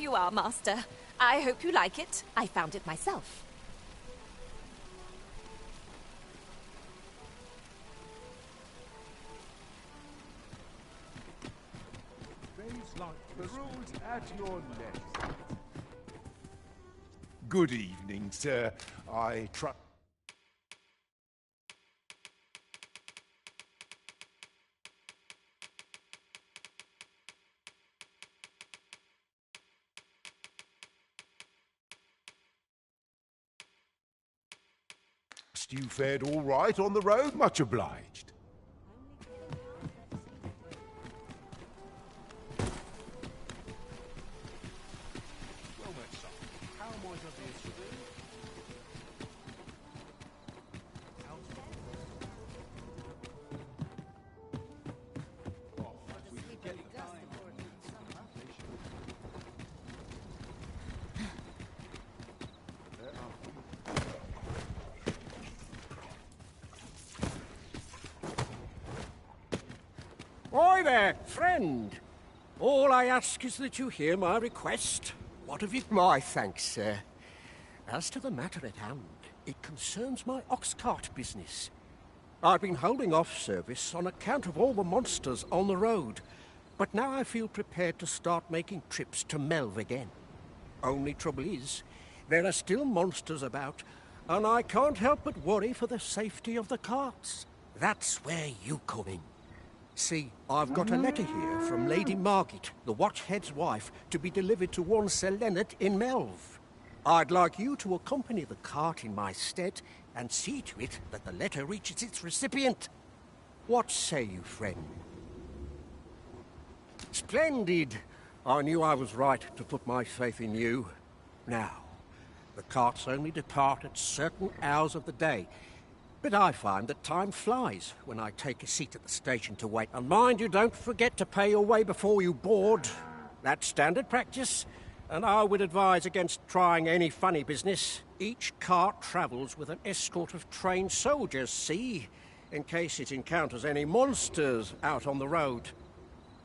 you are, Master. I hope you like it. I found it myself. At your next. Good evening, sir. I trust you fared all right on the road. Much obliged. Oi there, friend. All I ask is that you hear my request. What have you... My thanks, sir. As to the matter at hand, it concerns my ox cart business. I've been holding off service on account of all the monsters on the road, but now I feel prepared to start making trips to Melv again. Only trouble is, there are still monsters about, and I can't help but worry for the safety of the carts. That's where you come in. See, I've got a letter here from Lady Margit, the Watchhead's wife, to be delivered to one Sir Leonard in Melv. I'd like you to accompany the cart in my stead and see to it that the letter reaches its recipient. What say you, friend? Splendid! I knew I was right to put my faith in you. Now, the carts only depart at certain hours of the day, but I find that time flies when I take a seat at the station to wait. And mind you, don't forget to pay your way before you board. That's standard practice, and I would advise against trying any funny business. Each cart travels with an escort of trained soldiers, see, in case it encounters any monsters out on the road.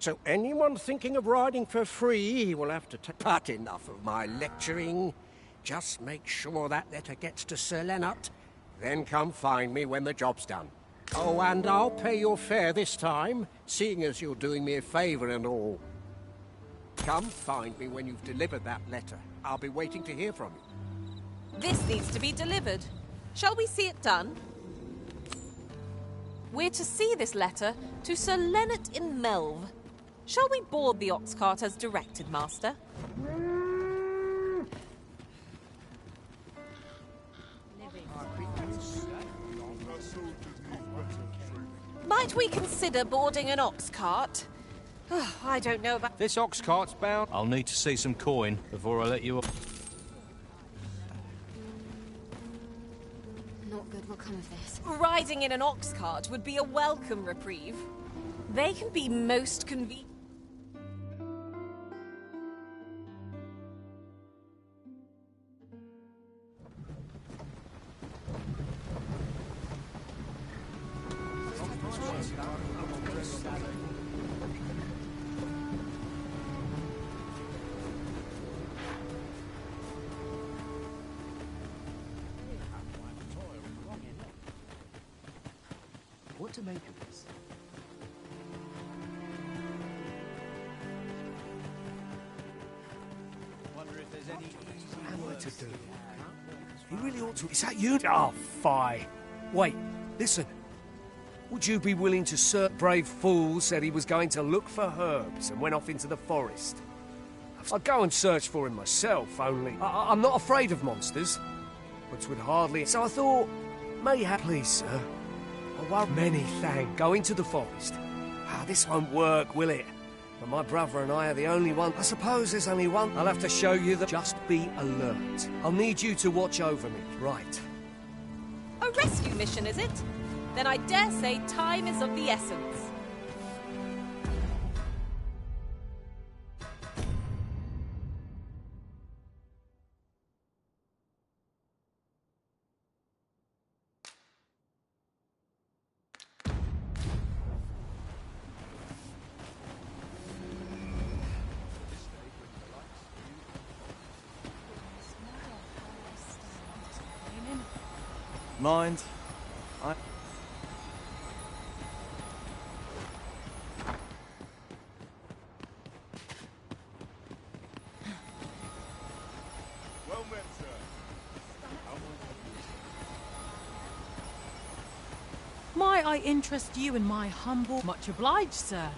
So anyone thinking of riding for free will have to take... But enough of my lecturing. Just make sure that letter gets to Sir Leonard. Then come find me when the job's done. Oh, and I'll pay your fare this time, seeing as you're doing me a favour and all. Come find me when you've delivered that letter. I'll be waiting to hear from you. This needs to be delivered. Shall we see it done? We're to see this letter to Sir Leonard in Melv. Shall we board the ox cart as directed, Master? Might we consider boarding an ox cart? Oh, I don't know about... This ox cart's bound. I'll need to see some coin before I let you off. Not good will come of this. Riding in an ox cart would be a welcome reprieve. They can be most convenient. What to make of this? Wonder if there's any How am I to do? He really ought to... Is that you? Oh, fie. Wait, listen. Would you be willing to serve brave fool said he was going to look for herbs and went off into the forest? I'd go and search for him myself, only I'm not afraid of monsters, but would hardly... So I thought, mayhap... Please, sir. I won't many thank. Go into the forest. This won't work, will it? But my brother and I are the only one. I suppose there's only one. I'll have to show you that. Just be alert. I'll need you to watch over me. Right. A rescue mission, is it? Then I dare say time is of the essence. Mind? I... Well met, sir. Might I interest you in my humble... Much obliged, sir.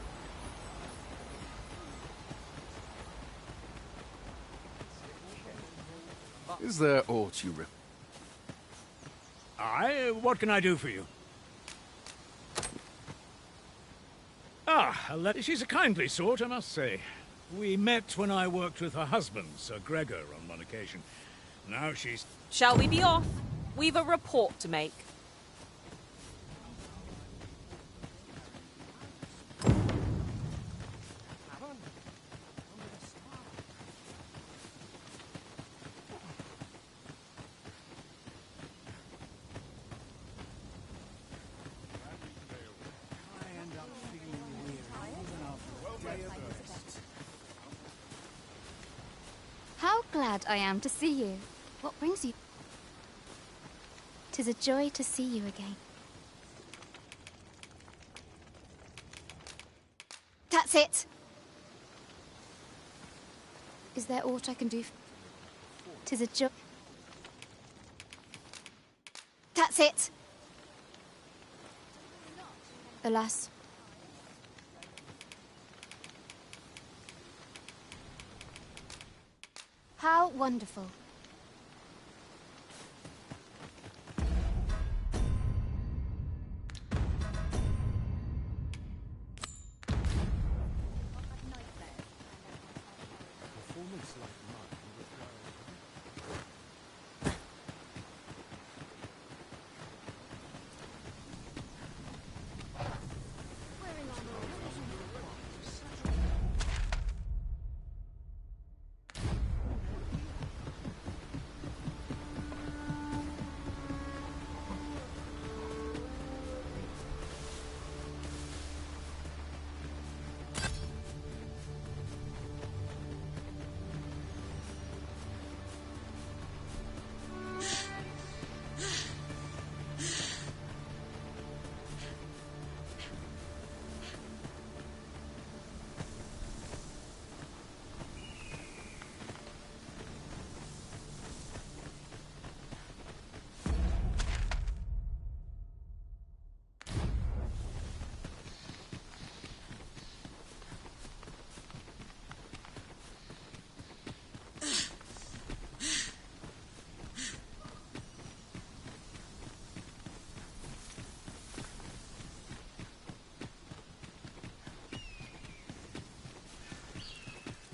Is there aught you... Aye, what can I do for you? She's a kindly sort, I must say. We met when I worked with her husband, Sir Gregor, on one occasion. Now she's... Shall we be off? We've a report to make. How glad I am to see you. What brings you? 'Tis a joy to see you again. That's it! Is there aught I can do? 'Tis a joy. That's it! Alas. How wonderful.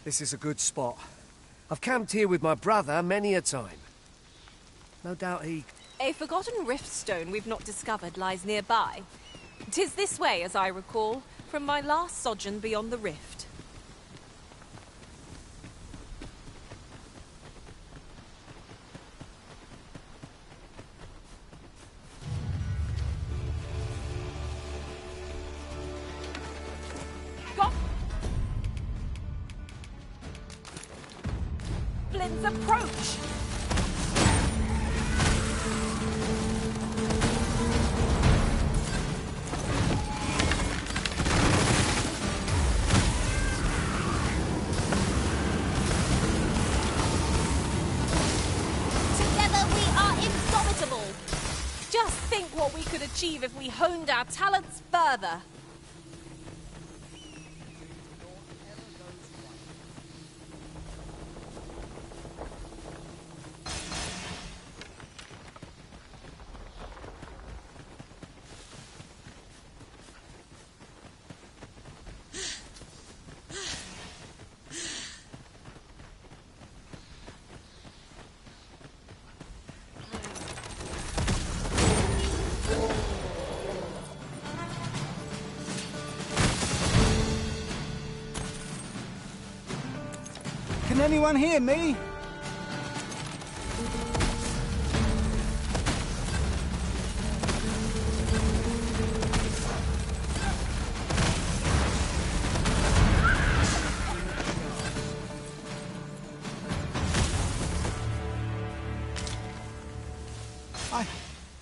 This is a good spot. I've camped here with my brother many a time. No doubt he... A forgotten rift stone we've not discovered lies nearby. 'Tis this way, as I recall, from my last sojourn beyond the rift. Goblins approach! Together we are indomitable! Just think what we could achieve if we honed our talents further. Can anyone hear me?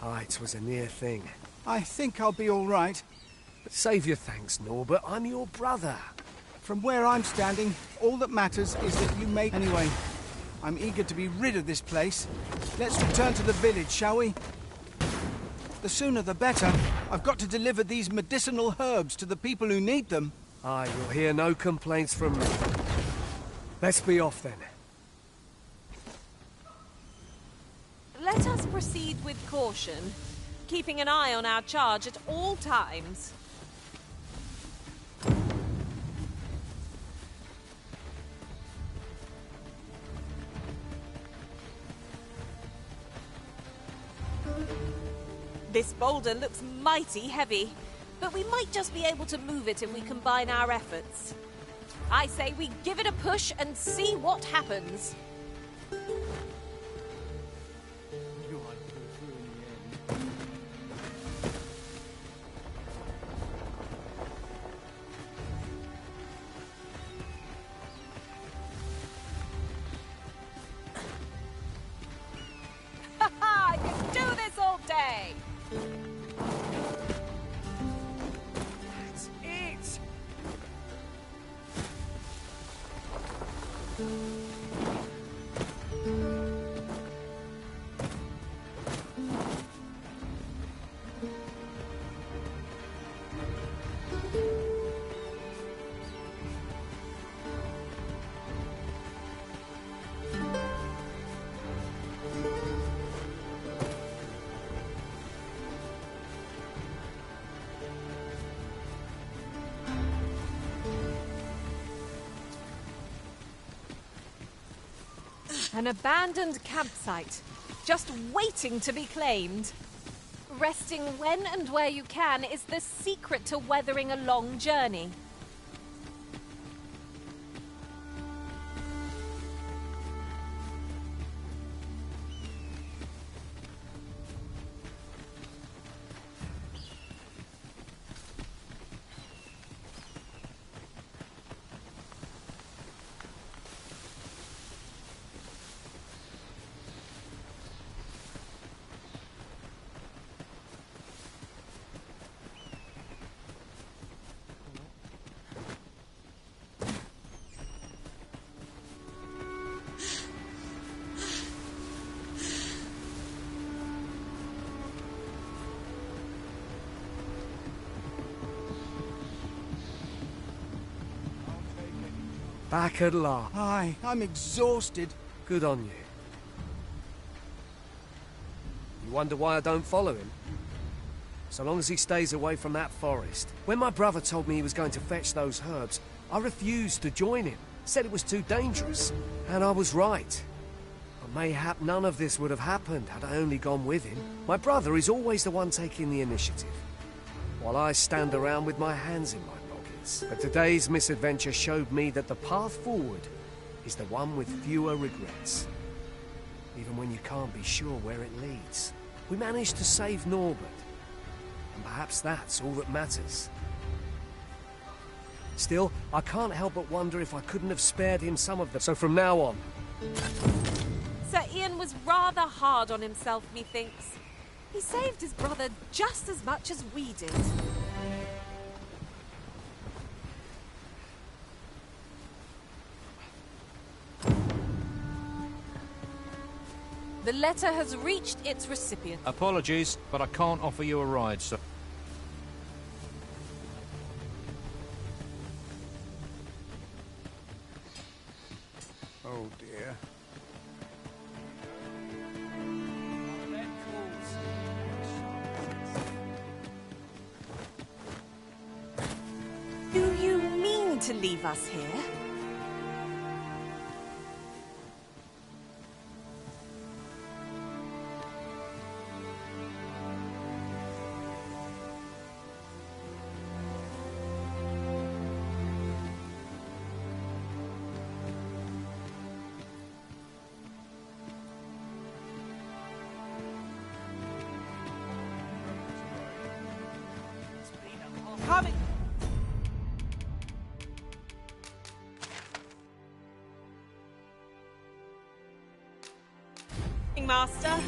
Aye. night was a near thing. I think I'll be all right. Save your thanks, Norbert. I'm your brother. From where I'm standing, all that matters is that you make... Anyway, I'm eager to be rid of this place. Let's return to the village, shall we? The sooner the better. I've got to deliver these medicinal herbs to the people who need them. Aye, you'll hear no complaints from me. Let's be off then. Let us proceed with caution, keeping an eye on our charge at all times. This boulder looks mighty heavy, but we might just be able to move it if we combine our efforts. I say we give it a push and see what happens. I can do this all day! That's it! An abandoned campsite, just waiting to be claimed. Resting when and where you can is the secret to weathering a long journey. Back at last. Aye, I'm exhausted. Good on you. You wonder why I don't follow him? So long as he stays away from that forest. When my brother told me he was going to fetch those herbs, I refused to join him. Said it was too dangerous. And I was right. But mayhap none of this would have happened had I only gone with him. My brother is always the one taking the initiative, while I stand around with my hands in my pockets. But today's misadventure showed me that the path forward is the one with fewer regrets. Even when you can't be sure where it leads. We managed to save Norbert. And perhaps that's all that matters. Still, I can't help but wonder if I couldn't have spared him some of them. So from now on... Sir Ian was rather hard on himself, methinks. He saved his brother just as much as we did. The letter has reached its recipient. Apologies, but I can't offer you a ride, sir. Oh dear. Do you mean to leave us here? Coming! Master.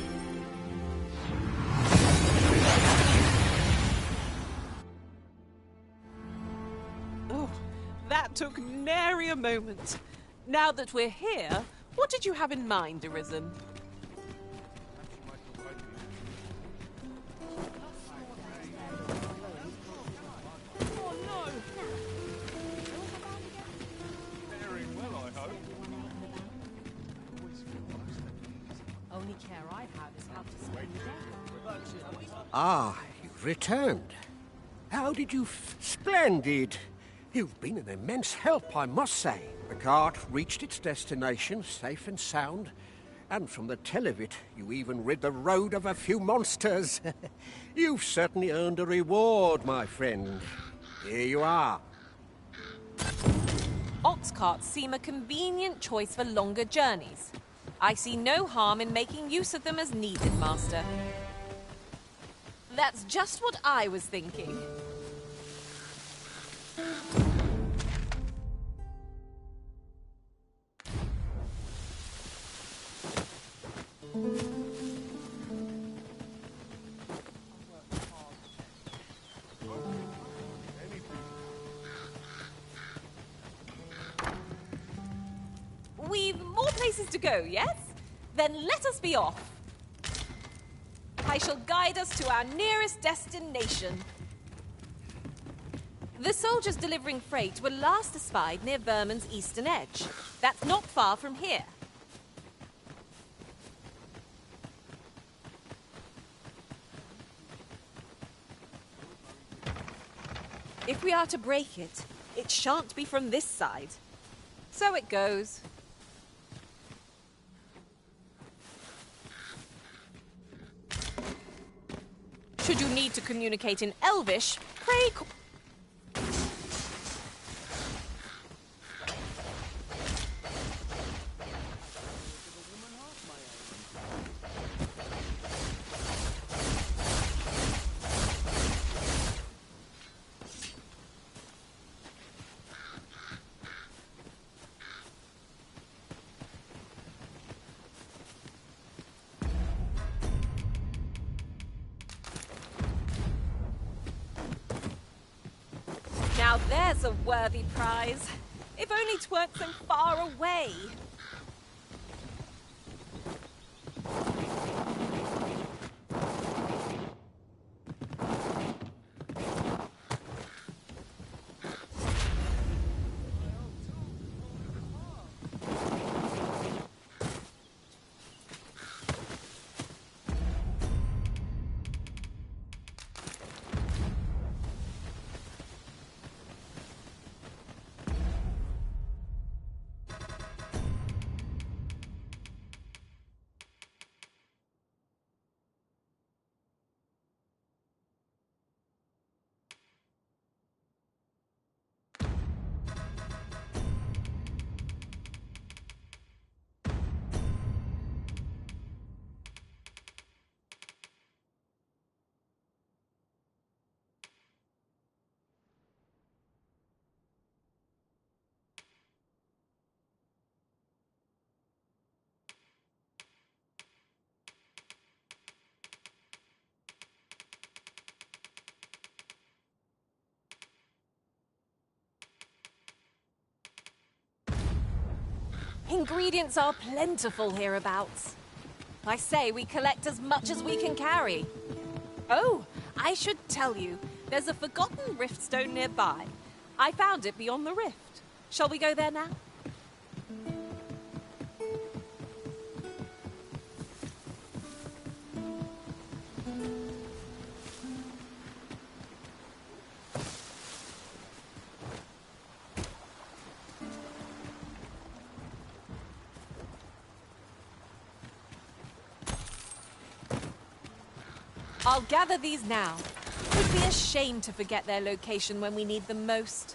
That took nary a moment. Now that we're here, what did you have in mind, Arisen? Only care I have is how to spend the day. Ah, you've returned. How did you... Splendid! You've been an immense help, I must say. The cart reached its destination, safe and sound. And from the tell of it, you even rid the road of a few monsters. You've certainly earned a reward, my friend. Here you are. Ox carts seem a convenient choice for longer journeys. I see no harm in making use of them as needed, Master. That's just what I was thinking. We've more places to go, yes? Then let us be off. I shall guide us to our nearest destination. The soldiers delivering freight were last espied near Vermin's eastern edge. That's not far from here. If we are to break it, it shan't be from this side. So it goes. Should you need to communicate in Elvish, pray... Now there's a worthy prize. If only 'tweren't so far away. Ingredients are plentiful hereabouts. I say we collect as much as we can carry. Oh, I should tell you, there's a forgotten riftstone nearby. I found it beyond the rift. Shall we go there now? I'll gather these now. It would be a shame to forget their location when we need them most.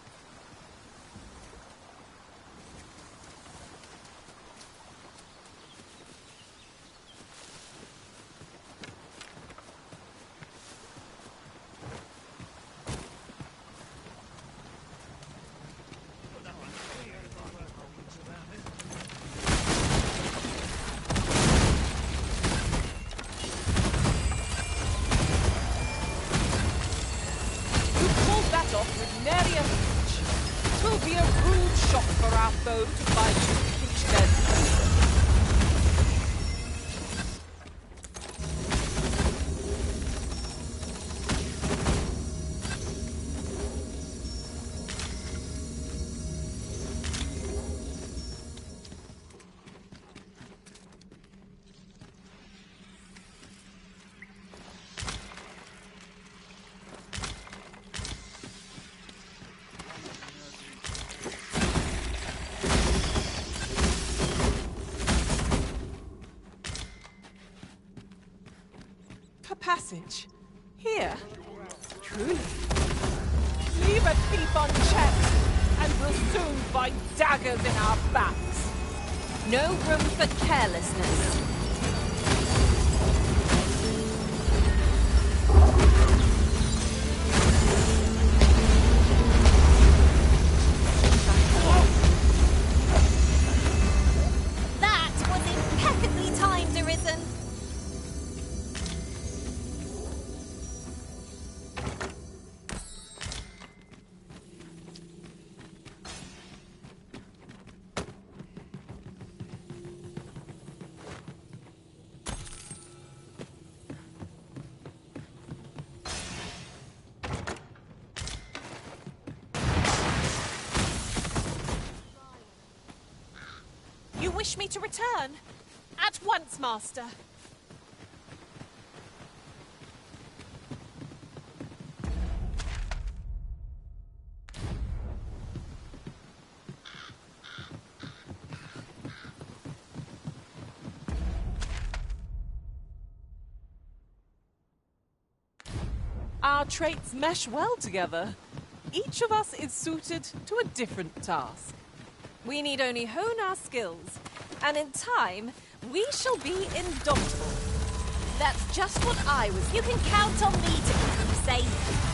be a rude shock for our foe to find you pinch their teeth. Passage? Here? Truly? Leave a thief unchecked, and we'll soon find daggers in our backs. No room for carelessness. That was impeccably timed, Arisen. You wish me to return? At once, Master. Our traits mesh well together. Each of us is suited to a different task. We need only hone our skills, and in time, we shall be indomitable. That's just what I was. You can count on me to keep you safe.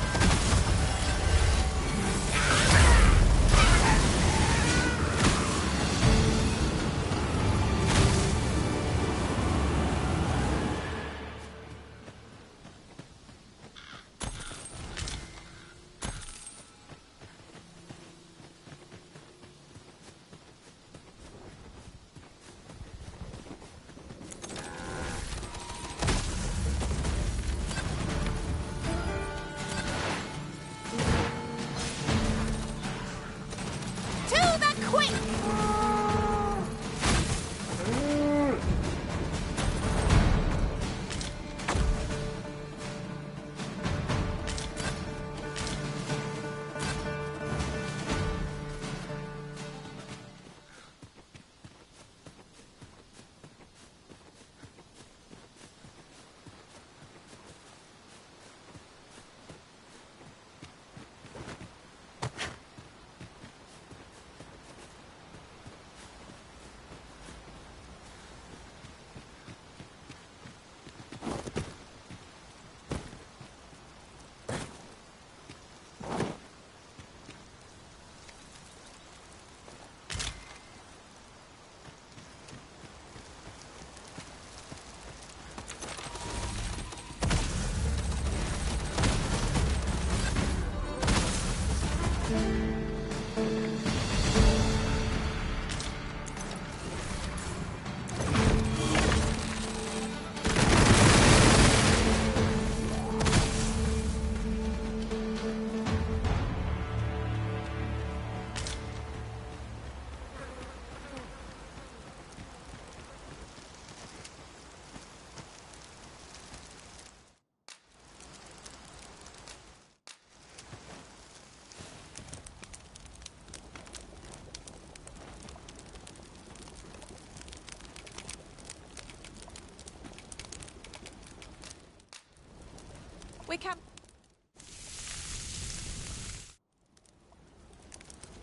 We can...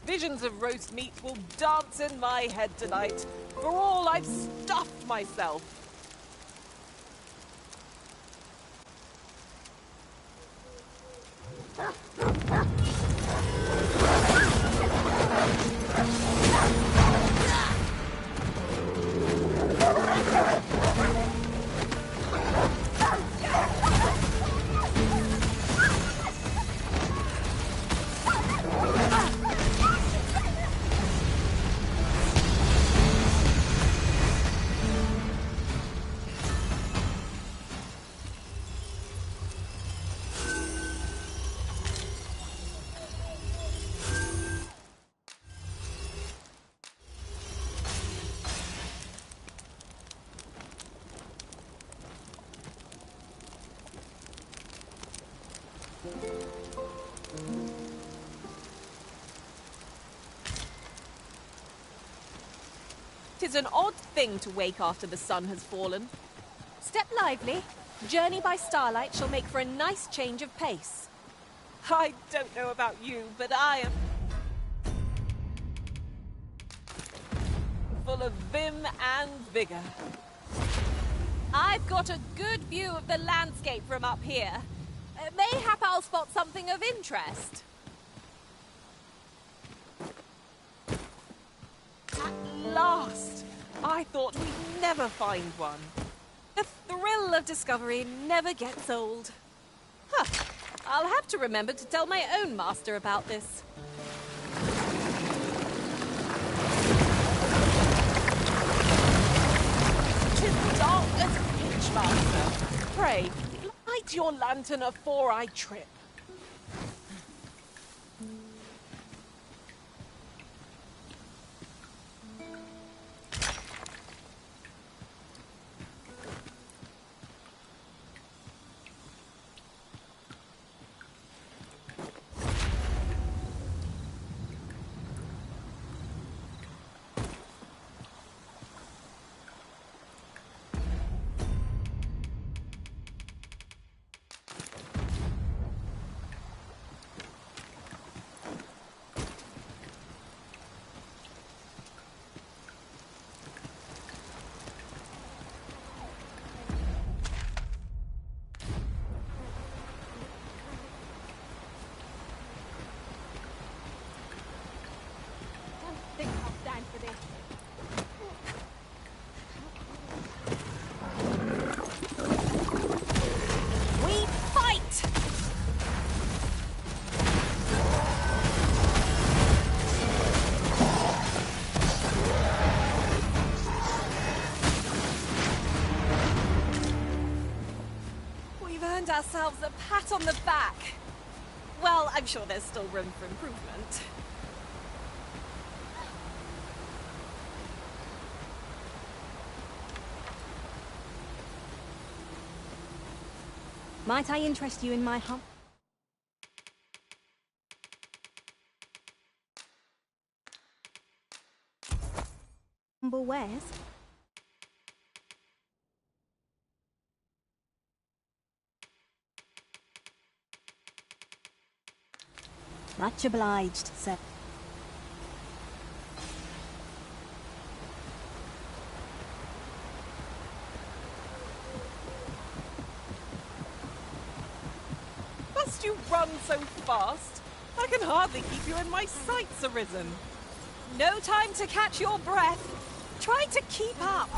Visions of roast meat will dance in my head tonight. For all I've stuffed myself. 'Tis an odd thing to wake after the sun has fallen. Step lively. Journey by starlight shall make for a nice change of pace. I don't know about you, but I am full of vim and vigor. I've got a good view of the landscape from up here. Mayhap I'll spot something of interest. At last! I thought we'd never find one. The thrill of discovery never gets old. Huh. I'll have to remember to tell my own master about this. 'Tis dark as pitch, master. Pray, light your lantern afore I trip. Ourselves a pat on the back. Well, I'm sure there's still room for improvement. Might I interest you in my humble wares? Much obliged, sir. Must you run so fast? I can hardly keep you in my sights, Arisen. No time to catch your breath. Try to keep up.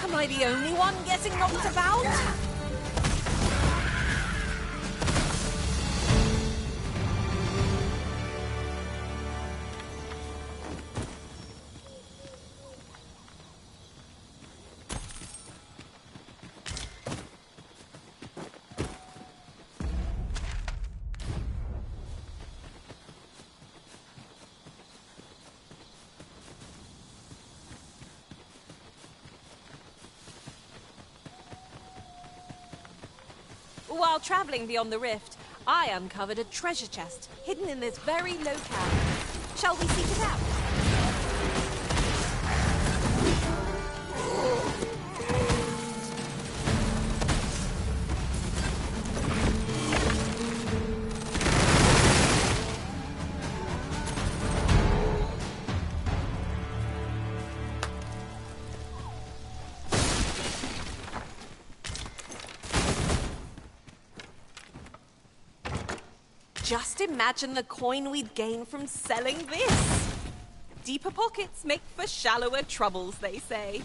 Am I the only one getting knocked about? While travelling beyond the rift, I uncovered a treasure chest hidden in this very locale. Shall we seek it out? Just imagine the coin we'd gain from selling this. Deeper pockets make for shallower troubles, they say.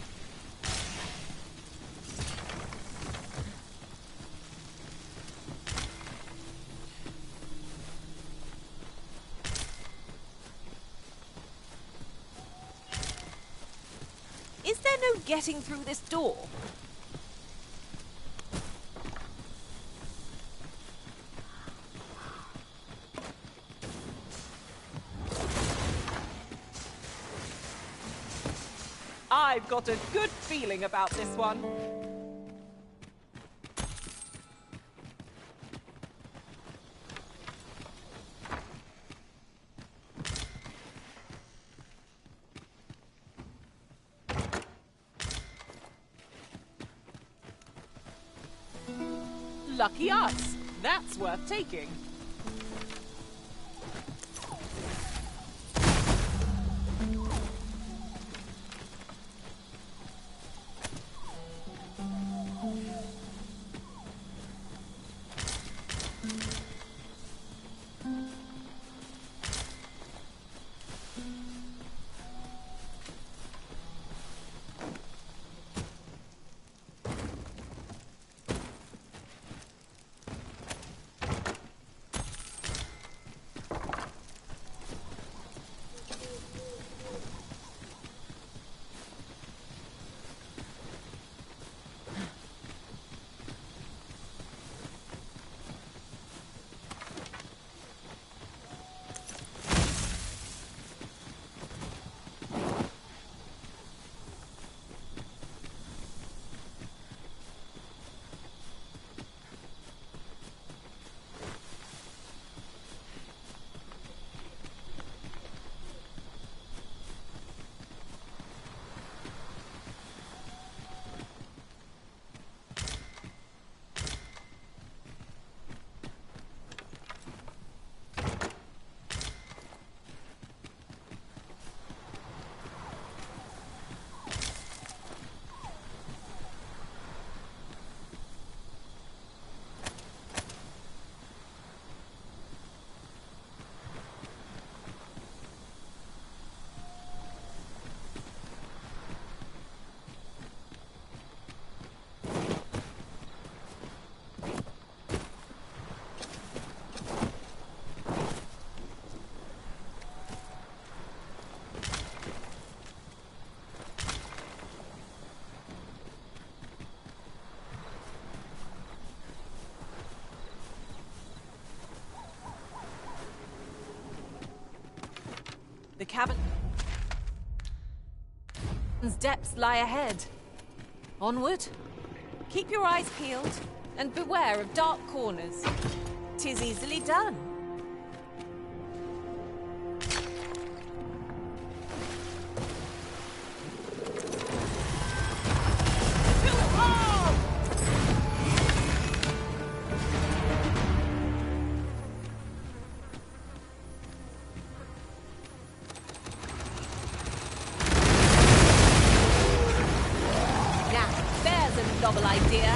Is there no getting through this door? I've got a good feeling about this one. Lucky us. That's worth taking. The cavern's depths lie ahead. Onward. Keep your eyes peeled and beware of dark corners. 'Tis easily done. Novel idea.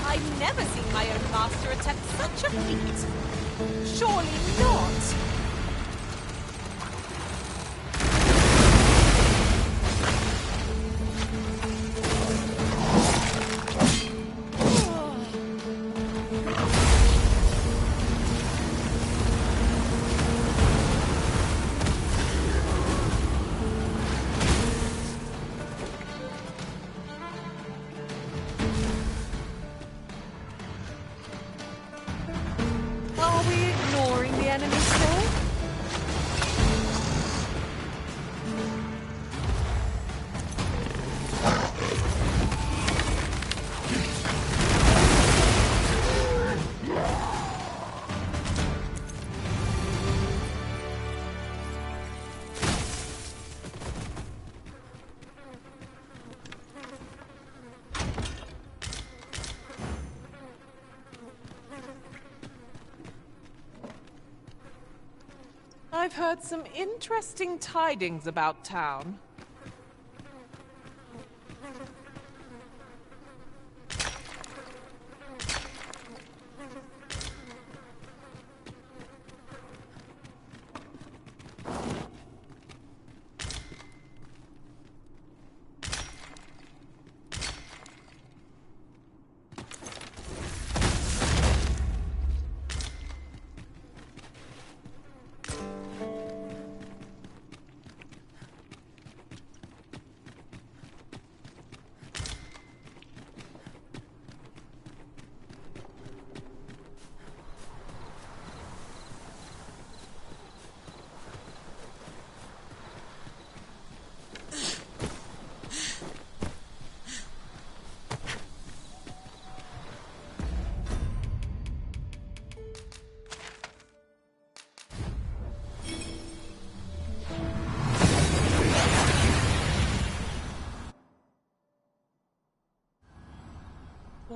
I've never seen my own master attempt such a feat. Surely not. Are we ignoring the enemy still? I've heard some interesting tidings about town.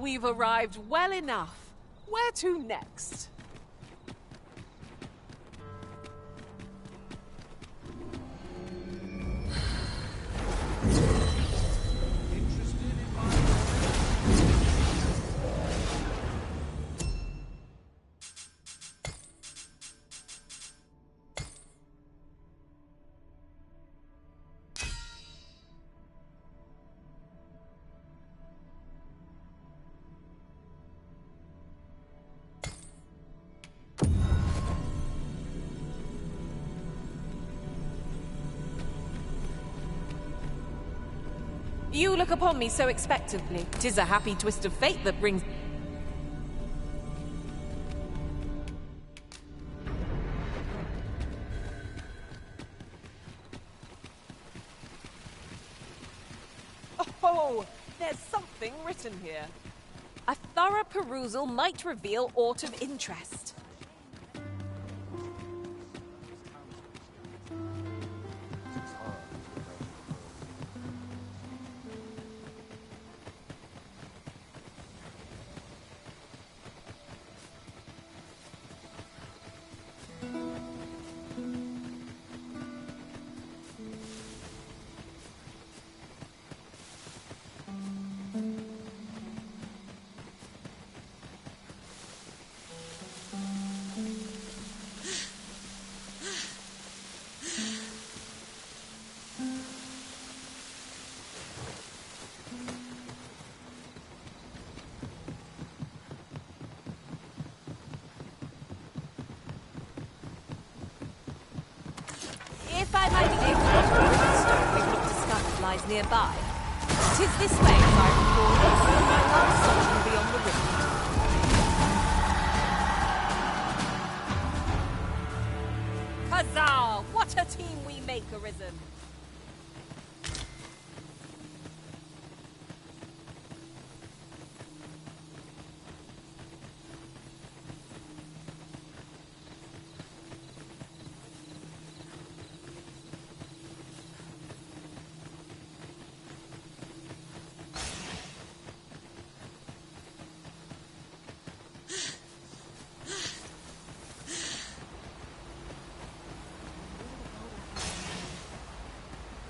We've arrived well enough. Where to next? You look upon me so expectantly. 'Tis a happy twist of fate that brings... Oh, there's something written here. A thorough perusal might reveal aught of interest. If I might be able to stop we've not discovered lies nearby. 'Tis this way, as I recall, that my last sojourn beyond the rift. Huzzah! What a team we make, Arisen!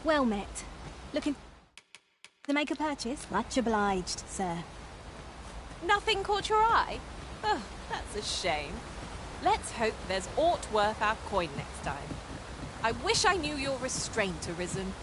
Well met. Looking to make a purchase? Much obliged, sir. Nothing caught your eye? Oh, that's a shame. Let's hope there's aught worth our coin next time. I wish I knew your restraint, Arisen.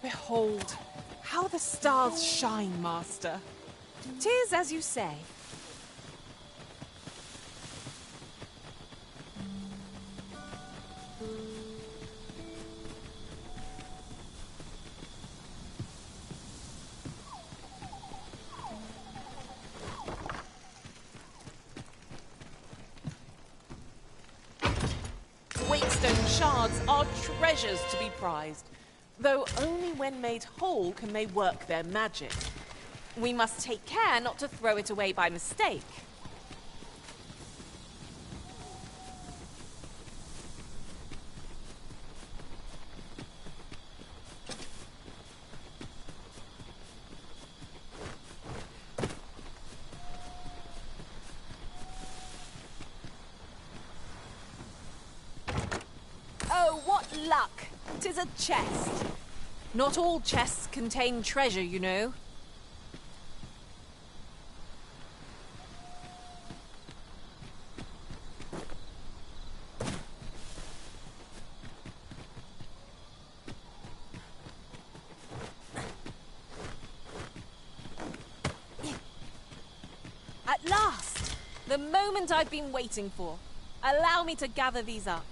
Behold, how the stars shine, Master. 'Tis as you say. Wakestone shards are treasures to be prized, though only when made whole can they work their magic. We must take care not to throw it away by mistake. Oh, what luck! 'Tis a chest. Not all chests contain treasure, you know. At last! The moment I've been waiting for. Allow me to gather these up.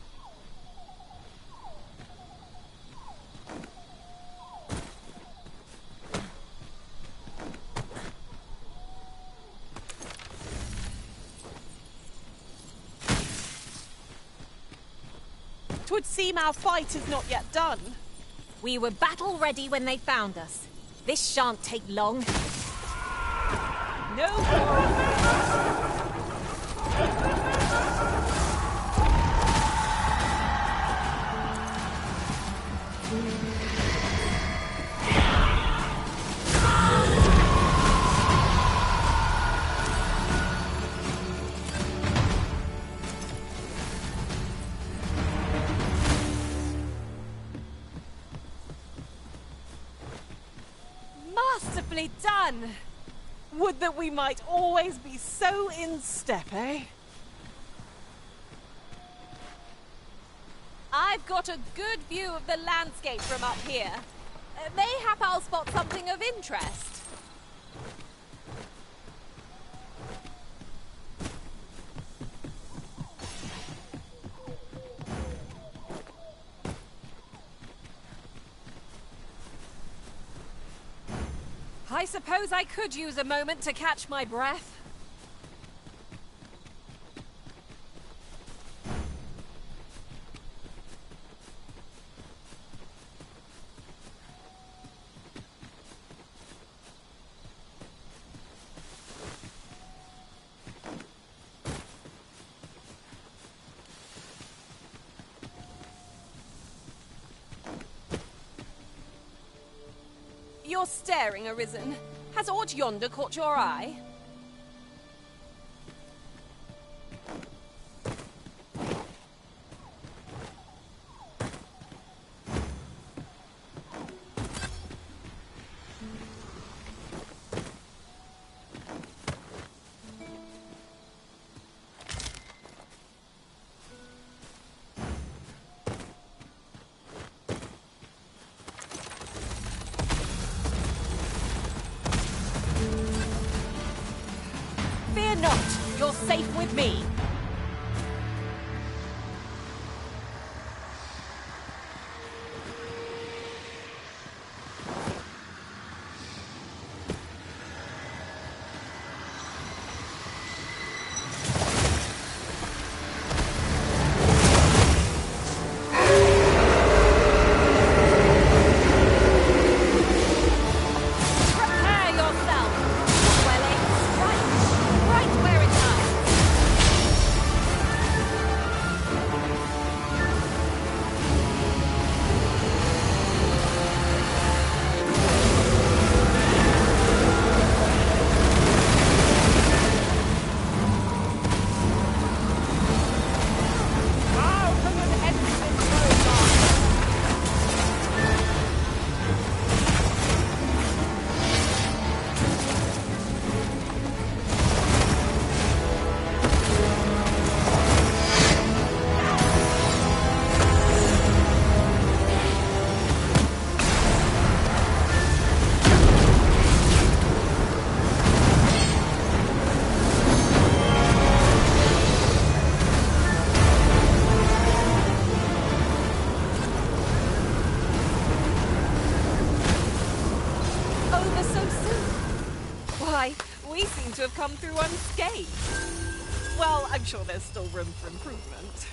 Twould seem our fight is not yet done. We were battle-ready when they found us. This shan't take long. No more. Masterfully done! Would that we might always be so in step, eh? I've got a good view of the landscape from up here. Mayhap I'll spot something of interest. I suppose I could use a moment to catch my breath. You're staring, Arisen. Has aught yonder caught your eye? Fear not, you're safe with me. Prepare yourself. Well aimed strike. Right where it lies. How can an ensign go on? Over so soon. Why, we seem to have come through unscathed. Well, I'm sure there's still room for improvement.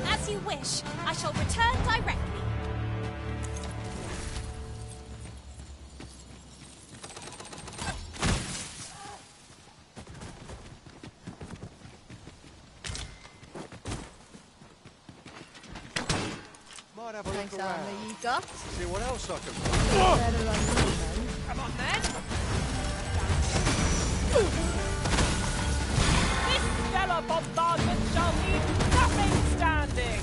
As you wish. I shall return directly. Might have a Thanks, look around. Army, you got. See what else I can find. Better run then. Come on, then. This stellar bombardment shall leave nothing standing.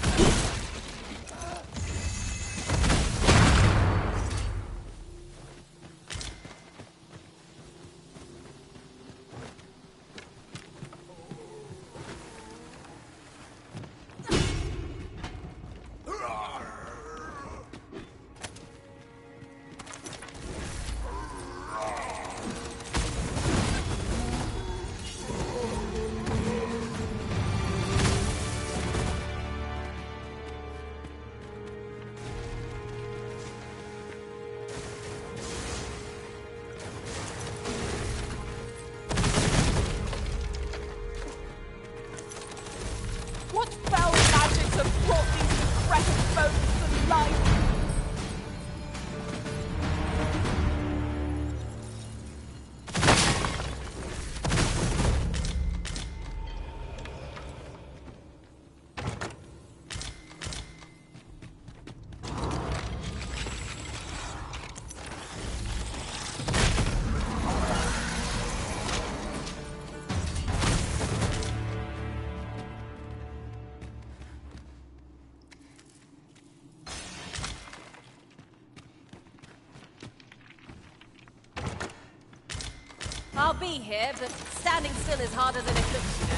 I'll be here, but standing still is harder than it looks, you know.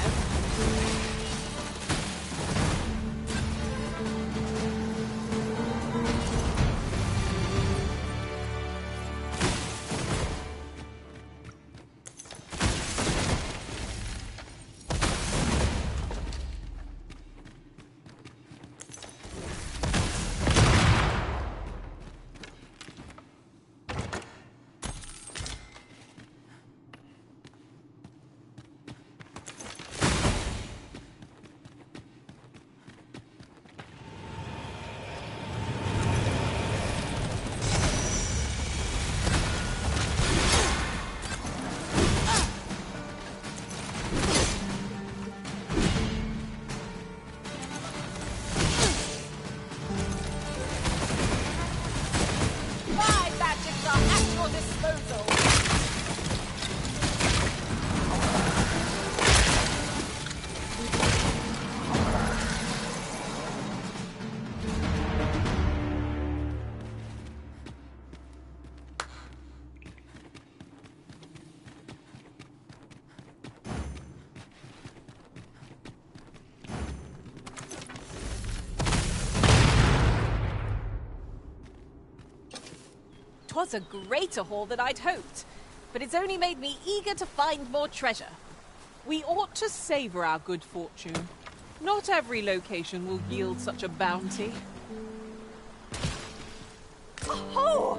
Was a greater haul than I'd hoped, but it's only made me eager to find more treasure. We ought to savor our good fortune. Not every location will yield such a bounty. Oh!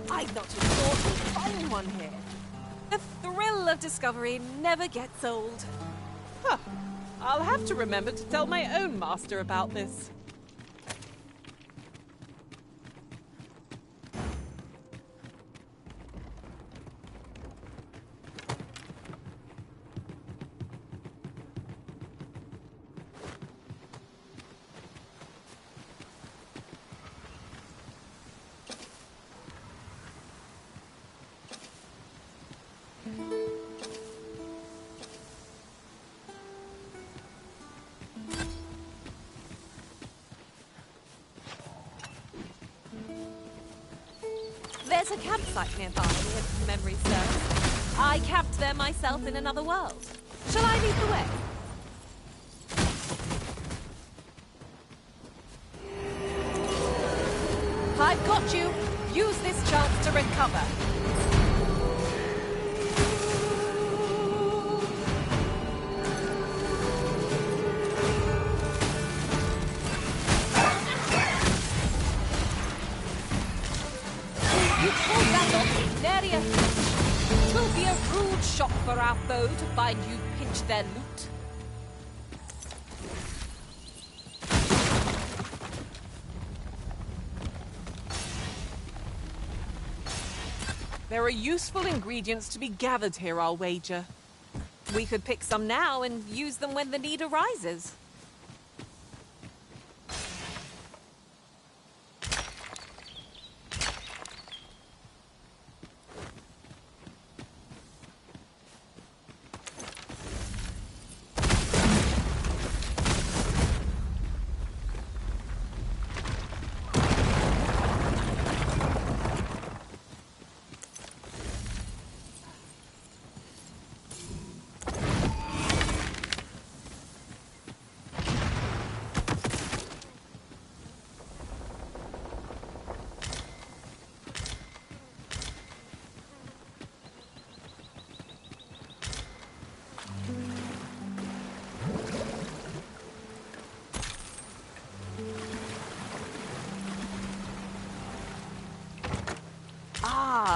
I'd not have thought we'd find one here. The thrill of discovery never gets old. Huh. I'll have to remember to tell my own master about this. There's a campsite nearby, if memory serves. I camped there myself in another world. Shall I lead the way? I've got you. Use this chance to recover. Twill be a rude shock for our foe to find you pinched their loot. There are useful ingredients to be gathered here, I'll wager. We could pick some now and use them when the need arises.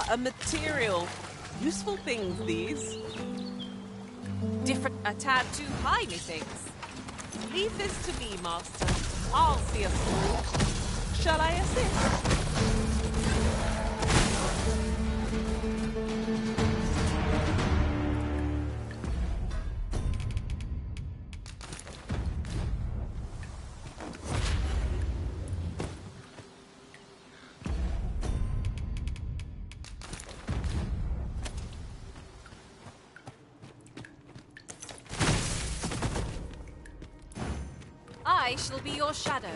A material. Useful things, these. Different, a tad too high, methinks. Leave this to me, Master. I'll see us through. Shall I assist? I shall be your shadow.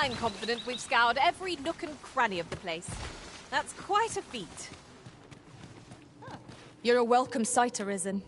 I'm confident we've scoured every nook and cranny of the place. That's quite a feat. You're a welcome sight, Arisen.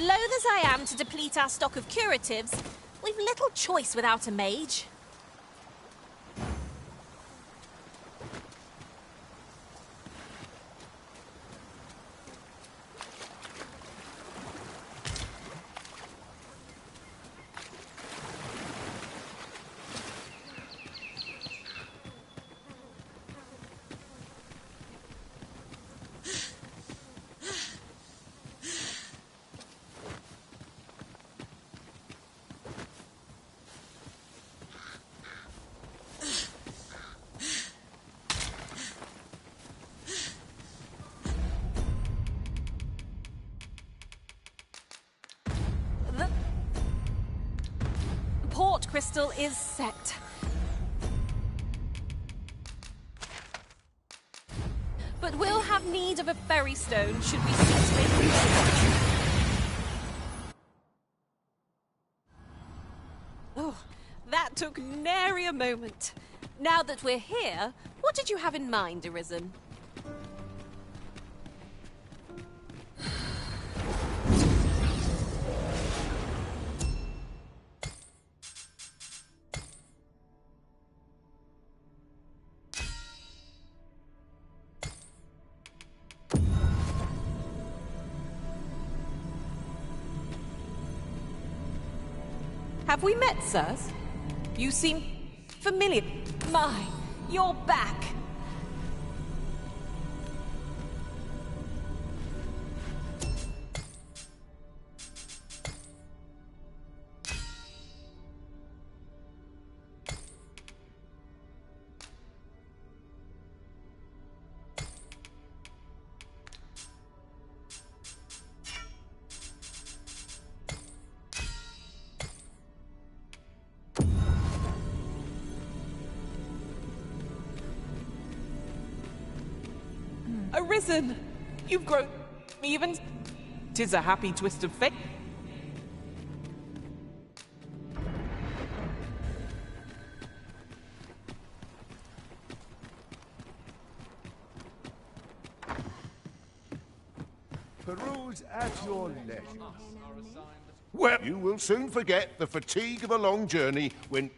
Loath as I am to deplete our stock of curatives, we've little choice without a mage. Port crystal is set. But we'll have need of a ferry stone should we seek to make use of it. Oh, that took nary a moment. Now that we're here, what did you have in mind, Arisen? Have we met, sirs? You seem familiar. My, you're back. Arisen! You've grown even. 'Tis a happy twist of fate. Peruse at your leisure. Well, you will soon forget the fatigue of a long journey when...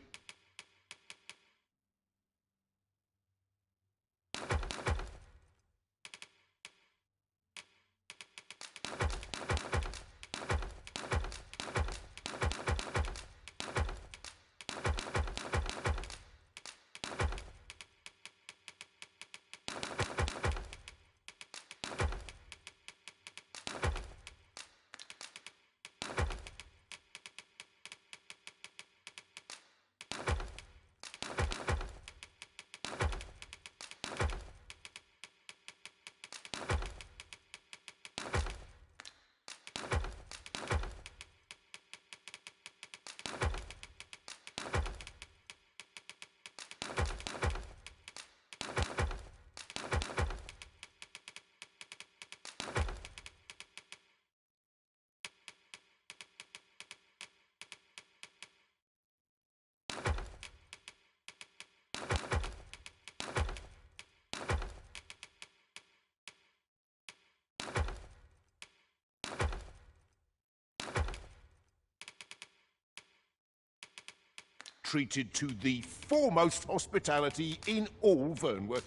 treated to the foremost hospitality in all Vernworth.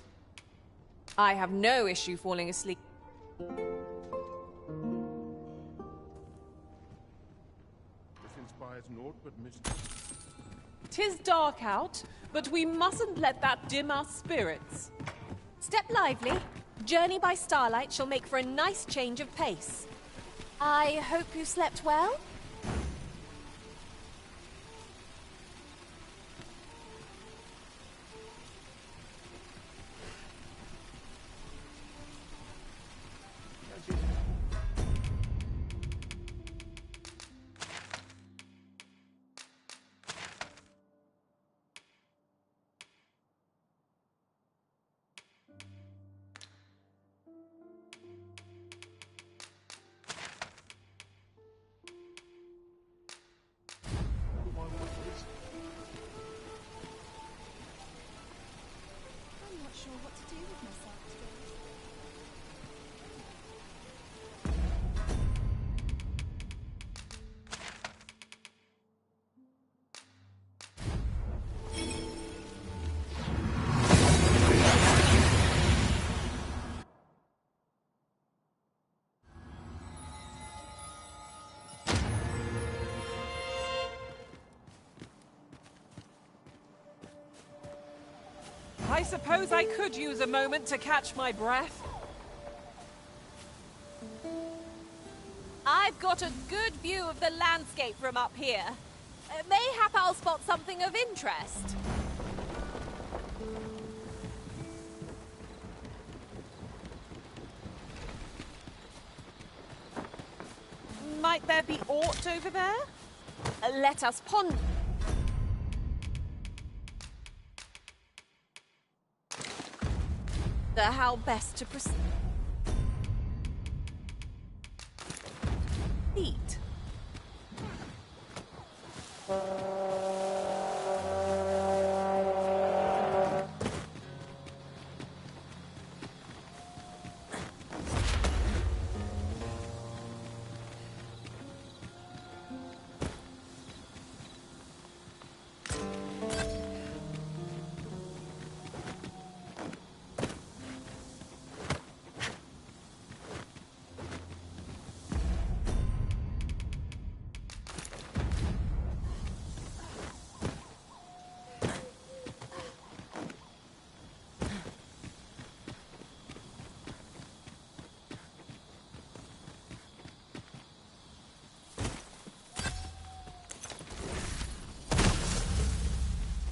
I have no issue falling asleep. This inspires naught but mystery. 'Tis dark out, but we mustn't let that dim our spirits. Step lively. Journey by starlight shall make for a nice change of pace. I hope you slept well? I suppose I could use a moment to catch my breath. I've got a good view of the landscape from up here. Mayhap I'll spot something of interest. Might there be aught over there? Let us ponder. How best to proceed.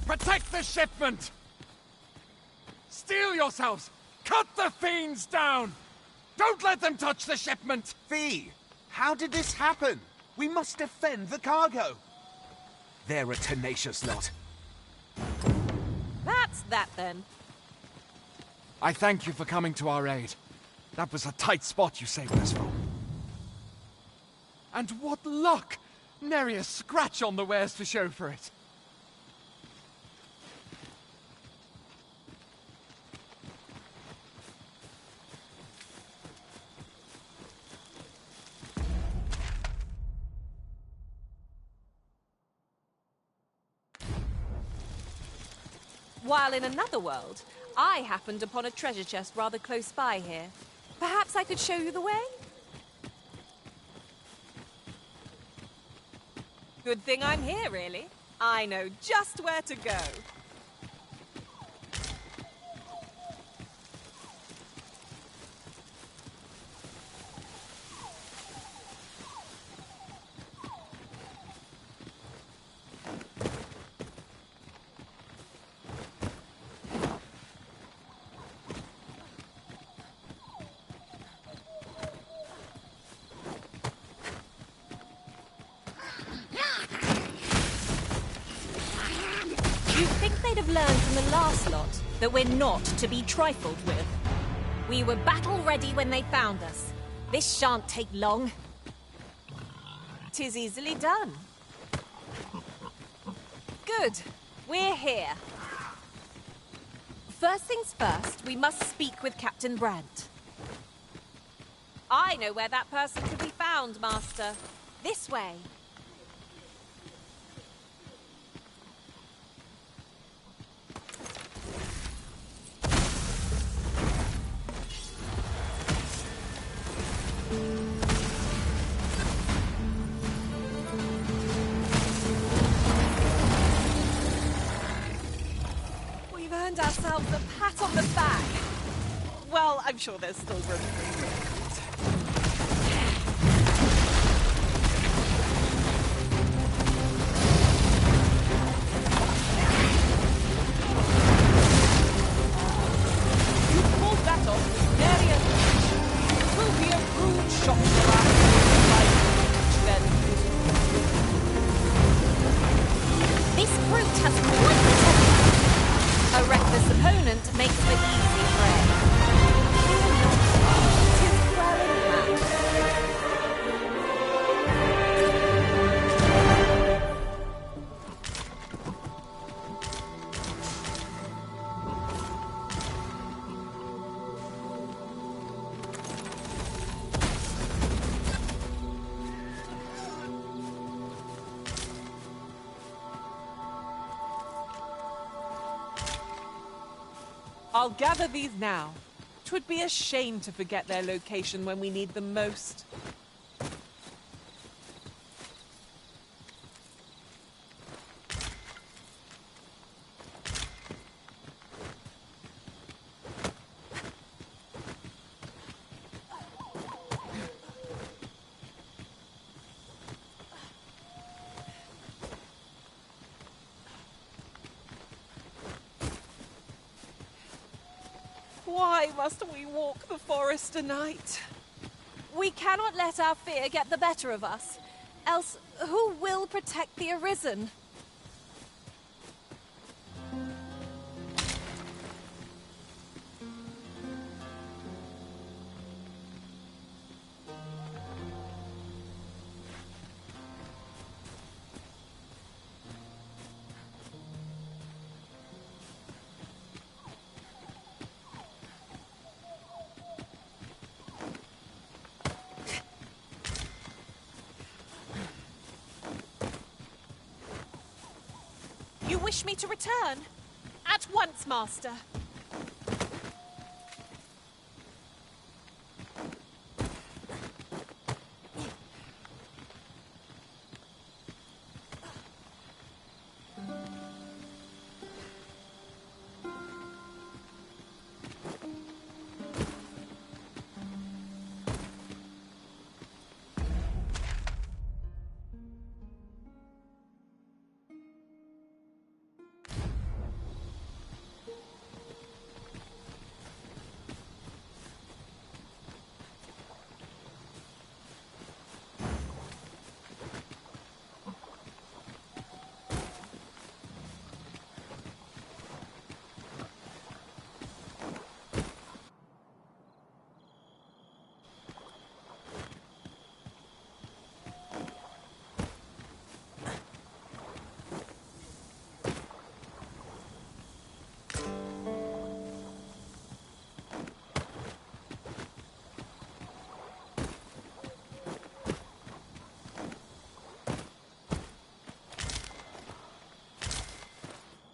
Protect the shipment! Steel yourselves! Cut the fiends down! Don't let them touch the shipment! Fee, how did this happen? We must defend the cargo. They're a tenacious lot. That's that then. I thank you for coming to our aid. That was a tight spot you saved us from. And what luck! Nary a scratch on the wares to show for it. While in another world, I happened upon a treasure chest rather close by here. Perhaps I could show you the way? Good thing I'm here, really. I know just where to go. You'd think they'd have learned from the last lot that we're not to be trifled with. We were battle-ready when they found us. This shan't take long. 'Tis easily done. Good. We're here. First things first, we must speak with Captain Brandt. I know where that person can be found, Master. This way. I'm sure there's still room for improvement. You pulled that off with nary a hitch. It will be a rude shock to our life then. This brute has quite the temper. A reckless opponent makes for easy prey. Tis well in hand. I'll gather these now. 'Twould be a shame to forget their location when we need them most. Why must we walk the forest tonight? We cannot let our fear get the better of us. Else, who will protect the Arisen? You wish me to return? At once, Master.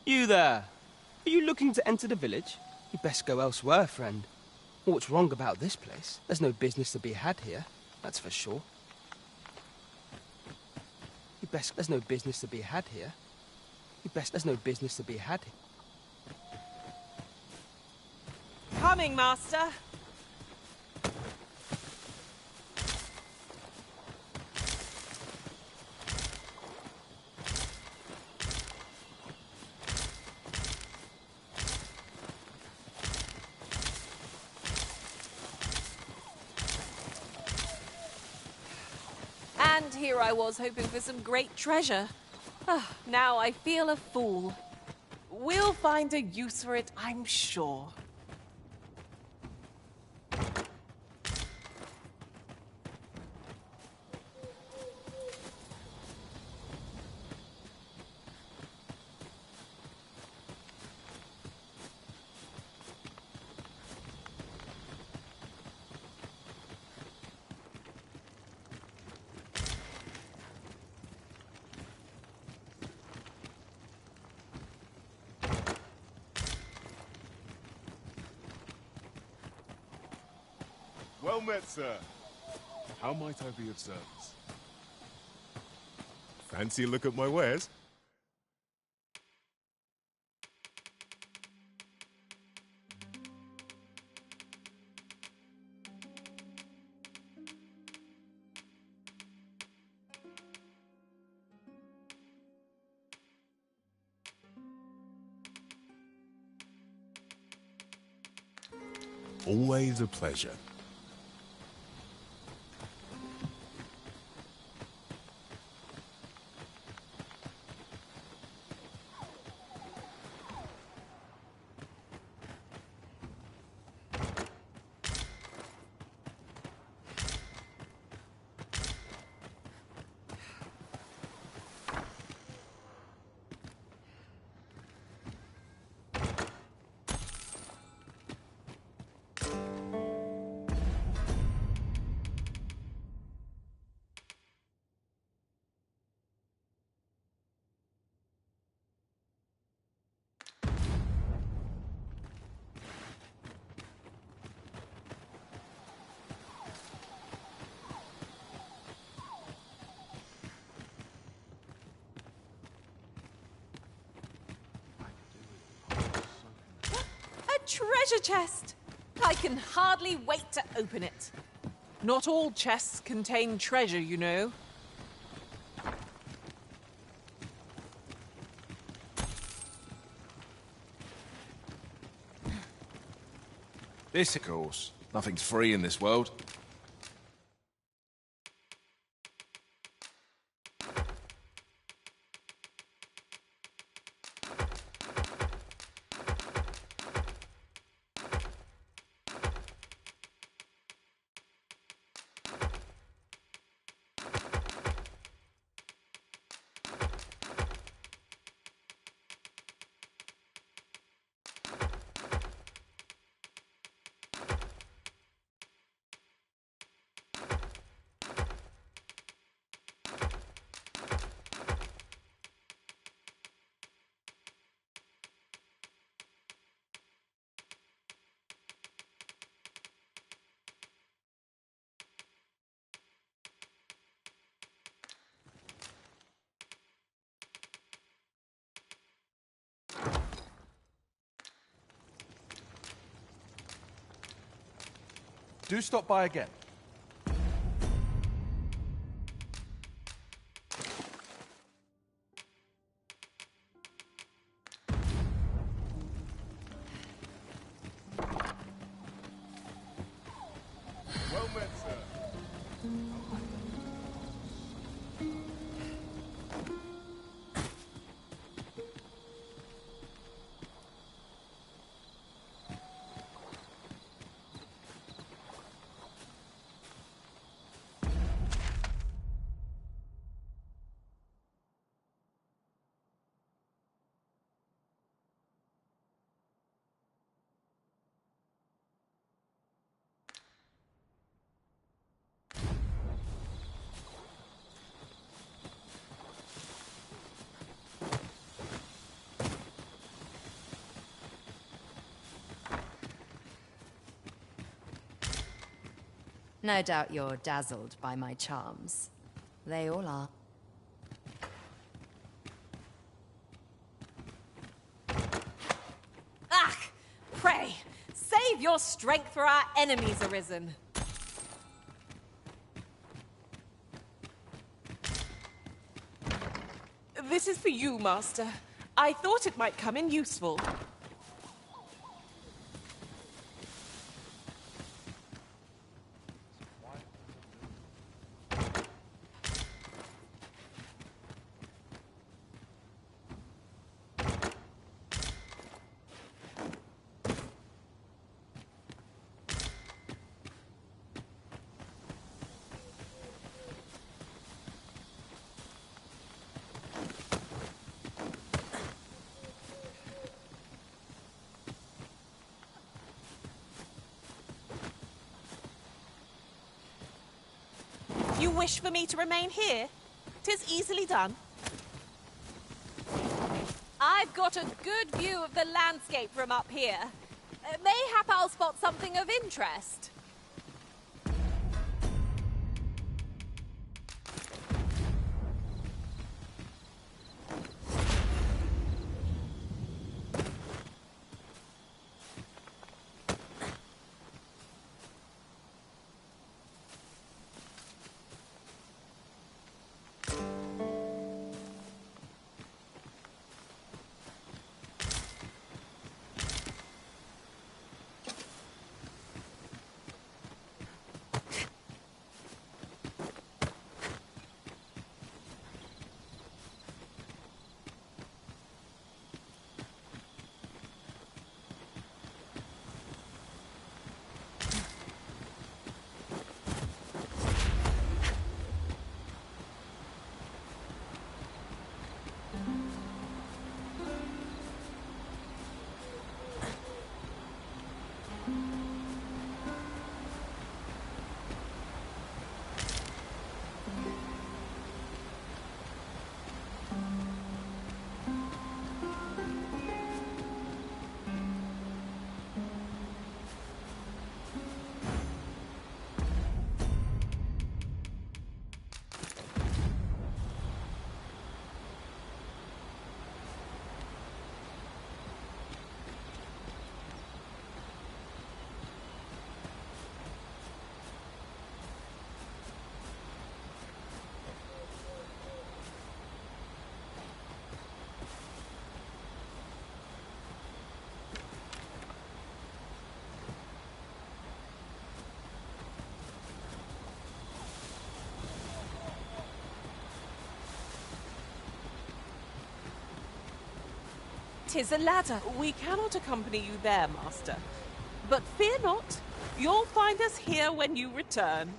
You there! Are you looking to enter the village? You'd best go elsewhere, friend. What's wrong about this place? There's no business to be had here, that's for sure. There's no business to be had here. There's no business to be had here. Coming, Master. And here I was hoping for some great treasure. Now I feel a fool. We'll find a use for it, I'm sure. Well met, sir. How might I be of service? Fancy a look at my wares? Always a pleasure. Treasure chest! I can hardly wait to open it. Not all chests contain treasure, you know. This, of course. Nothing's free in this world. Do stop by again. Well met, sir. No doubt you're dazzled by my charms. They all are. Ah! Pray! Save your strength for our enemies arisen. This is for you, Master. I thought it might come in useful. You wish for me to remain here? 'Tis easily done. I've got a good view of the landscape from up here. Mayhap I'll spot something of interest. 'Tis a ladder. We cannot accompany you there, Master. But fear not. You'll find us here when you return.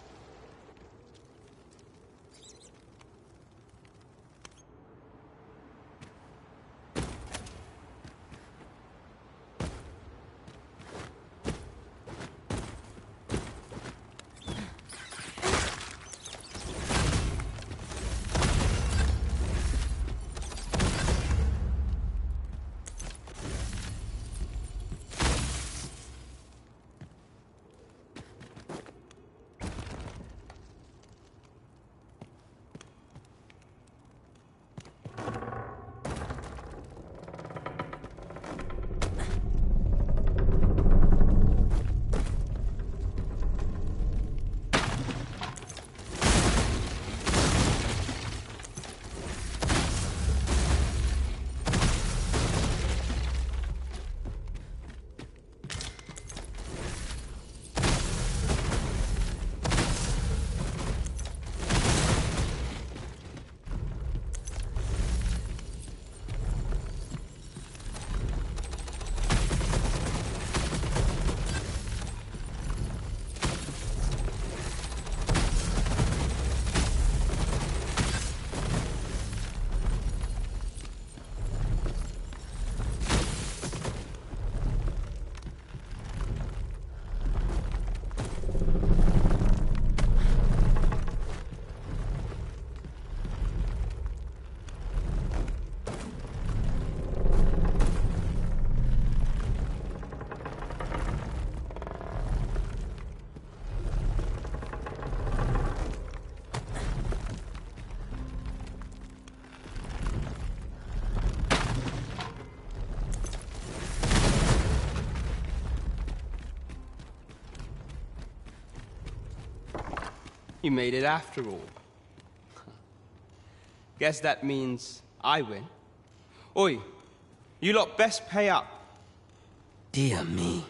You made it after all. Guess that means I win. Oi, you lot best pay up. Dear me.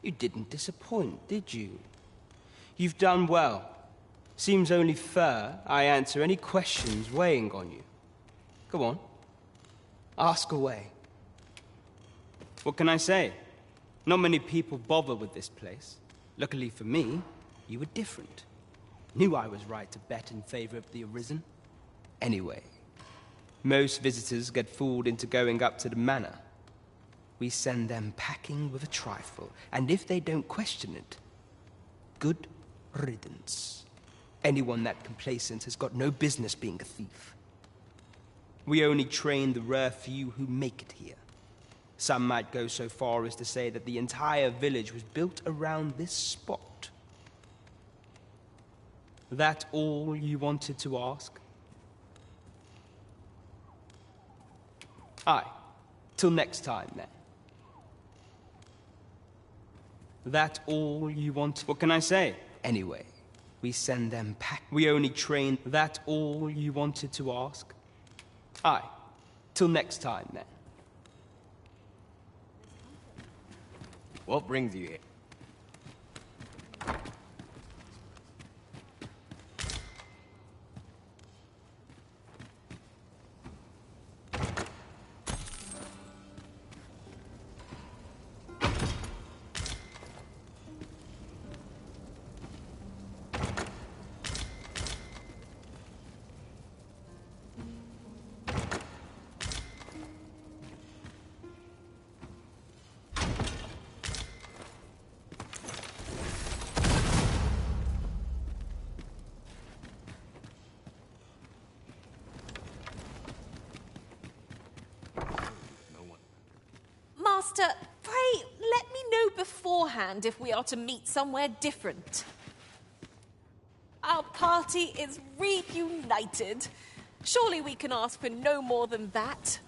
You didn't disappoint, did you? You've done well. Seems only fair I answer any questions weighing on you. Go on. Ask away. What can I say? Not many people bother with this place. Luckily for me, you were different. Knew I was right to bet in favor of the Arisen. Anyway, most visitors get fooled into going up to the manor. We send them packing with a trifle, and if they don't question it, good riddance. Anyone that complacent has got no business being a thief. We only train the rare few who make it here. Some might go so far as to say that the entire village was built around this spot. That all you wanted to ask? Aye. Till next time, then. That all you want? What can I say? Anyway, we send them pack. We only train. That all you wanted to ask? Aye. Till next time, then. What brings you here? Master, pray let me know beforehand if we are to meet somewhere different. Our party is reunited. Surely we can ask for no more than that.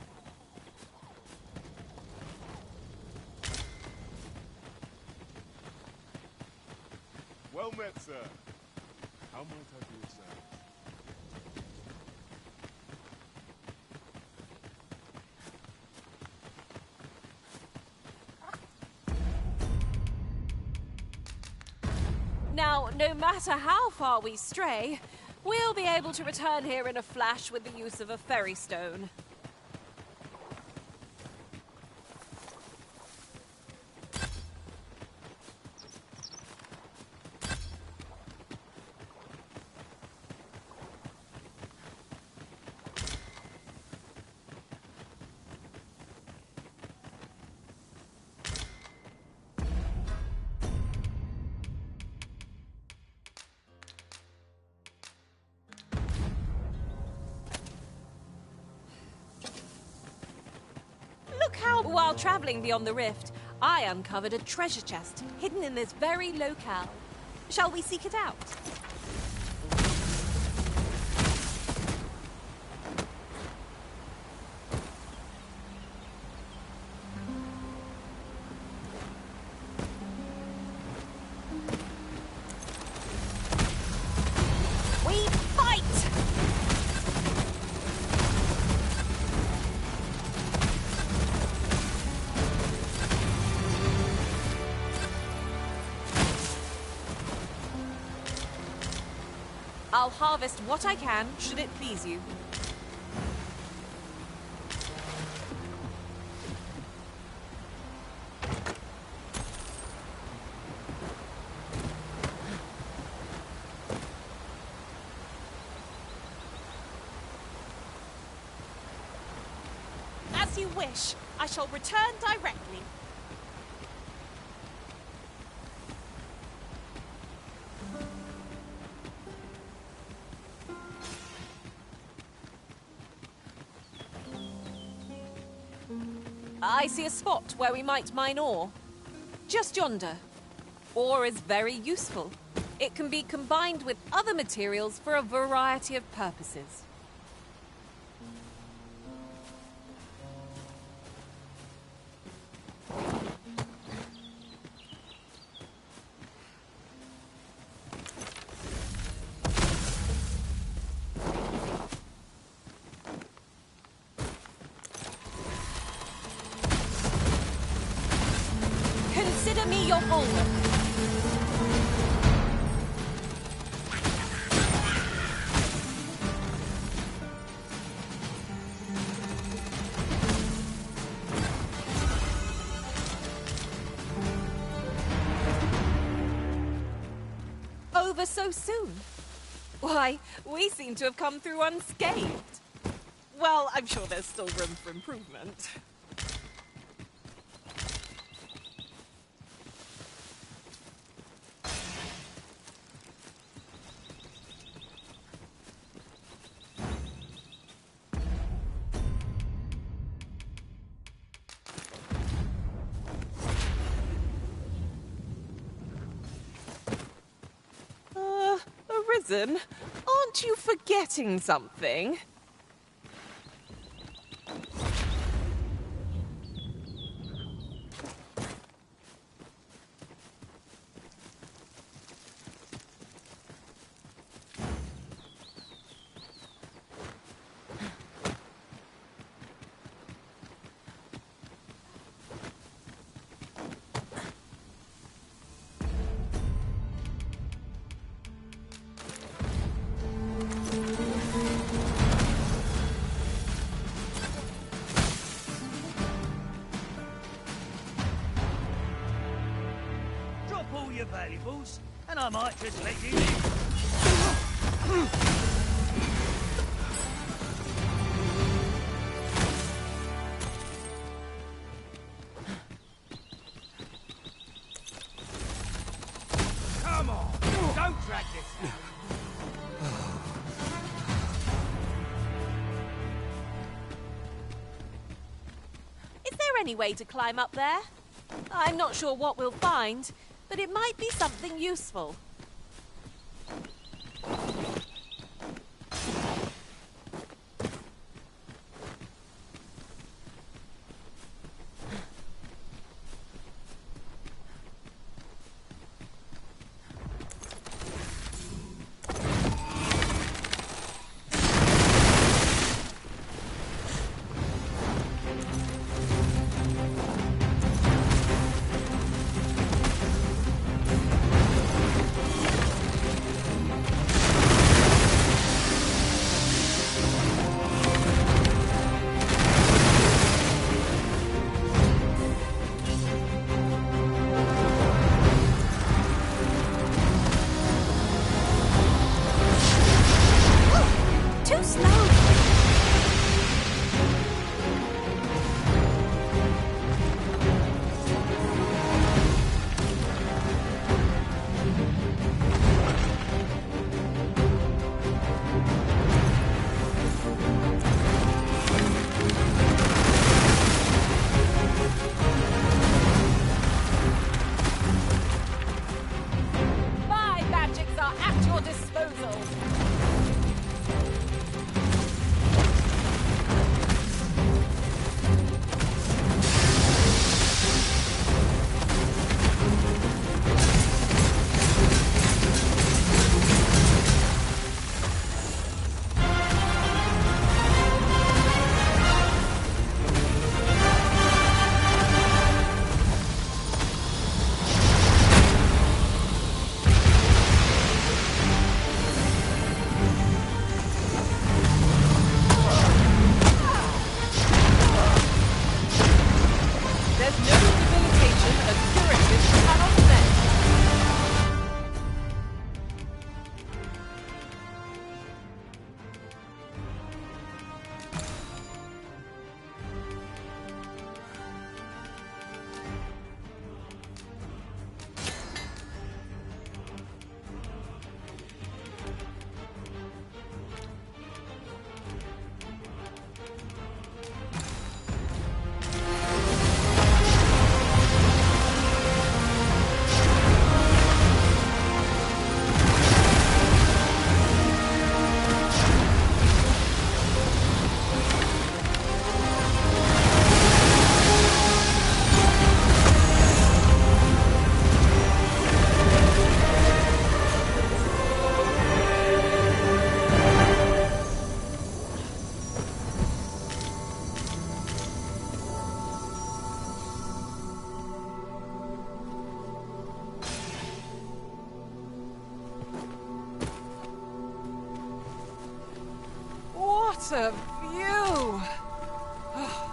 Well met, sir. How might I be of service? Now, no matter how far we stray, we'll be able to return here in a flash with the use of a ferry stone. While traveling beyond the rift, I uncovered a treasure chest hidden in this very locale. Shall we seek it out? We fight! I'll harvest what I can, should it please you. As you wish. I shall return directly. I see a spot where we might mine ore. Just yonder. Ore is very useful. It can be combined with other materials for a variety of purposes. Consider me your bulwark. Over so soon? Why, we seem to have come through unscathed. Well, I'm sure there's still room for improvement. Arisen, aren't you forgetting something? All your valuables, and I might just let you live. Come on, don't drag this out. Is there any way to climb up there? I'm not sure what we'll find, but it might be something useful. What a view!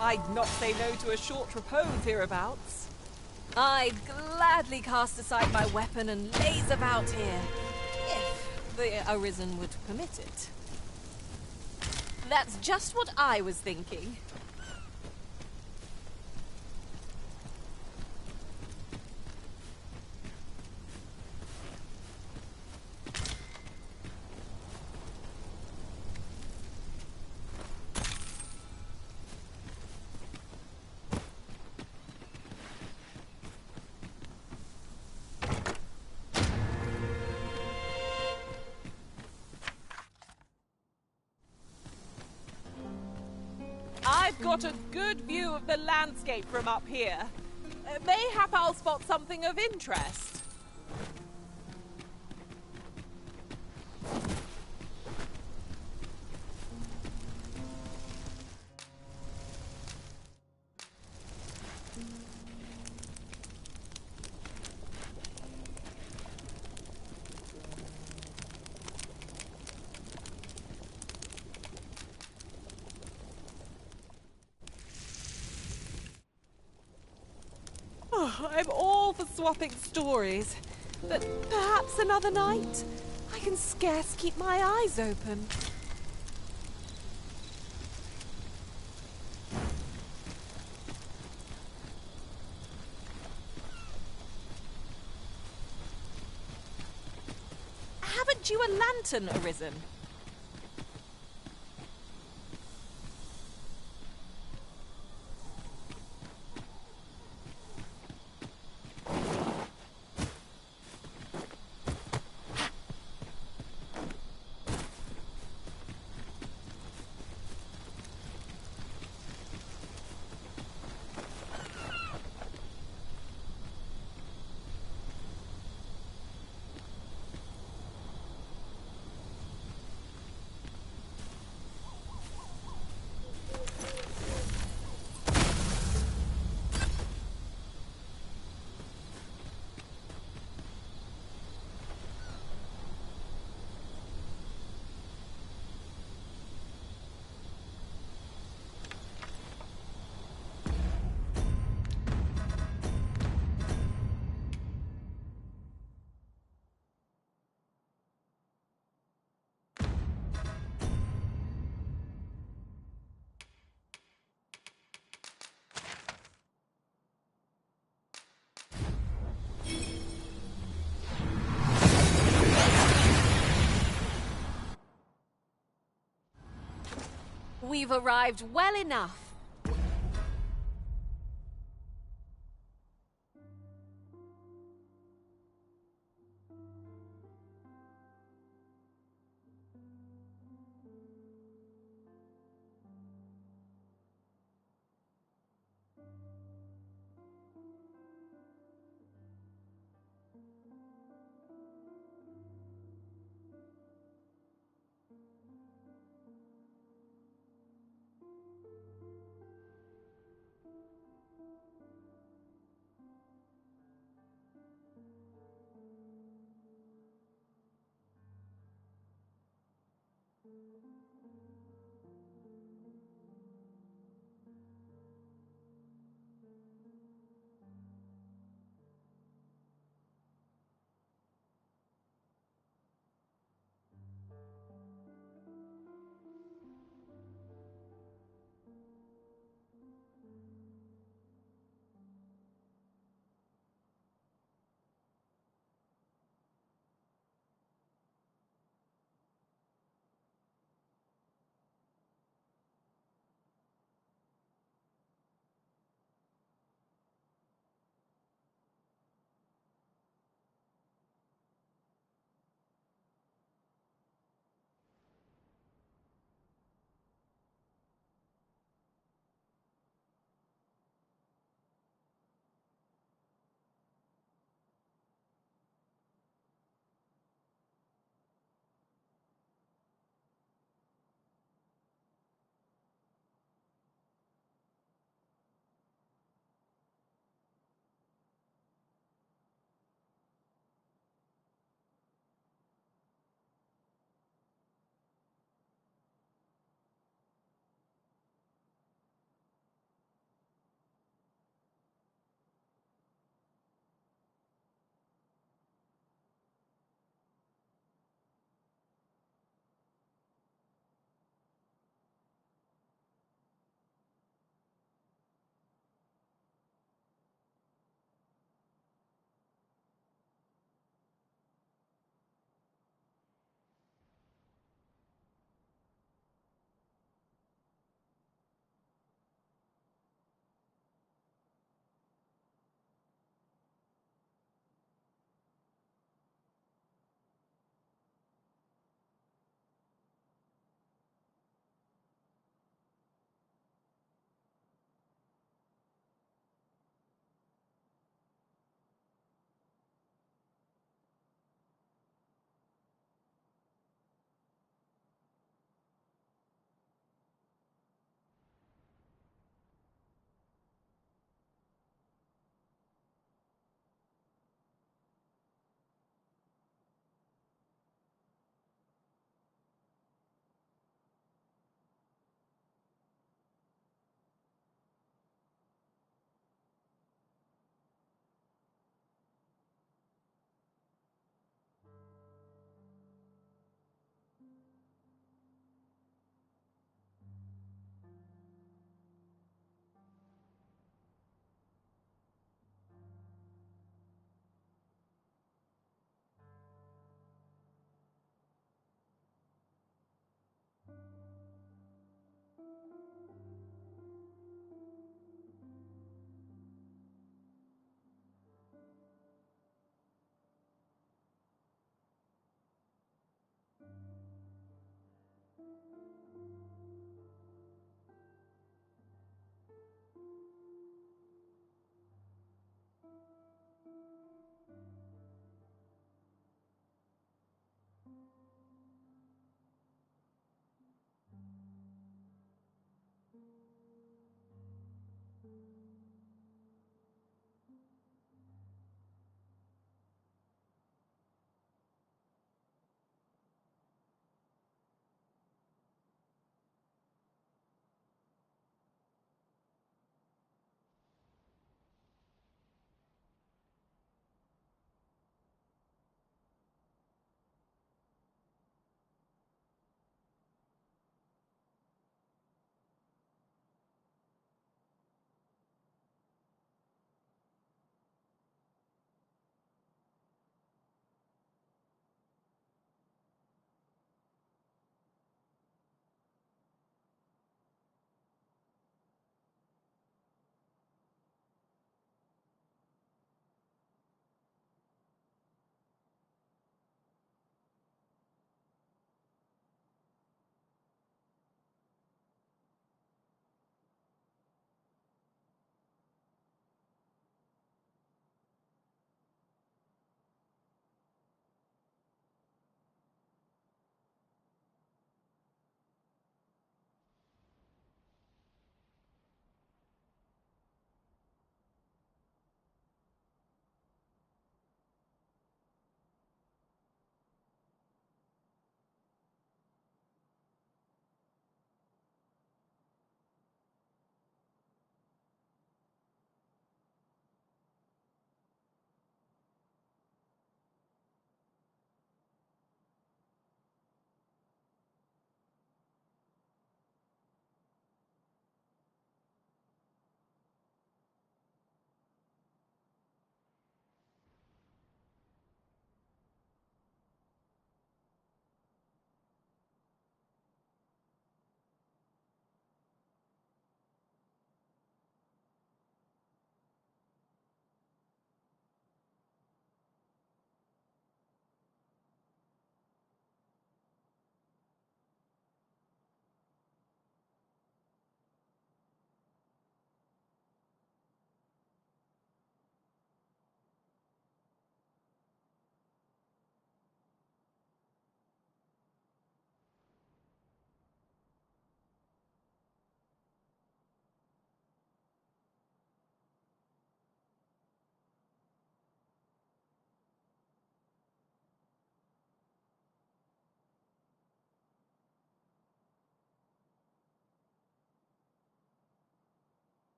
I'd not say no to a short repose hereabouts. I'd gladly cast aside my weapon and laze about here, if the Arisen would permit it. That's just what I was thinking. I've got a good view of the landscape from up here. Mayhap I'll spot something of interest. Oh, I'm all for swapping stories, but perhaps another night? I can scarce keep my eyes open. Haven't you a lantern arisen? We've arrived well enough.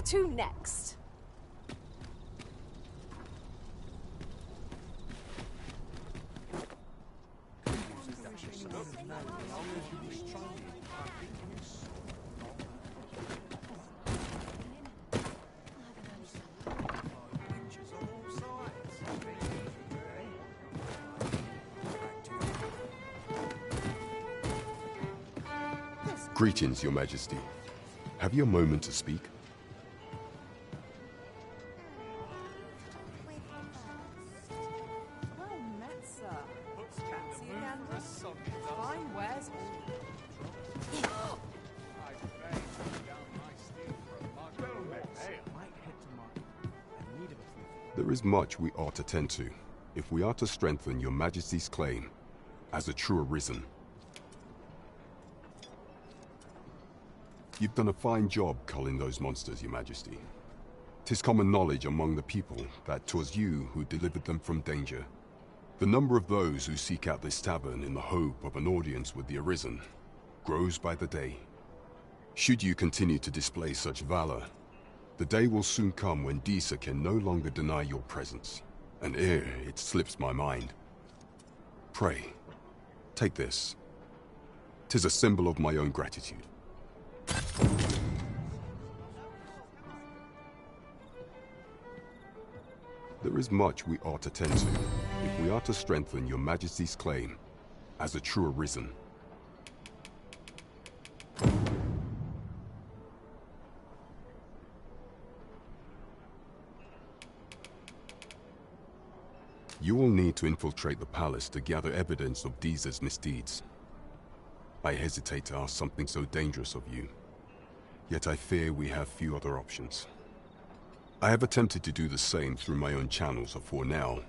to next? Greetings, Your Majesty. Have you a moment to speak? Well met, sir. Fancy a gander? Fine wares all. There is much we ought to tend to, if we are to strengthen Your Majesty's claim as a true arisen. You've done a fine job culling those monsters, Your Majesty. 'Tis common knowledge among the people that 'twas you who delivered them from danger. The number of those who seek out this tavern in the hope of an audience with the Arisen grows by the day. Should you continue to display such valor, the day will soon come when Disa can no longer deny your presence, and ere it slips my mind. Pray, take this. 'Tis a symbol of my own gratitude. There is much we ought to tend to, if we are to strengthen Your Majesty's claim as a true arisen. You will need to infiltrate the palace to gather evidence of Disa's misdeeds. I hesitate to ask something so dangerous of you, yet I fear we have few other options. I have attempted to do the same through my own channels afore now,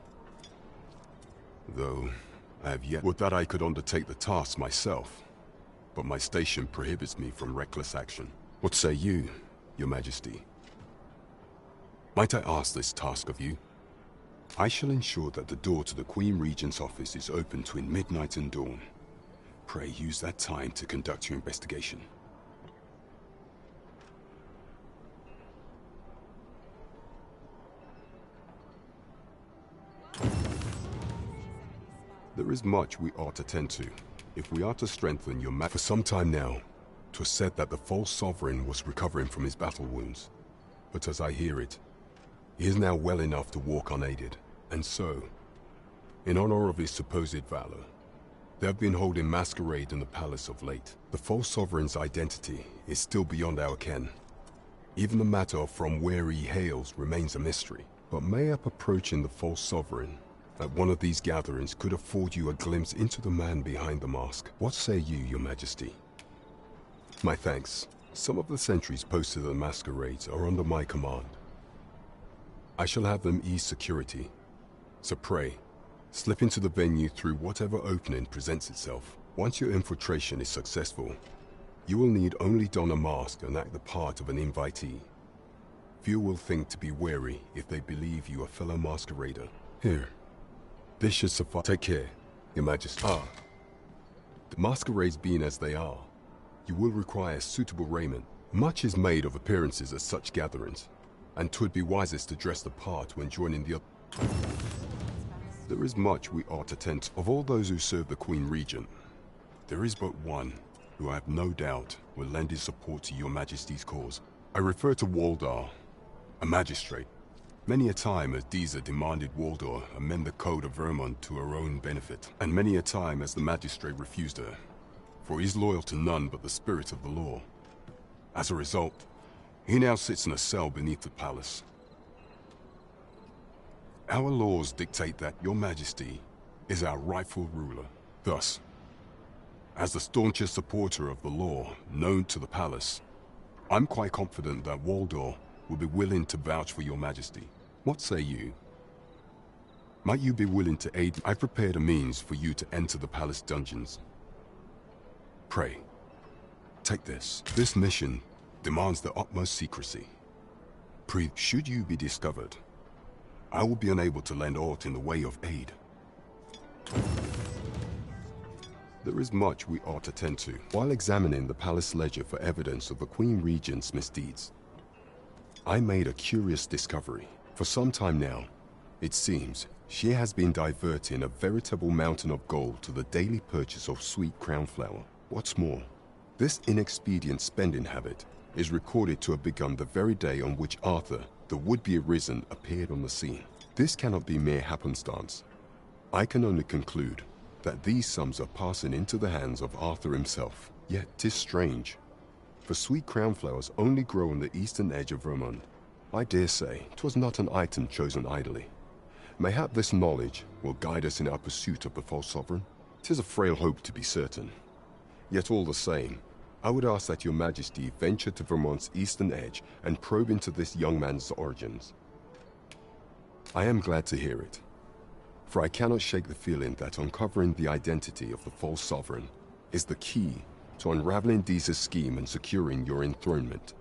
though I have yet would that I could undertake the task myself, but my station prohibits me from reckless action. What say you, Your Majesty? Might I ask this task of you? I shall ensure that the door to the Queen Regent's office is open between midnight and dawn. Pray use that time to conduct your investigation. There is much we ought to tend to, if we are to strengthen Your Majesty. For some time now, 'twas said that the false sovereign was recovering from his battle wounds. But as I hear it, he is now well enough to walk unaided. And so, in honor of his supposed valor, they have been holding masquerade in the palace of late. The false sovereign's identity is still beyond our ken. Even the matter of from where he hails remains a mystery. But mayhap approaching the false sovereign at one of these gatherings could afford you a glimpse into the man behind the mask. What say you, Your Majesty? My thanks. Some of the sentries posted at the masquerades are under my command. I shall have them ease security. So pray, slip into the venue through whatever opening presents itself. Once your infiltration is successful, you will need only don a mask and act the part of an invitee. Few will think to be wary if they believe you a fellow masquerader. Here, this should suffice. Take care, Your Majesty. The masquerades being as they are, you will require suitable raiment. Much is made of appearances at such gatherings, and 'twould be wisest to dress the part when joining the other. There is much we ought to tend to. Of all those who serve the Queen Regent, there is but one who I have no doubt will lend his support to Your Majesty's cause. I refer to Waldar, a magistrate. Many a time has Disa demanded Waldar amend the Code of Vermont to her own benefit, and many a time has the magistrate refused her, for he is loyal to none but the spirit of the law. As a result, he now sits in a cell beneath the palace. Our laws dictate that Your Majesty is our rightful ruler. Thus, as the staunchest supporter of the law known to the palace, I'm quite confident that Waldor will be willing to vouch for Your Majesty. What say you? Might you be willing to aid? I've prepared a means for you to enter the palace dungeons. Pray, take this. This mission demands the utmost secrecy. Should you be discovered, I will be unable to lend aught in the way of aid. There is much we ought to tend to. While examining the palace ledger for evidence of the Queen Regent's misdeeds, I made a curious discovery. For some time now, it seems, she has been diverting a veritable mountain of gold to the daily purchase of sweet crownflower. What's more, this inexpedient spending habit is recorded to have begun the very day on which Arthur, the would-be arisen, appeared on the scene. This cannot be mere happenstance. I can only conclude that these sums are passing into the hands of Arthur himself. Yet 'tis strange, for sweet crownflowers only grow on the eastern edge of Vermund. I dare say 'twas not an item chosen idly. Mayhap this knowledge will guide us in our pursuit of the false sovereign. 'Tis a frail hope, to be certain. Yet all the same, I would ask that your majesty venture to Vermont's eastern edge and probe into this young man's origins. I am glad to hear it, for I cannot shake the feeling that uncovering the identity of the false sovereign is the key to unraveling Deeza's scheme and securing your enthronement.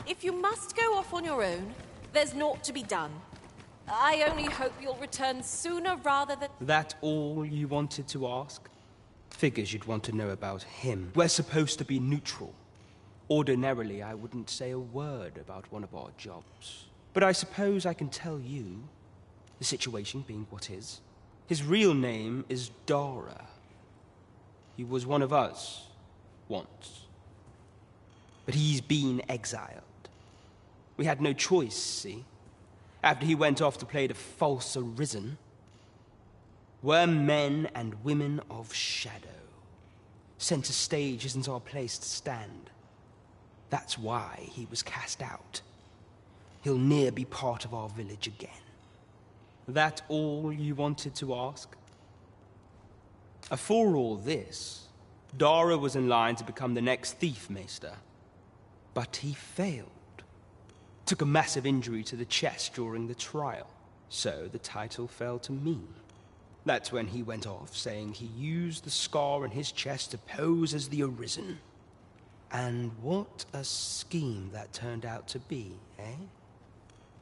If you must go off on your own, there's naught to be done. I only hope you'll return sooner rather than... That all you wanted to ask? Figures you'd want to know about him. We're supposed to be neutral. Ordinarily, I wouldn't say a word about one of our jobs. But I suppose I can tell you, the situation being what is. His real name is Dara. He was one of us, once. But he's been exiled. We had no choice, see? After he went off to play the false arisen, we're men and women of shadow. Center stage isn't our place to stand. That's why he was cast out. He'll ne'er be part of our village again. That all you wanted to ask? For all this, Dara was in line to become the next thief maester. But he failed. Took a massive injury to the chest during the trial. So the title fell to me. That's when he went off, saying he used the scar on his chest to pose as the Arisen. And what a scheme that turned out to be, eh?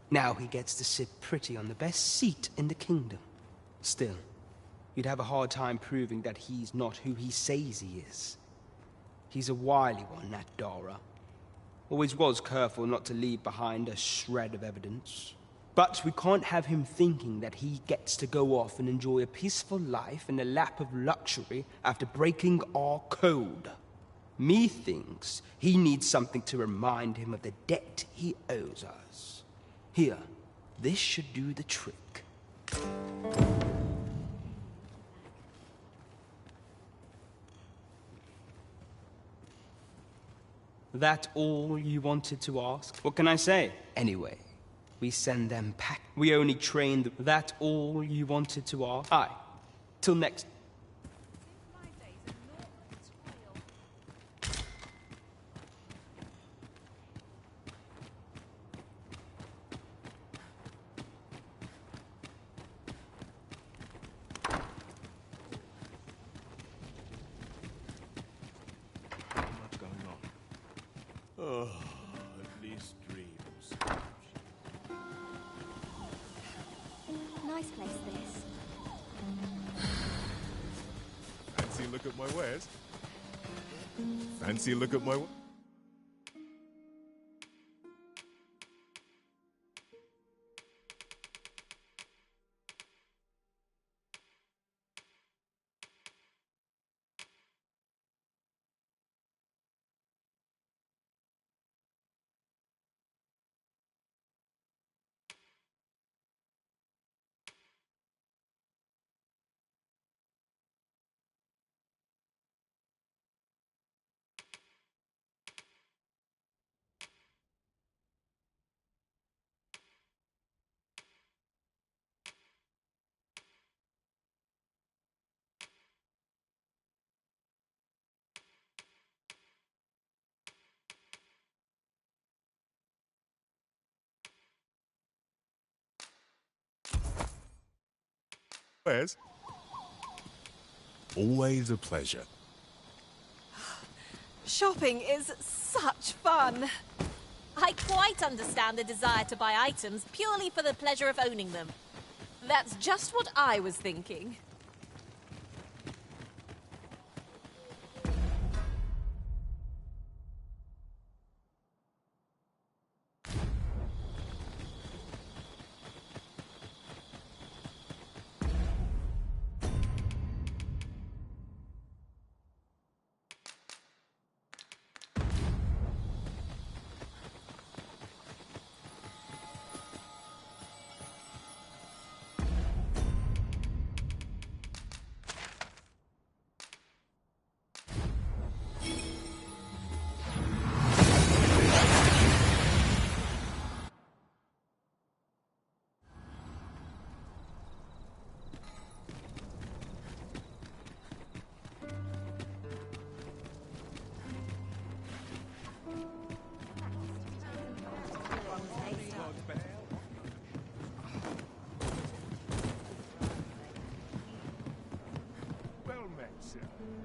Now he gets to sit pretty on the best seat in the kingdom. Still, you'd have a hard time proving that he's not who he says he is. He's a wily one, that Dara. Always was careful not to leave behind a shred of evidence. But we can't have him thinking that he gets to go off and enjoy a peaceful life in a lap of luxury after breaking our code. Methinks he needs something to remind him of the debt he owes us. Here, this should do the trick. That all you wanted to ask? What can I say? Anyway, we send them pack. We only train them. That all you wanted to ask? Aye. Till next. What's going on? Oh, at least dreams. Nice place, this. Fancy a look at my wares? Fancy a look at my... Wares? Always a pleasure. Shopping is such fun. I quite understand the desire to buy items purely for the pleasure of owning them. That's just what I was thinking.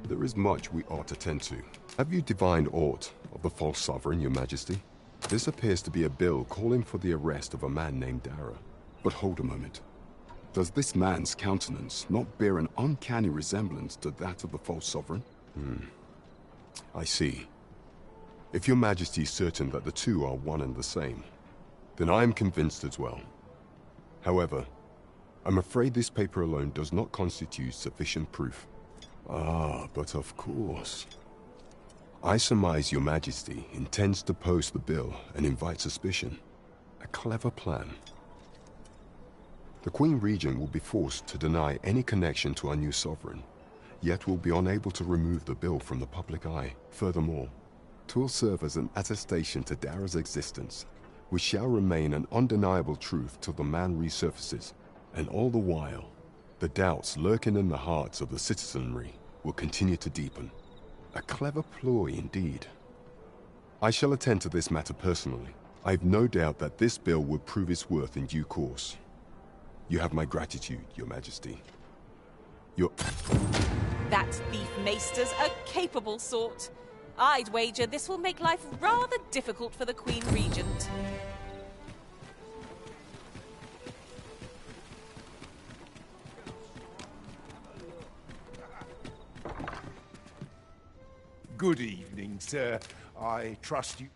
There is much we ought to tend to. Have you divined aught of the false sovereign, your majesty? This appears to be a bill calling for the arrest of a man named Dara. But hold a moment. Does this man's countenance not bear an uncanny resemblance to that of the false sovereign? I see. If your majesty is certain that the two are one and the same, then I am convinced as well. However, I'm afraid this paper alone does not constitute sufficient proof. Ah, but of course. I surmise your majesty intends to post the bill and invite suspicion. A clever plan. The Queen Regent will be forced to deny any connection to our new sovereign, yet will be unable to remove the bill from the public eye. Furthermore, 'twill serve as an attestation to Dara's existence, which shall remain an undeniable truth till the man resurfaces, and all the while, the doubts lurking in the hearts of the citizenry will continue to deepen. A clever ploy indeed. I shall attend to this matter personally. I've no doubt that this bill will prove its worth in due course. You have my gratitude, your majesty. That thief maester's a capable sort. I'd wager this will make life rather difficult for the Queen Regent. Good evening, sir. I trust you...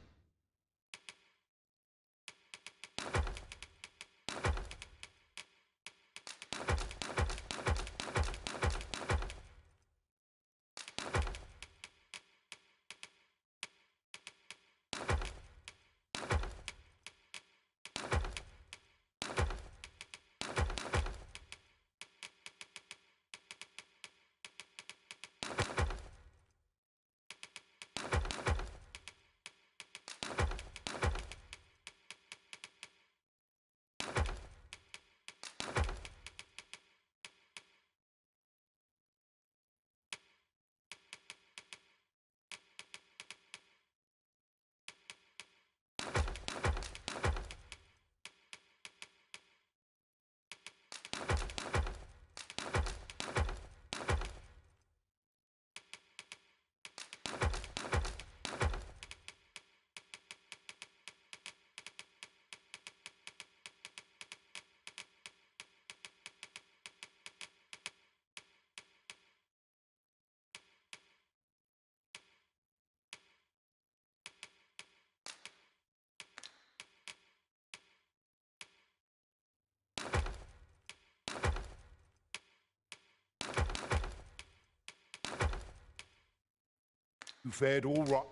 You fared all right.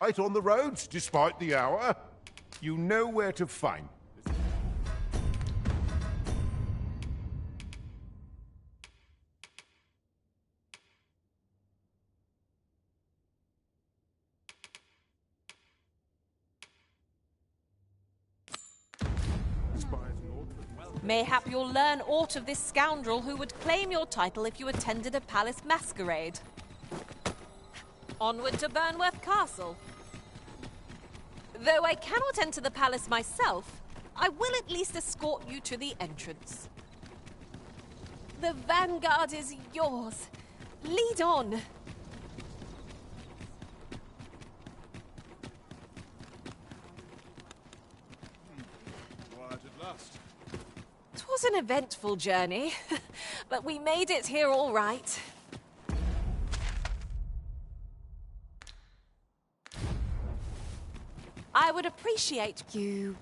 Right on the roads, despite the hour. You know where to find. Mayhap you'll learn aught of this scoundrel who would claim your title if you attended a palace masquerade. Onward to Burnworth Castle. Though I cannot enter the palace myself, I will at least escort you to the entrance. The vanguard is yours. Lead on. Quiet at last. 'Twas an eventful journey, but we made it here all right. I would appreciate... You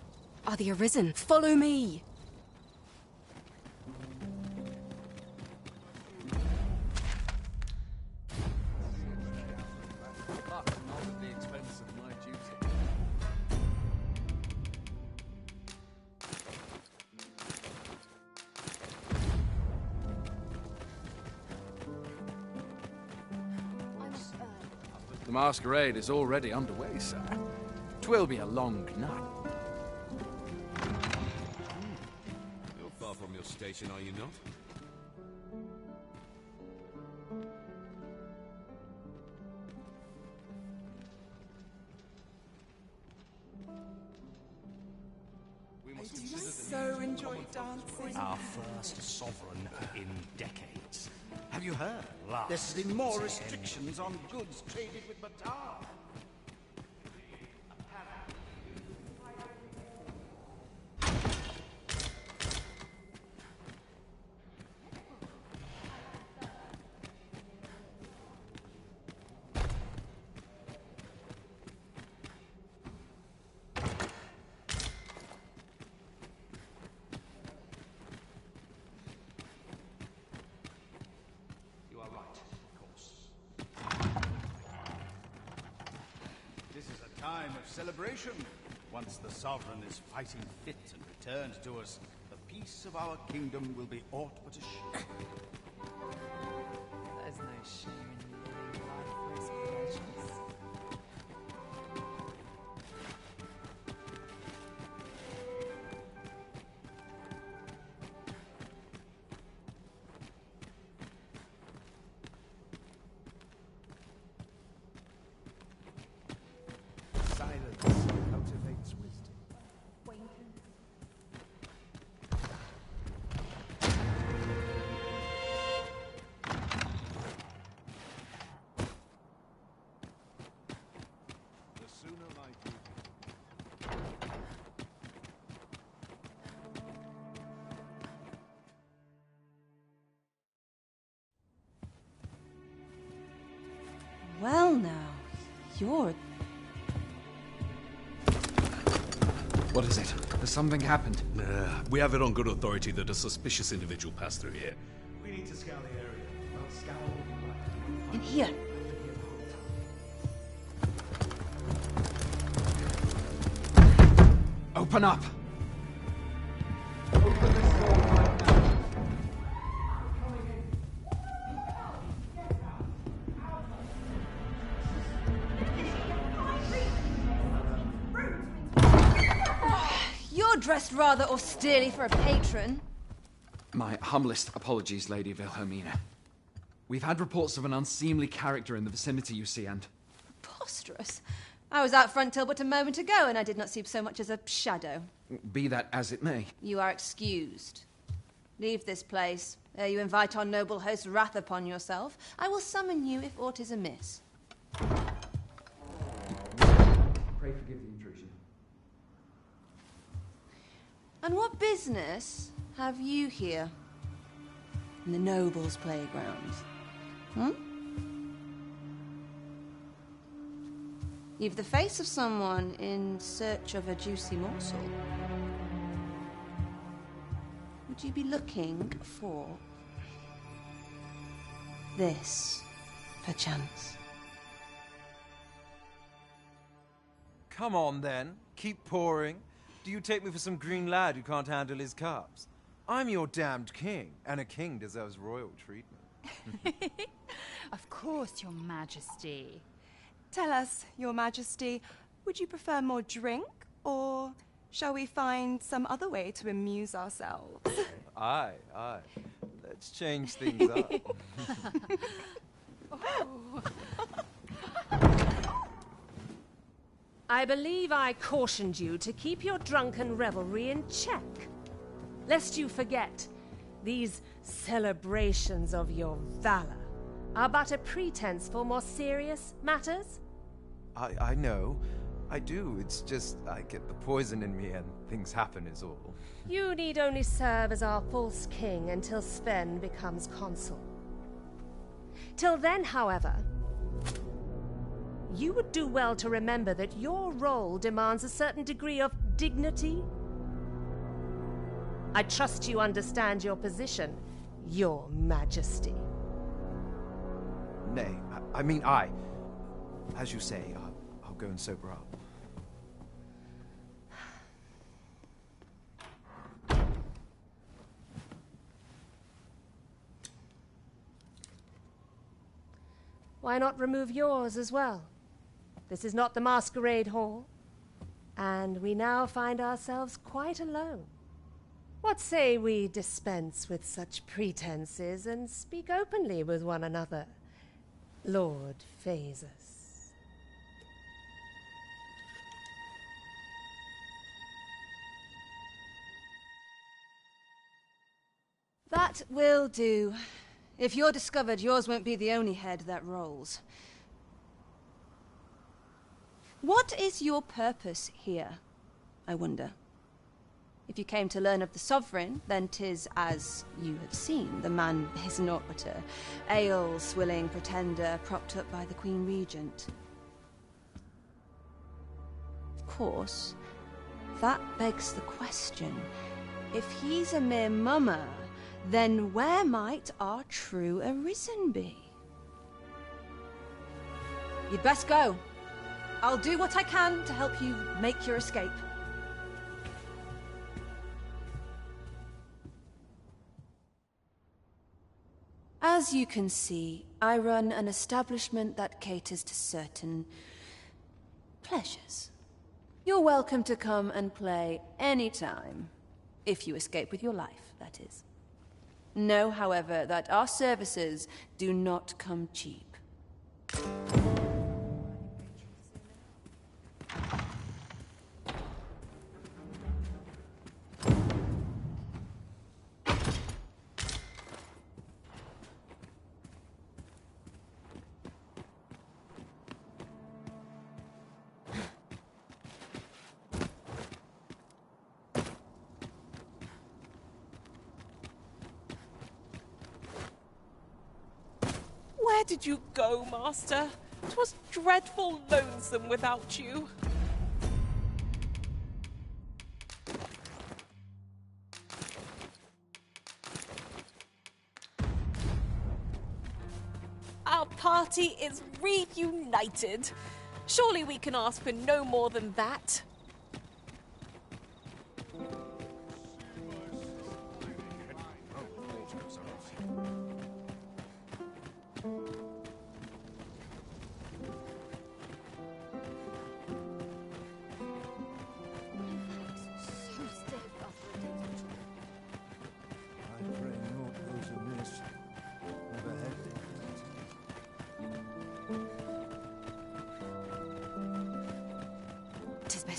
are the Arisen. Follow me. The masquerade is already underway, sir. 'Twill be a long night. You're far from your station, are you not? So enjoy dancing. Our first sovereign in decades. Have you heard? There's been more restrictions on goods traded with Batar. Time of celebration. Once the sovereign is fighting fit and returns to us, the peace of our kingdom will be aught but a shame. There's no shame in living life for its pleasures. Cultivates wisdom. The sooner I do. Well now, you're... What is it? Has something happened? We have it on good authority that a suspicious individual passed through here. We need to scour the area. I'll scour all the In here. Open up! You're dressed rather austerely for a patron. My humblest apologies, Lady Wilhelmina. We've had reports of an unseemly character in the vicinity, you see, and... Preposterous. I was out front till but a moment ago, and I did not see so much as a shadow. Be that as it may. You are excused. Leave this place, ere you invite our noble host's wrath upon yourself. I will summon you if aught is amiss. Pray forgive the intrusion. And what business have you here? In the nobles' playground? Hmm? You've the face of someone in search of a juicy morsel. Would you be looking for this, perchance? Come on, then. Keep pouring. Do you take me for some green lad who can't handle his cups? I'm your damned king, and a king deserves royal treatment. Of course, Your Majesty. Tell us, Your Majesty, would you prefer more drink, or shall we find some other way to amuse ourselves? Aye. Let's change things up. I believe I cautioned you to keep your drunken revelry in check. Lest you forget, these celebrations of your valor are but a pretense for more serious matters. I know. I do. It's just I get the poison in me and things happen is all. You need only serve as our false king until Sven becomes consul. Till then, however, you would do well to remember that your role demands a certain degree of dignity. I trust you understand your position, Your Majesty. Nay, I mean I. As you say, I'll go and sober up. Why not remove yours as well? This is not the masquerade hall, and we now find ourselves quite alone. What say we dispense with such pretenses and speak openly with one another, Lord Phasus? That will do. If you're discovered, yours won't be the only head that rolls. What is your purpose here, I wonder? If you came to learn of the Sovereign, then 'tis as you have seen. The man is naught but a ale-swilling pretender propped up by the Queen Regent. Of course, that begs the question. If he's a mere mummer, then where might our true Arisen be? You'd best go. I'll do what I can to help you make your escape. As you can see, I run an establishment that caters to certain pleasures. You're welcome to come and play anytime, if you escape with your life, that is. Know, however, that our services do not come cheap. Where did you go, Master? 'Twas dreadful lonesome without you. Our party is reunited. Surely we can ask for no more than that.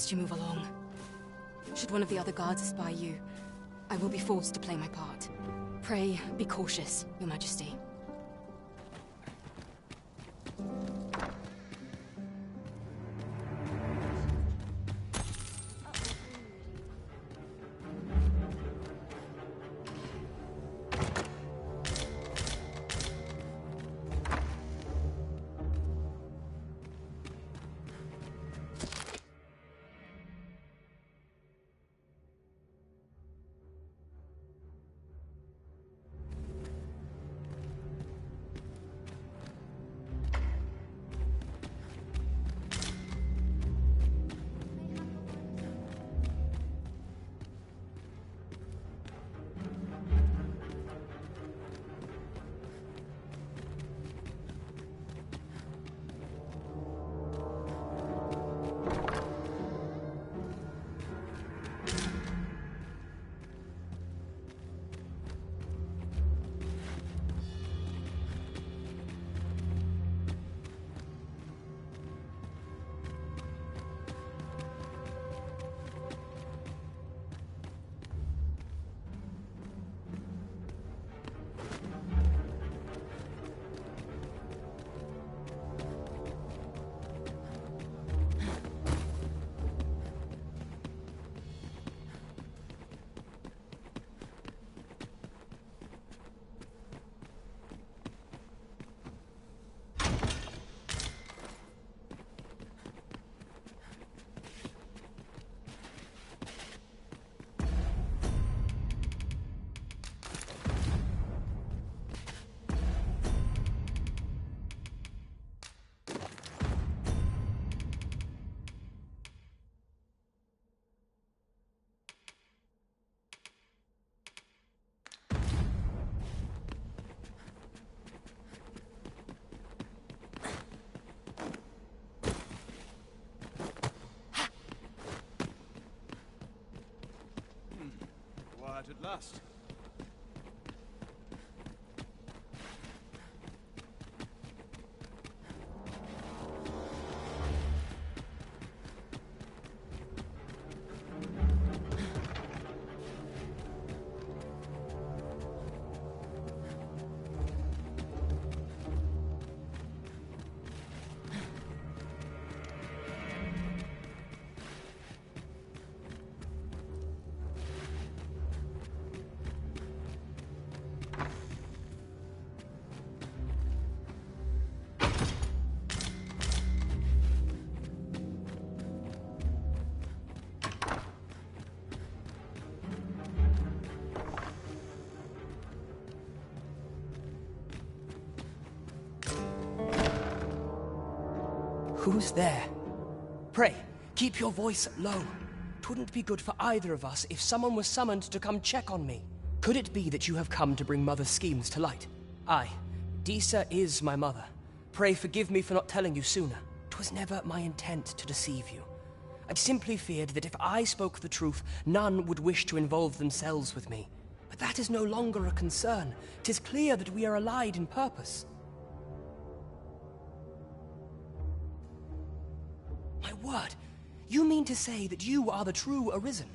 You move along. Should one of the other guards espy you, I will be forced to play my part. Pray, be cautious, Your Majesty. at last. Who's there? Pray, keep your voice low. 'Twouldn't be good for either of us if someone was summoned to come check on me. Could it be that you have come to bring Mother's schemes to light? Aye, Disa is my mother. Pray forgive me for not telling you sooner. 'Twas never my intent to deceive you. I'd simply feared that if I spoke the truth, none would wish to involve themselves with me. But that is no longer a concern. 'Tis clear that we are allied in purpose. My word, you mean to say that you are the true Arisen?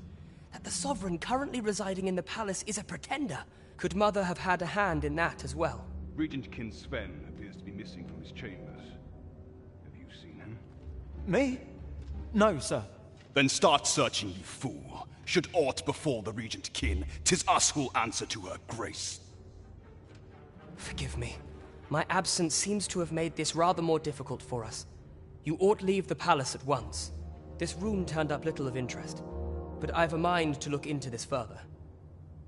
That the Sovereign currently residing in the palace is a pretender? Could Mother have had a hand in that as well? Regent Kin Sven appears to be missing from his chambers. Have you seen him? Me? No, sir. Then start searching, you fool. Should aught befall the Regent Kin, 'tis us who'll answer to her grace. Forgive me. My absence seems to have made this rather more difficult for us. You ought leave the palace at once. This room turned up little of interest, but I've a mind to look into this further.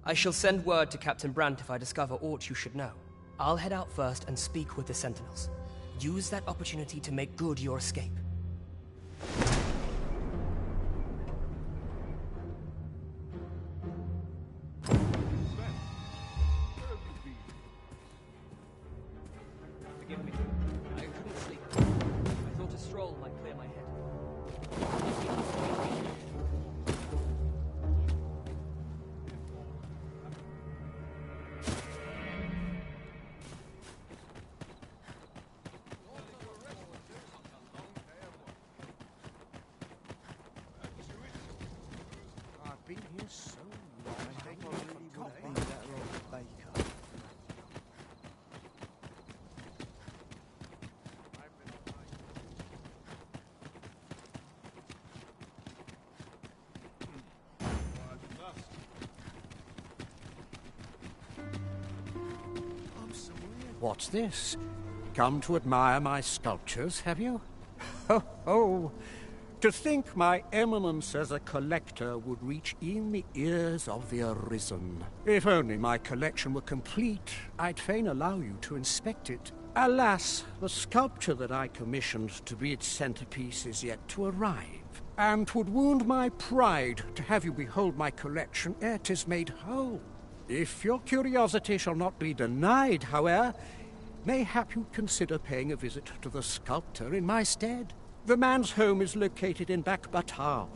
I shall send word to Captain Brandt if I discover aught you should know. I'll head out first and speak with the Sentinels. Use that opportunity to make good your escape. Forgive me. I couldn't sleep. I thought a stroll might clear my head. I've been here so long, I think I really would have been better off a baker. What's this? Come to admire my sculptures, have you? Ho, ho! To think my eminence as a collector would reach in the ears of the Arisen. If only my collection were complete, I'd fain allow you to inspect it. Alas, the sculpture that I commissioned to be its centerpiece is yet to arrive, and 'twould wound my pride to have you behold my collection ere 'tis made whole. If your curiosity shall not be denied, however, mayhap you'd consider paying a visit to the sculptor in my stead. The man's home is located in Bakbatal.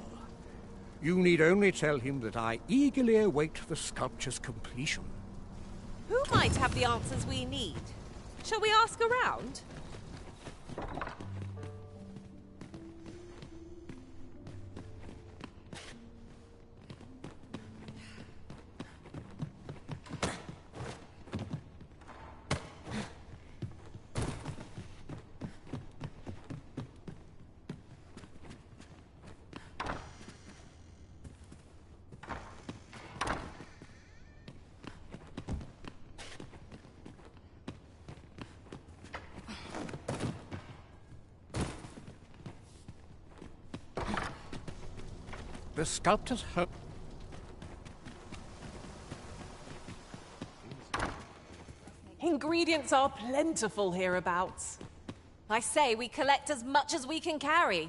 You need only tell him that I eagerly await the sculpture's completion. Who might have the answers we need? Shall we ask around? The sculptor's home... Ingredients are plentiful hereabouts. I say we collect as much as we can carry.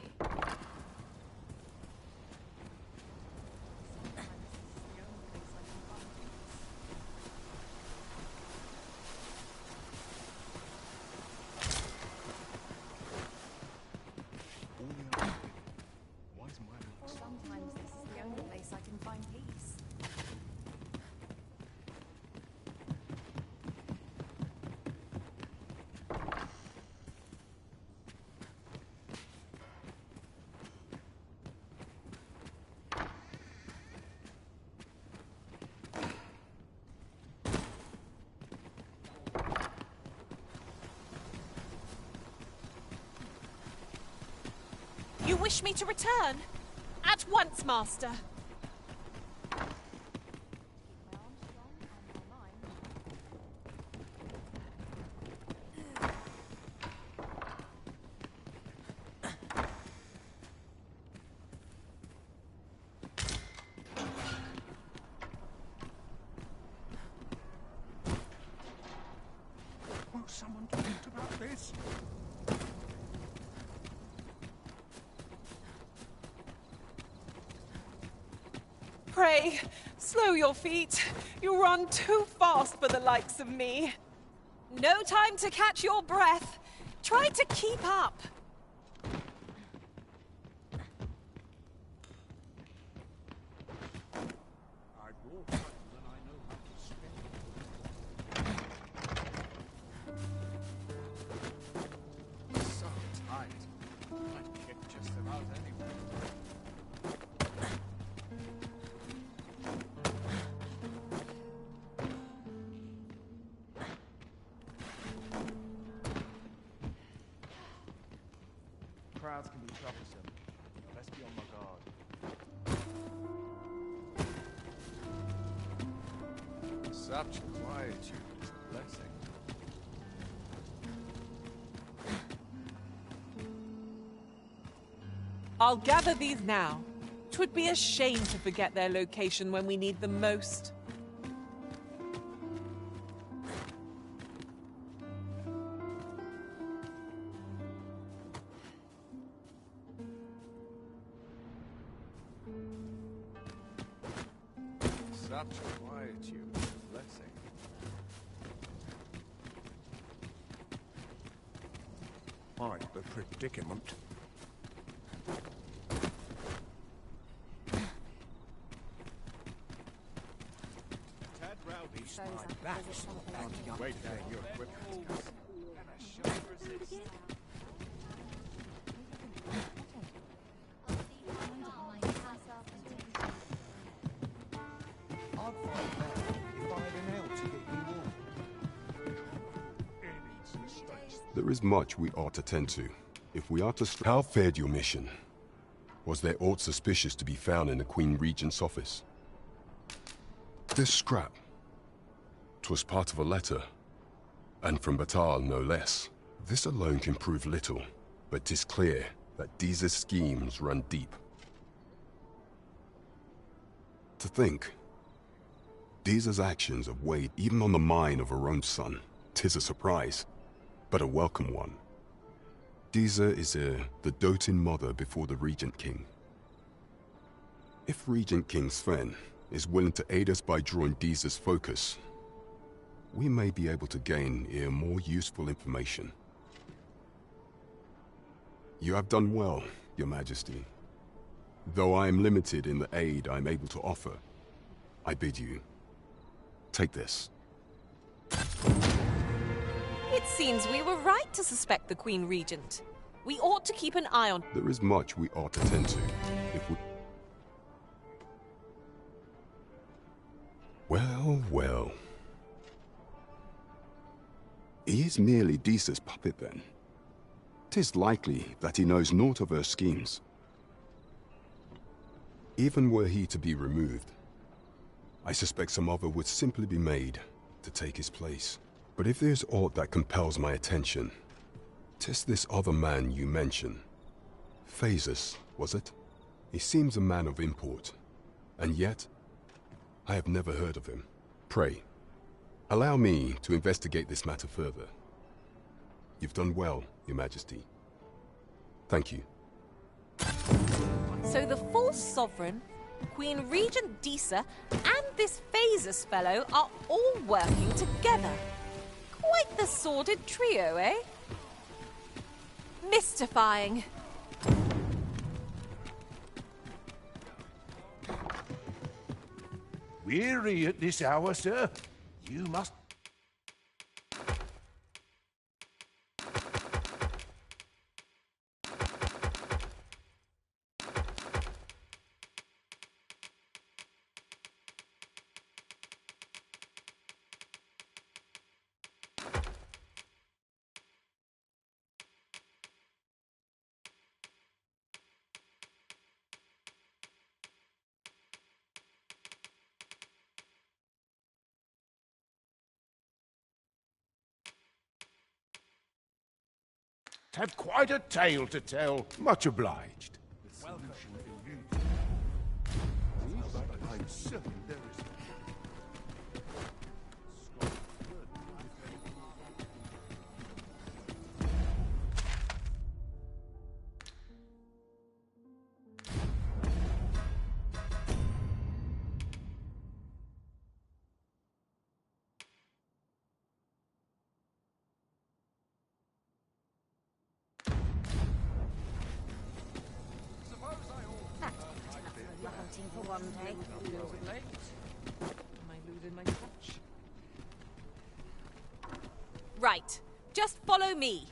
Sometimes this is the only place I can find peace. wish me to return? At once, Master. Will someone talk about this? Pray, slow your feet. You run too fast for the likes of me. No time to catch your breath. Try to keep up. I walk than I know how to spin. So tight. I'd kick just about anywhere. Crowds can be troublesome. Best be on my guard. Such quietude is a blessing. I'll gather these now. 'Twould be a shame to forget their location when we need them most. Such quietude is a blessing. Quite the predicament. Tad rowdy. My back's not wanting wait there, your equipment. I'd fight back if I had an L to get you warm. There is much we ought to tend to. If we are to... How fared your mission? Was there aught suspicious to be found in the Queen Regent's office? This scrap. 'Twas part of a letter. And from Batal, no less. This alone can prove little, but 'tis clear that Deeza's schemes run deep. To think, Deeza's actions have weighed even on the mind of her own son. 'Tis a surprise, but a welcome one. Deeza is the doting mother before the Regent King. If Regent King Sven is willing to aid us by drawing Deeza's focus, we may be able to gain more useful information. You have done well, Your Majesty. Though I am limited in the aid I am able to offer, I bid you, take this. It seems we were right to suspect the Queen Regent. We ought to keep an eye on... There is much we ought to tend to, if we... Well, well. He is merely Deeza's puppet, then. 'Tis likely that he knows naught of her schemes. Even were he to be removed, I suspect some other would simply be made to take his place. But if there's aught that compels my attention, 'tis this other man you mention. Phases, was it? He seems a man of import, and yet I have never heard of him. Pray, allow me to investigate this matter further. You've done well, Your Majesty. Thank you. So the false sovereign, Queen Regent Deeza, and this Phasus fellow are all working together. Quite the sordid trio, eh? Mystifying. Weary at this hour, sir? You must... have quite a tale to tell. Much obliged. I'm certain there is. For one day. Am I losing my touch? Right. Just follow me.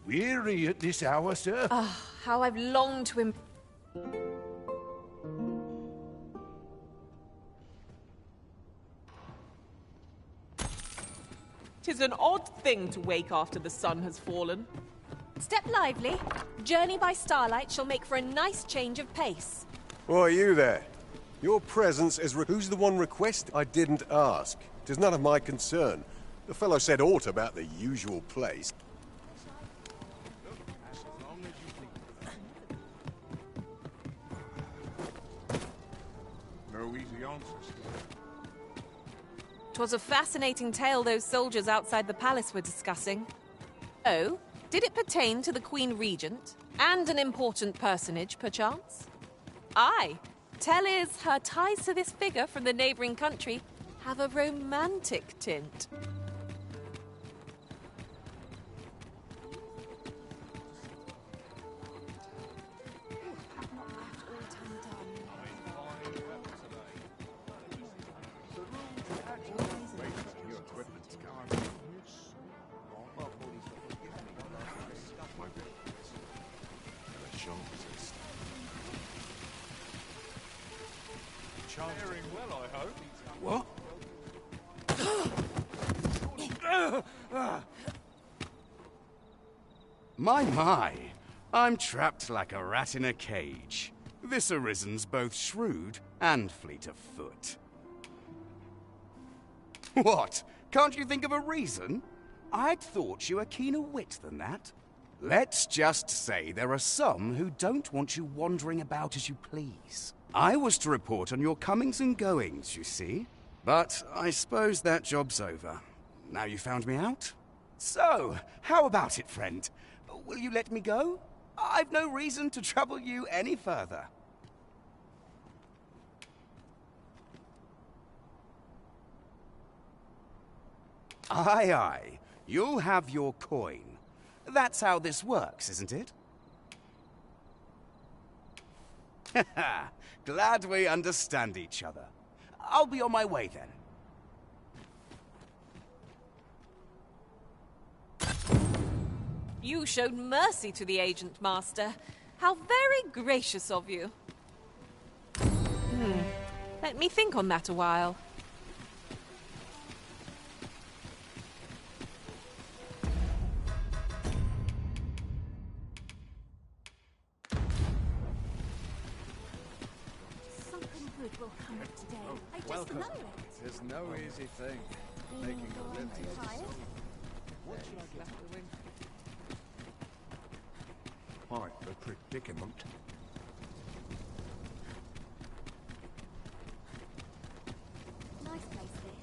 Weary at this hour, sir? Ah, how I've longed to Tis an odd thing to wake after the sun has fallen. Step lively. Journey by starlight shall make for a nice change of pace. Why, you there? Your presence is... Who's the one request? I didn't ask. 'Tis none of my concern. The fellow said aught about the usual place. No easy answers. 'Twas a fascinating tale those soldiers outside the palace were discussing. Oh, did it pertain to the Queen Regent? And an important personage, perchance? Aye. Tell is her ties to this figure from the neighbouring country have a romantic tint. Faring well, I hope. What? My. I'm trapped like a rat in a cage. This Arisen's both shrewd and fleet of foot. What? Can't you think of a reason? I'd thought you were keener wit than that. Let's just say there are some who don't want you wandering about as you please. I was to report on your comings and goings, you see. But I suppose that job's over. Now you found me out? So, how about it, friend? Will you let me go? I've no reason to trouble you any further. Aye. You'll have your coin. That's how this works, isn't it? Haha. Glad we understand each other. I'll be on my way then. You showed mercy to the agent, Master. How very gracious of you. Let me think on that a while. Will come up today. I just Welcome. know it. There's no easy thing. Making a living. What should I get? Quite a predicament. Nice place, this.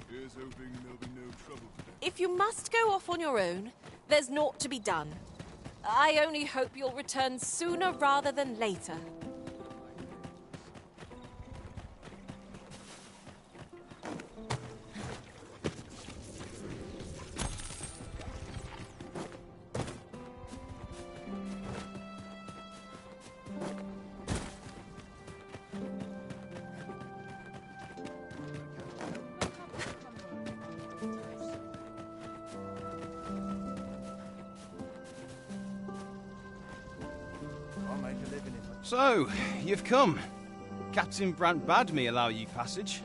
Here's hoping there'll be no trouble today. If you must go off on your own, there's naught to be done. I only hope you'll return sooner rather than later. So, you've come. Captain Brant bade me allow you passage.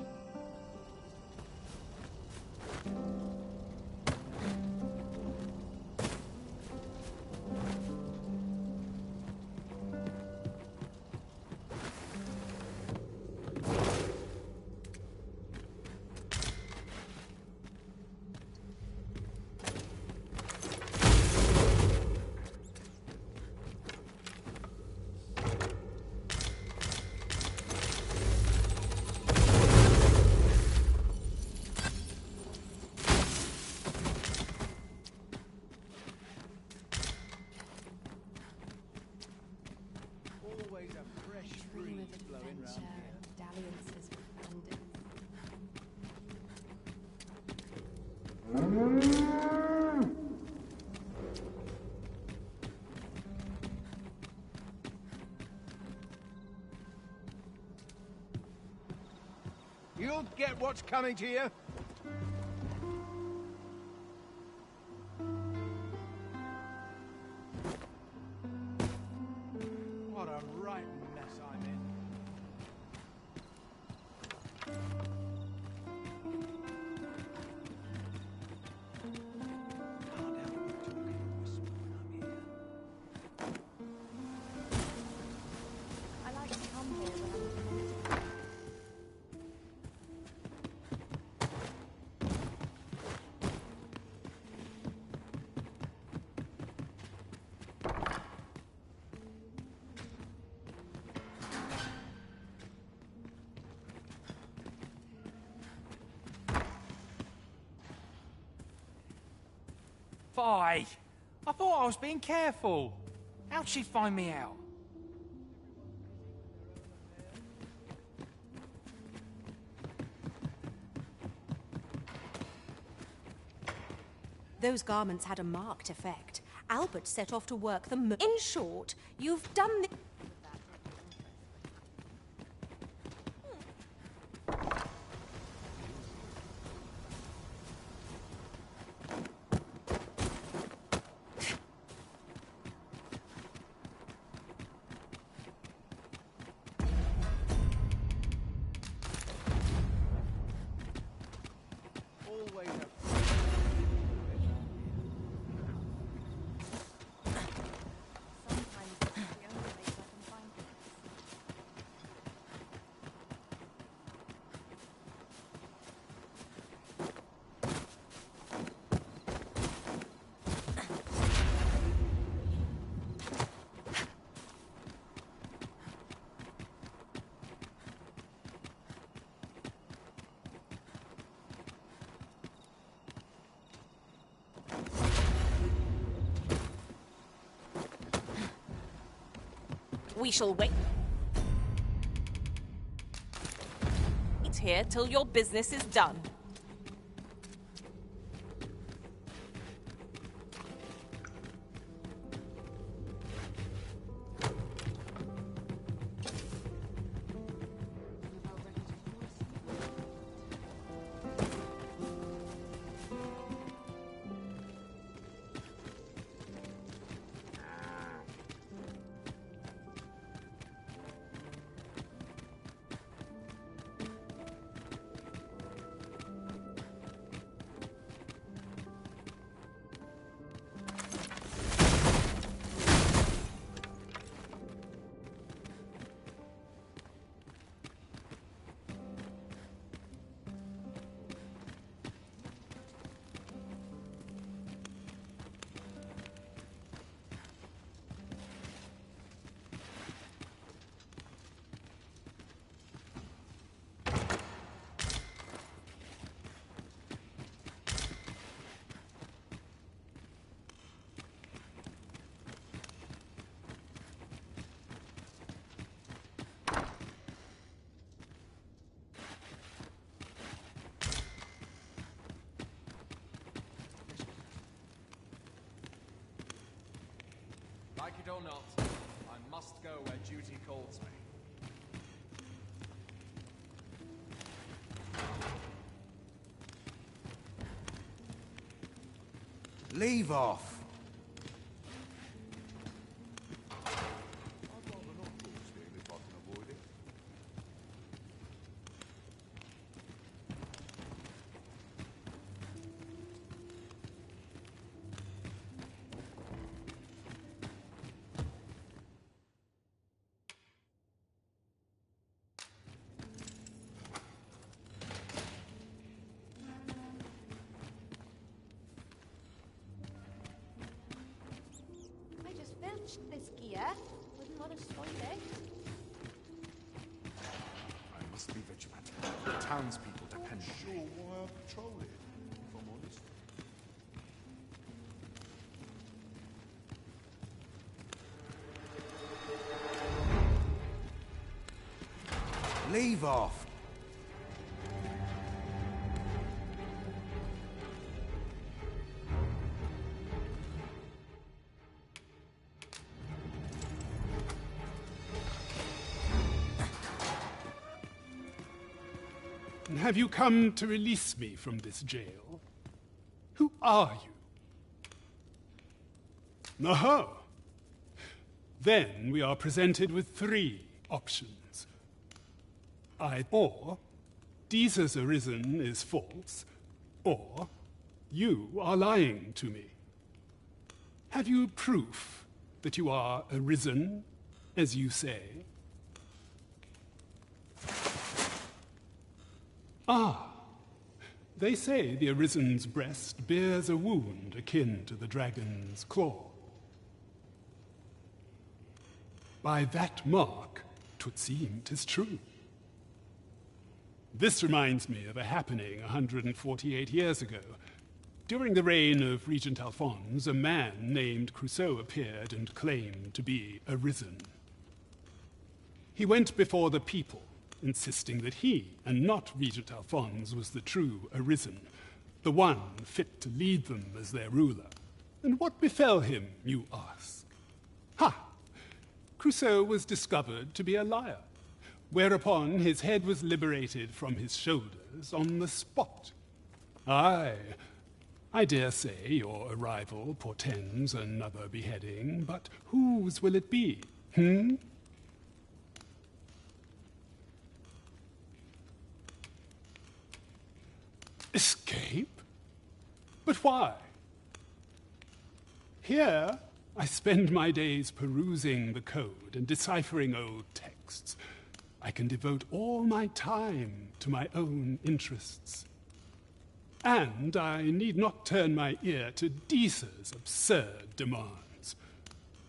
You'll get what's coming to you. What a right mess I'm in. I like to come here when I'm Fie! I thought I was being careful. How'd she find me out? Those garments had a marked effect. Albert set off to work them. In short, you've done the... Always a... We shall wait here till your business is done. Like it or not, I must go where duty calls me. Leave off. I must be vigilant. The townspeople depend on Sure, me. why I patrol it, if I'm honest. Leave off. Have you come to release me from this jail? Who are you? Aha! Then we are presented with three options. Or Jesus arisen is false, or you are lying to me. Have you proof that you are arisen, as you say? Ah, they say the Arisen's breast bears a wound akin to the dragon's claw. By that mark, 'twould seem 'tis true. This reminds me of a happening 148 years ago. During the reign of Regent Alphonse, a man named Crusoe appeared and claimed to be arisen. He went before the people, insisting that he, and not Regent Alphonse, was the true arisen, the one fit to lead them as their ruler. And what befell him, you ask? Ha! Crusoe was discovered to be a liar, whereupon his head was liberated from his shoulders on the spot. Aye, I dare say your arrival portends another beheading, but whose will it be, Escape? But why? Here, I spend my days perusing the code and deciphering old texts. I can devote all my time to my own interests. And I need not turn my ear to Deesa's absurd demands.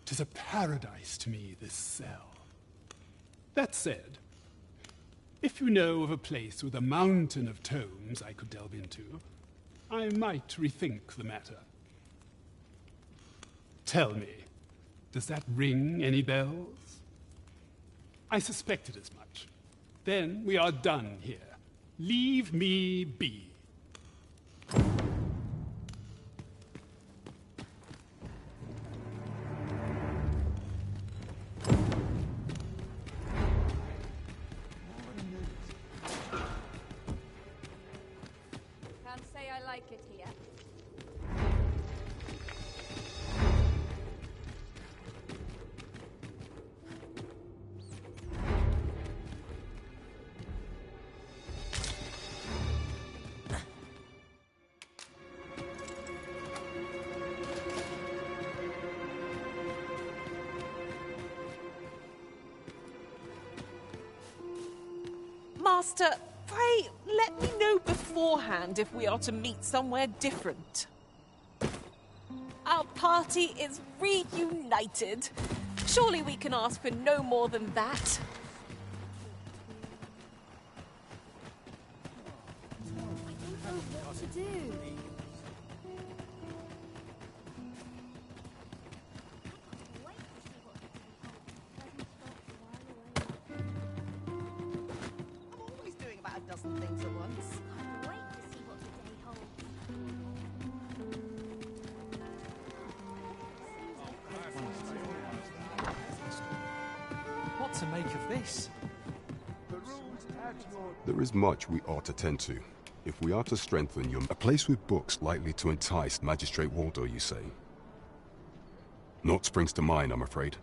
'Tis a paradise to me, this cell. That said, if you know of a place with a mountain of tomes I could delve into, I might rethink the matter. Tell me, does that ring any bells? I suspected as much. Then we are done here. Leave me be. Can't say I like it here. Master, pray let me know beforehand if we are to meet somewhere different. Our party is reunited. Surely we can ask for no more than that. I don't know what to do. I'm always doing about a dozen things at once. Can't wait to see what the day holds. What to make of this? The rules at your... There is much we ought to tend to. If we are to strengthen your... A place with books likely to entice Magistrate Waldo, you say? Naught springs to mind, I'm afraid.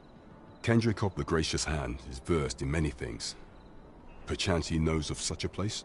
Kendrick of the Gracious Hand is versed in many things. Perchance he knows of such a place?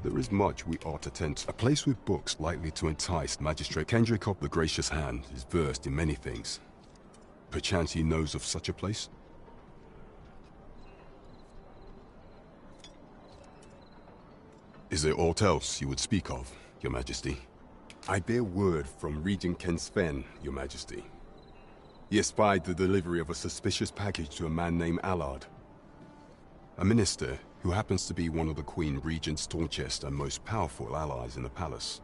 There is much we ought to tend to. A place with books likely to entice Magistrate Kendrick the Gracious Hand is versed in many things. Perchance he knows of such a place? Is there aught else you would speak of, Your Majesty? I bear word from Regent Ken Sven, Your Majesty. He espied the delivery of a suspicious package to a man named Allard. A minister who happens to be one of the Queen Regent's staunchest and most powerful allies in the palace.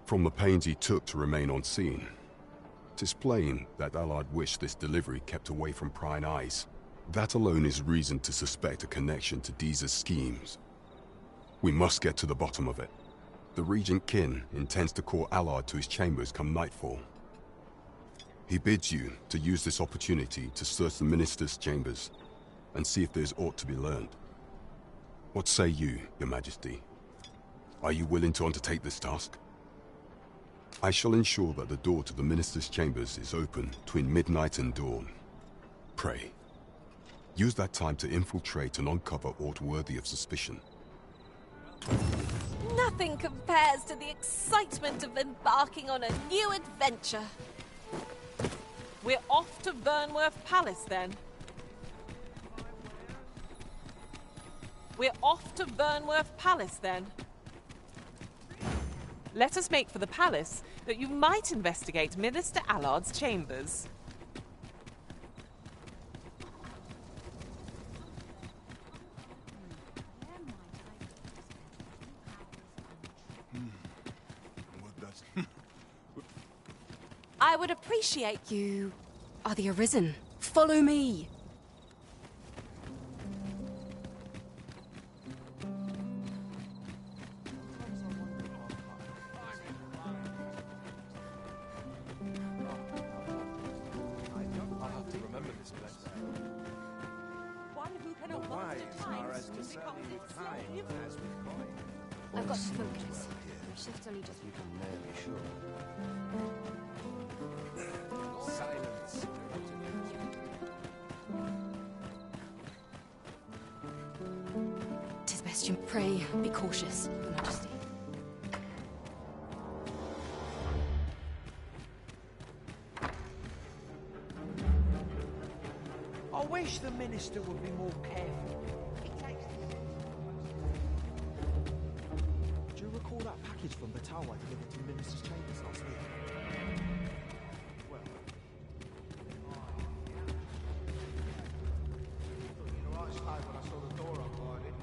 From the pains he took to remain unseen, 'tis plain that Allard wished this delivery kept away from prying eyes. That alone is reason to suspect a connection to Deeza's schemes. We must get to the bottom of it. The Regent Kin intends to call Allard to his chambers come nightfall. He bids you to use this opportunity to search the minister's chambers and see if there's aught to be learned. What say you, Your Majesty? Are you willing to undertake this task? I shall ensure that the door to the minister's chambers is open between midnight and dawn. Pray, use that time to infiltrate and uncover aught worthy of suspicion. Nothing compares to the excitement of embarking on a new adventure. We're off to Vernworth Palace, then. We're off to Vernworth Palace, then. Let us make for the palace, that you might investigate Minister Allard's chambers. I would appreciate... You are the Arisen. Follow me. I'll have to remember this place. One who can Wise are as discerning with time as with coin. I've got to focus. Shift's only just... You can never be sure. Silence. Tis best you pray, be cautious, Your Majesty. I wish the minister would be more careful. Do you recall that package from Batawa delivered to the minister's chambers last week? Well, I thought when I saw the door up it.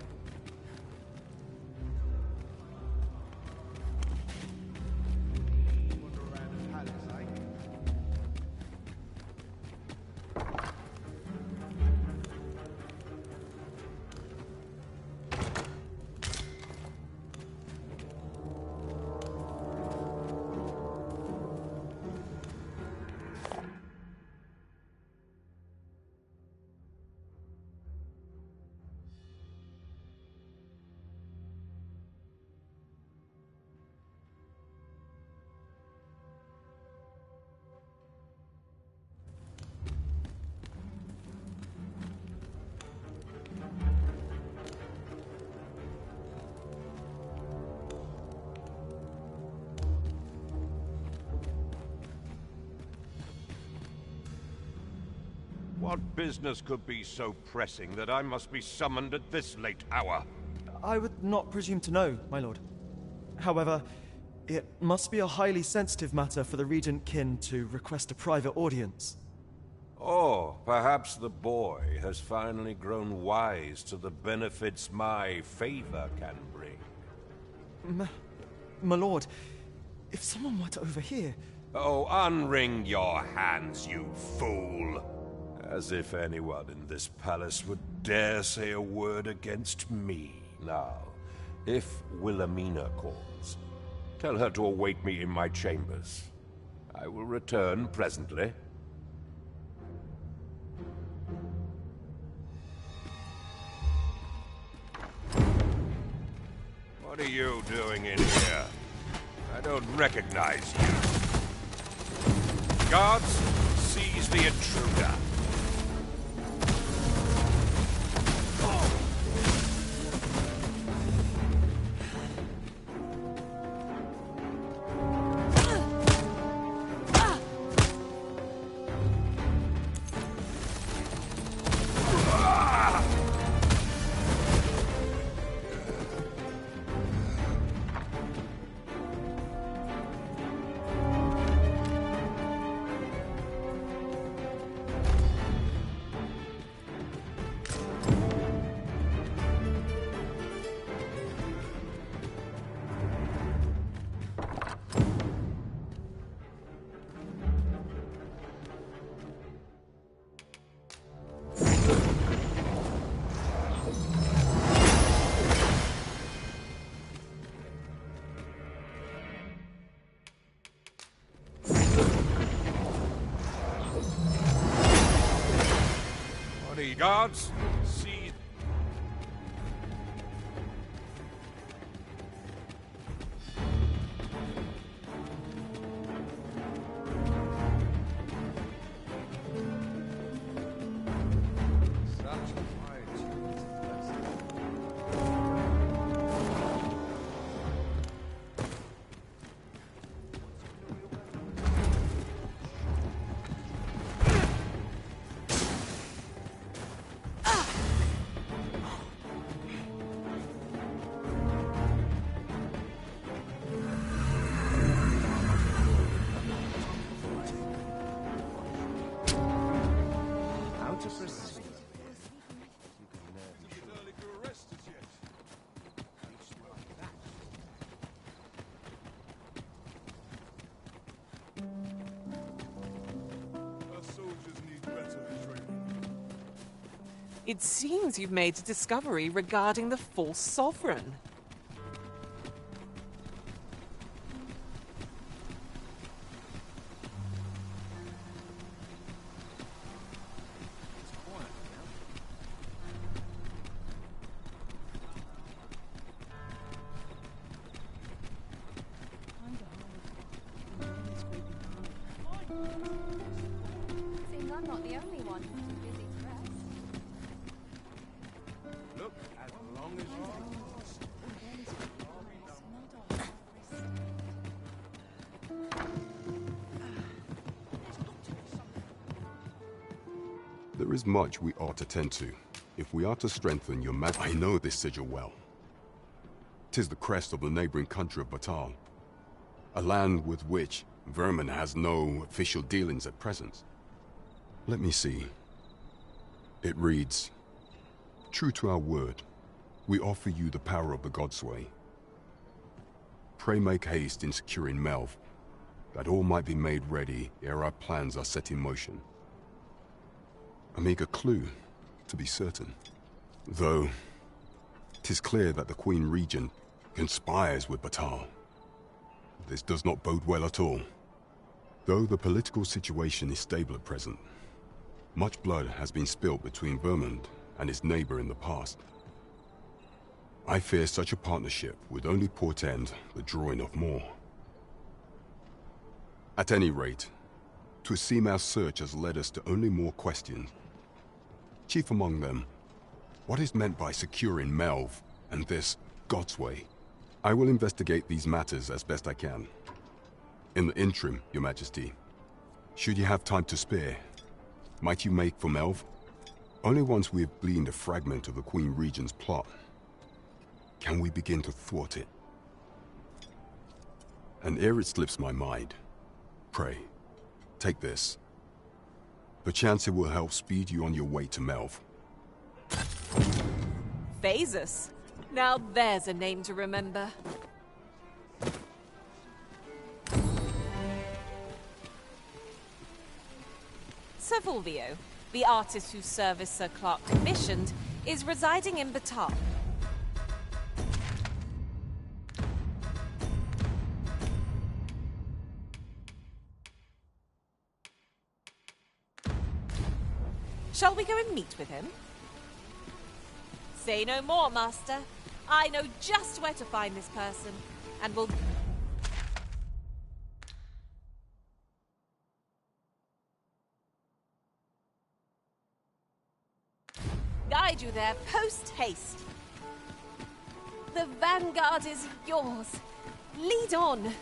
Wander around the palace, eh? What business could be so pressing that I must be summoned at this late hour? I would not presume to know, my lord. However, it must be a highly sensitive matter for the Regent Kin to request a private audience. Or perhaps the boy has finally grown wise to the benefits my favor can bring. My lord, if someone were to overhear... Oh, unwring your hands, you fool! As if anyone in this palace would dare say a word against me. Now, if Wilhelmina calls, tell her to await me in my chambers. I will return presently. What are you doing in here? I don't recognize you. Guards, seize the intruder. Guards, seize. It seems you've made a discovery regarding the false sovereign. Seeing I'm not the only one who's too busy to rest. Look, as long as you... There is much we ought to tend to, if we are to strengthen your I know this sigil well. 'Tis the crest of the neighboring country of Batal, a land with which Vermin has no official dealings at present. Let me see. It reads, "True to our word, we offer you the power of the Godsway. Pray make haste in securing Melv, that all might be made ready ere our plans are set in motion." A meager clue, to be certain. Though, 'tis clear that the Queen Regent conspires with Batal. This does not bode well at all. Though the political situation is stable at present, much blood has been spilt between Vermund and his neighbor in the past. I fear such a partnership would only portend the drawing of more. At any rate, 'twould seem our search has led us to only more questions. Chief among them, what is meant by securing Melv and this Godsway? I will investigate these matters as best I can. In the interim, Your Majesty, should you have time to spare, might you make for Melv? Only once we have gleaned a fragment of the Queen Regent's plot can we begin to thwart it. And ere it slips my mind, pray, take this. Perchance it will help speed you on your way to Melv. Phasus. Now there's a name to remember. Sir Fulvio, the artist whose service Sir Clark commissioned, is residing in Batal. Shall we go and meet with him? Say no more, Master. I know just where to find this person, and will guide you there post-haste. The vanguard is yours. Lead on.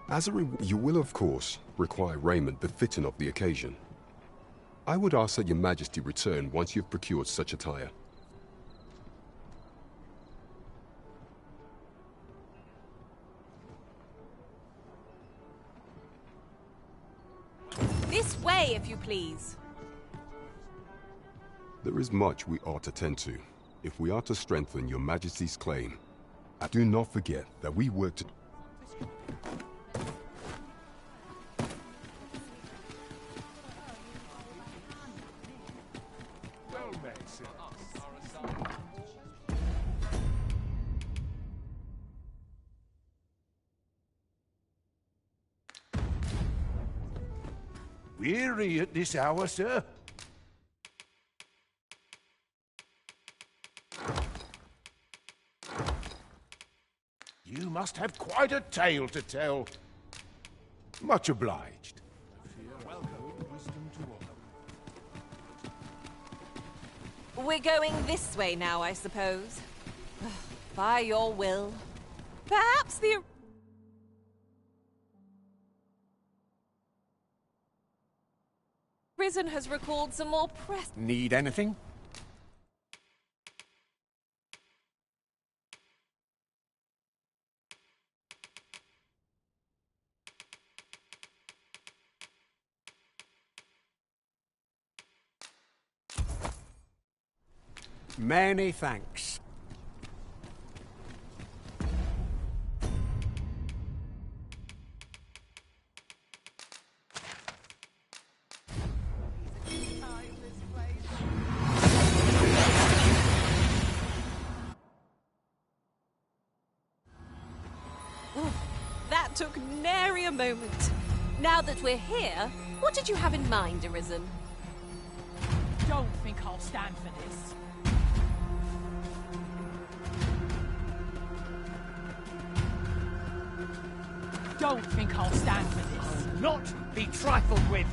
As a you will, of course, require raiment befitting of the occasion. I would ask that Your Majesty return once you've procured such attire. This way, if you please. There is much we ought to tend to, if we are to strengthen Your Majesty's claim. And do not forget that we work to... Weary at this hour, sir? You must have quite a tale to tell. Much obliged. We're going this way now, I suppose. By your will. Perhaps the... prison has recalled some more press... Need anything? Many thanks. That took nary a moment. Now that we're here, what did you have in mind, Arisen? Don't think I'll stand for this. Don't think I'll stand for this. I'll not be trifled with.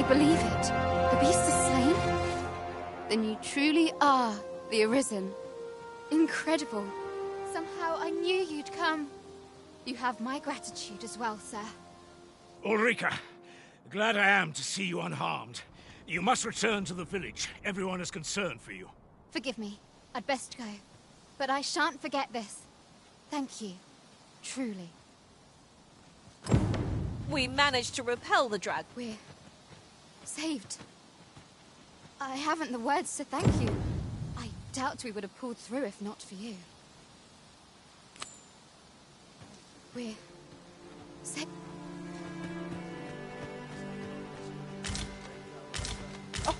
Believe it. The beast is slain? Then you truly are the Arisen. Incredible. Somehow I knew you'd come. You have my gratitude as well, sir. Ulrika, glad I am to see you unharmed. You must return to the village. Everyone is concerned for you. Forgive me. I'd best go. But I shan't forget this. Thank you. Truly. We managed to repel the drag. We're... saved. I haven't the words to thank you. I doubt we would have pulled through if not for you. We're... saved.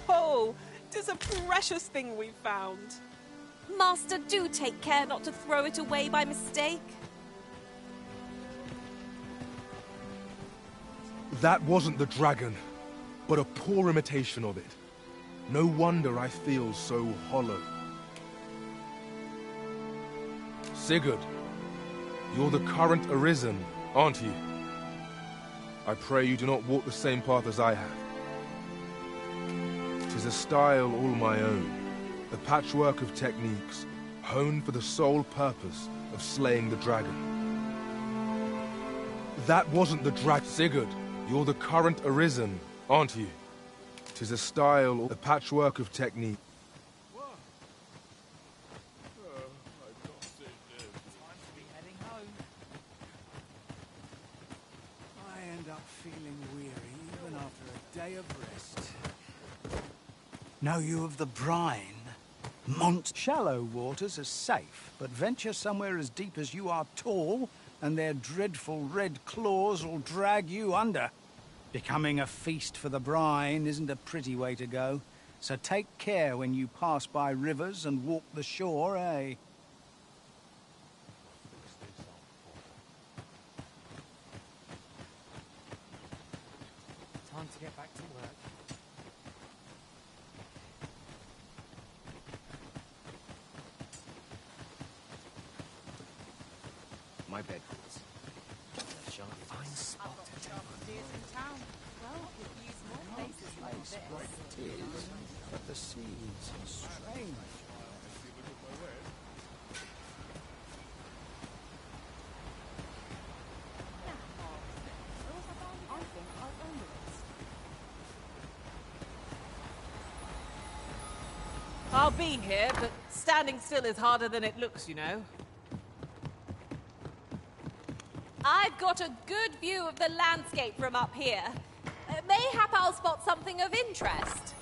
Oh, 'tis a precious thing we found. Master, do take care not to throw it away by mistake. That wasn't the dragon, but a poor imitation of it. No wonder I feel so hollow. Sigurd, you're the current Arisen, aren't you? I pray you do not walk the same path as I have. 'Tis a style all my own, a patchwork of techniques, honed for the sole purpose of slaying the dragon. That wasn't the Sigurd, you're the current Arisen, aren't you? 'Tis a style, a patchwork of technique. I end up feeling weary even after a day of rest. Know you of the brine? Shallow waters are safe, but venture somewhere as deep as you are tall, and their dreadful red claws will drag you under. Becoming a feast for the brine isn't a pretty way to go, so take care when you pass by rivers and walk the shore, eh? get back to work. My bed rules. Shall I find a spot to take It is, but the seeds are strange. I'll be here, but standing still is harder than it looks, you know. I've got a good view of the landscape from up here. Mayhap I'll spot something of interest.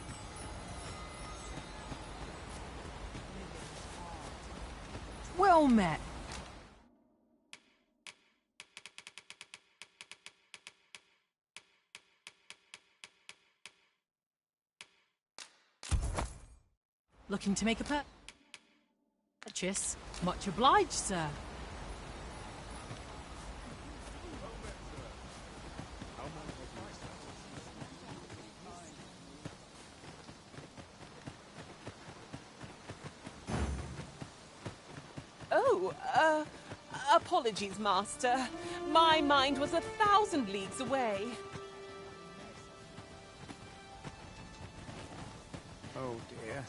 Well met. Looking to make a purchase? Much obliged, sir. Oh, apologies, Master. My mind was 1,000 leagues away. Oh dear.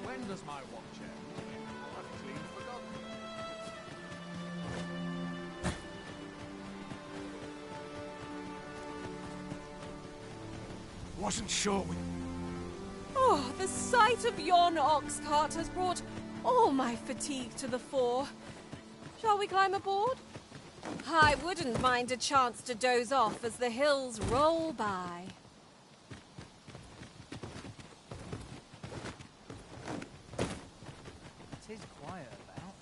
When does my watch end? I've clean forgotten. Wasn't sure we... Oh, the sight of yon ox cart has brought all my fatigue to the fore. Shall we climb aboard? I wouldn't mind a chance to doze off as the hills roll by. It is quiet about.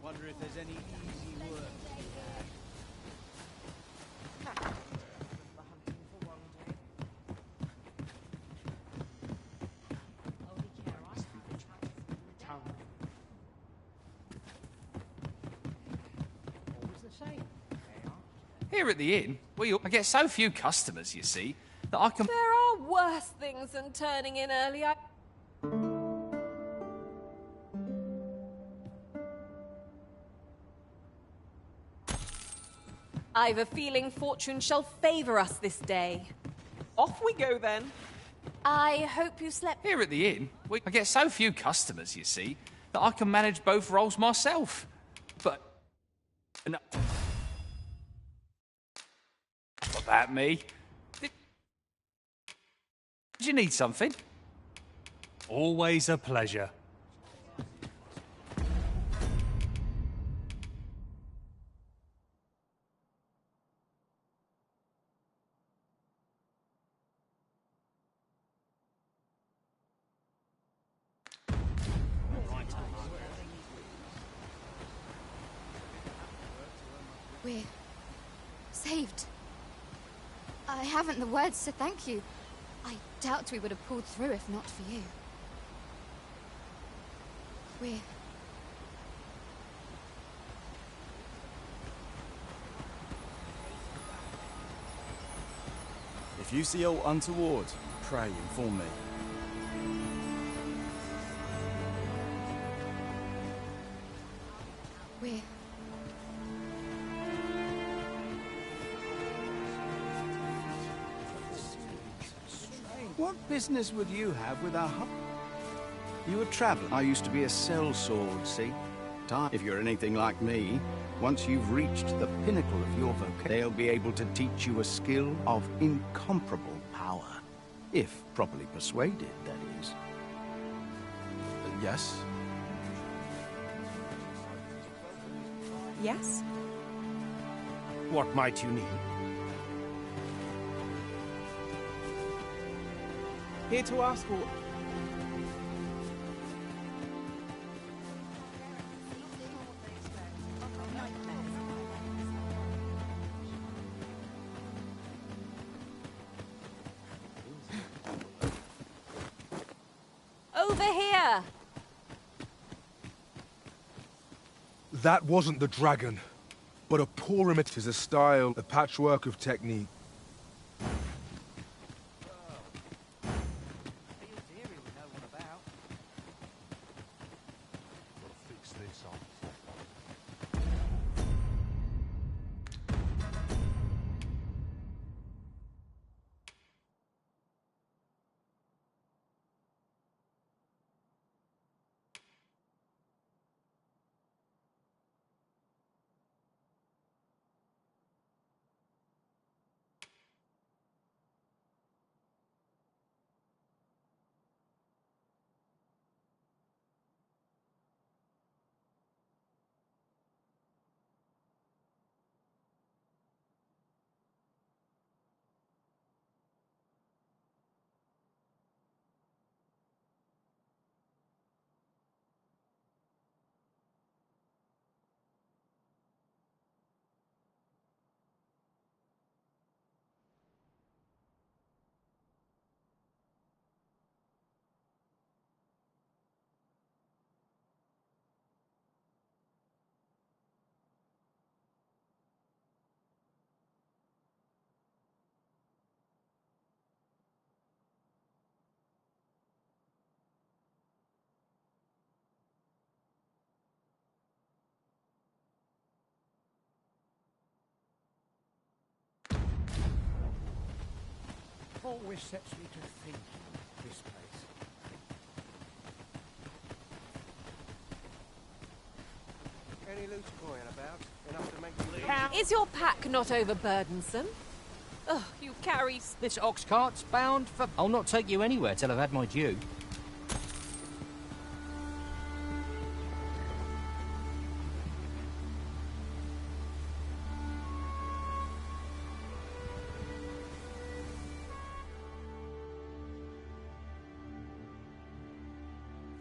Wonder if there's any easy work. Here at the inn, I get so few customers, you see, that I can... There are worse things than turning in early. I've a feeling fortune shall favour us this day. Off we go, then. I hope you slept... Here at the inn, I get so few customers, you see, that I can manage both roles myself. But... No. What about me? Did you need something? Always a pleasure. We're saved. I haven't the words to thank you. I doubt we would have pulled through if not for you. We're... If you see aught untoward, pray inform me. We're... What business would you have with our You a traveller? I used to be a sellsword, see? If you're anything like me, once you've reached the pinnacle of your vocation, they'll be able to teach you a skill of incomparable power. If properly persuaded, that is. Yes? Yes? What might you need? Here to ask for... Over here! That wasn't the dragon, but a poor image is a style, a patchwork of technique. Always sets me to thinking, this place. Any loose coin about? Enough to make you... Is your pack not overburdensome? Ugh, you carry... This ox cart's bound for... I'll not take you anywhere till I've had my due.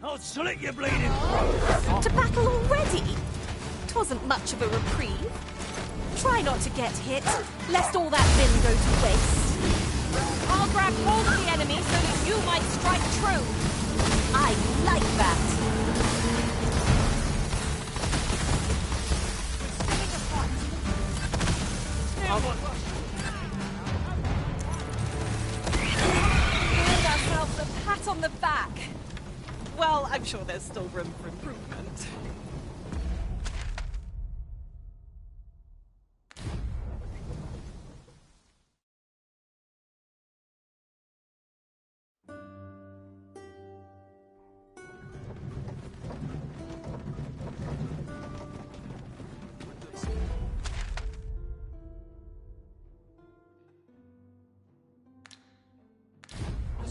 I'll slit your bleeding throat! To battle already? 'Twasn't much of a reprieve. Try not to get hit, lest all that vim go to waste. I'll grab hold of the enemy so that you might strike true. I like that. Give ourselves a pat on the back. Well, I'm sure there's still room for improvement.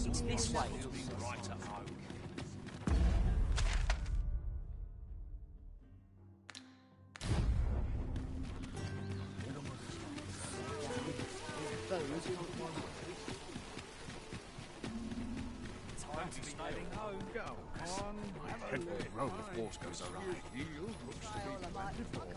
It's this way to be right at home. Time to be heading home. Go on. My head will roll if horse goes awry. Looks to be plentiful.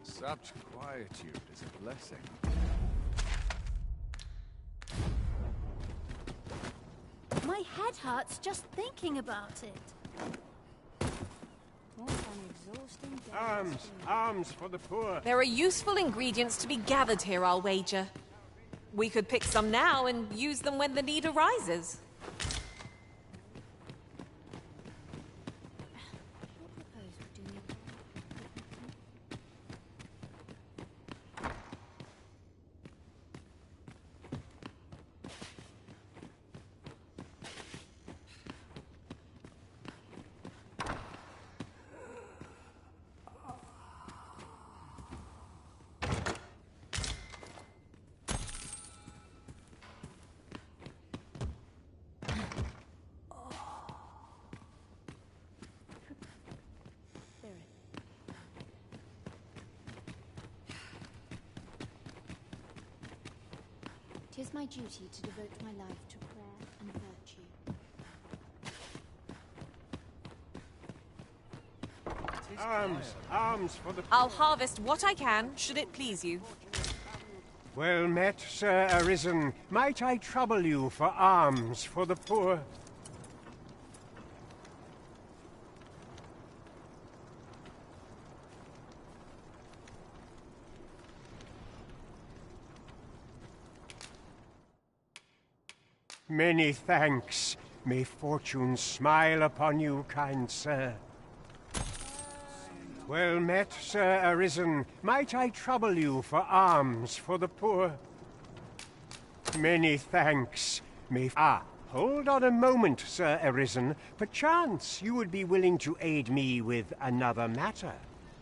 Such quietude is a blessing. My head hurts just thinking about it. What an exhausting day. Arms for the poor. There are useful ingredients to be gathered here, I'll wager. We could pick some now and use them when the need arises. 'Tis my duty to devote my life to prayer and virtue. Arms, arms for the... I'll harvest what I can, should it please you. Well met, Sir Arisen. Might I trouble you for alms for the poor? Many thanks. May fortune smile upon you, kind sir. Well met, Sir Arisen. Might I trouble you for alms for the poor? Many thanks. May... Ah, hold on a moment, Sir Arisen. Perchance you would be willing to aid me with another matter.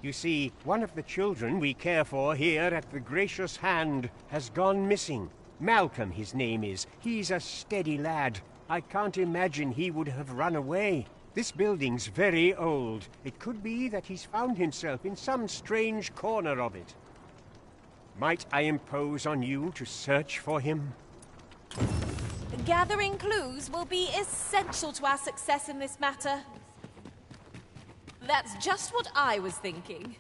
You see, one of the children we care for here at the Gracious Hand has gone missing. Malcolm, his name is. He's a steady lad. I can't imagine he would have run away. This building's very old. It could be that he's found himself in some strange corner of it. Might I impose on you to search for him? Gathering clues will be essential to our success in this matter. That's just what I was thinking.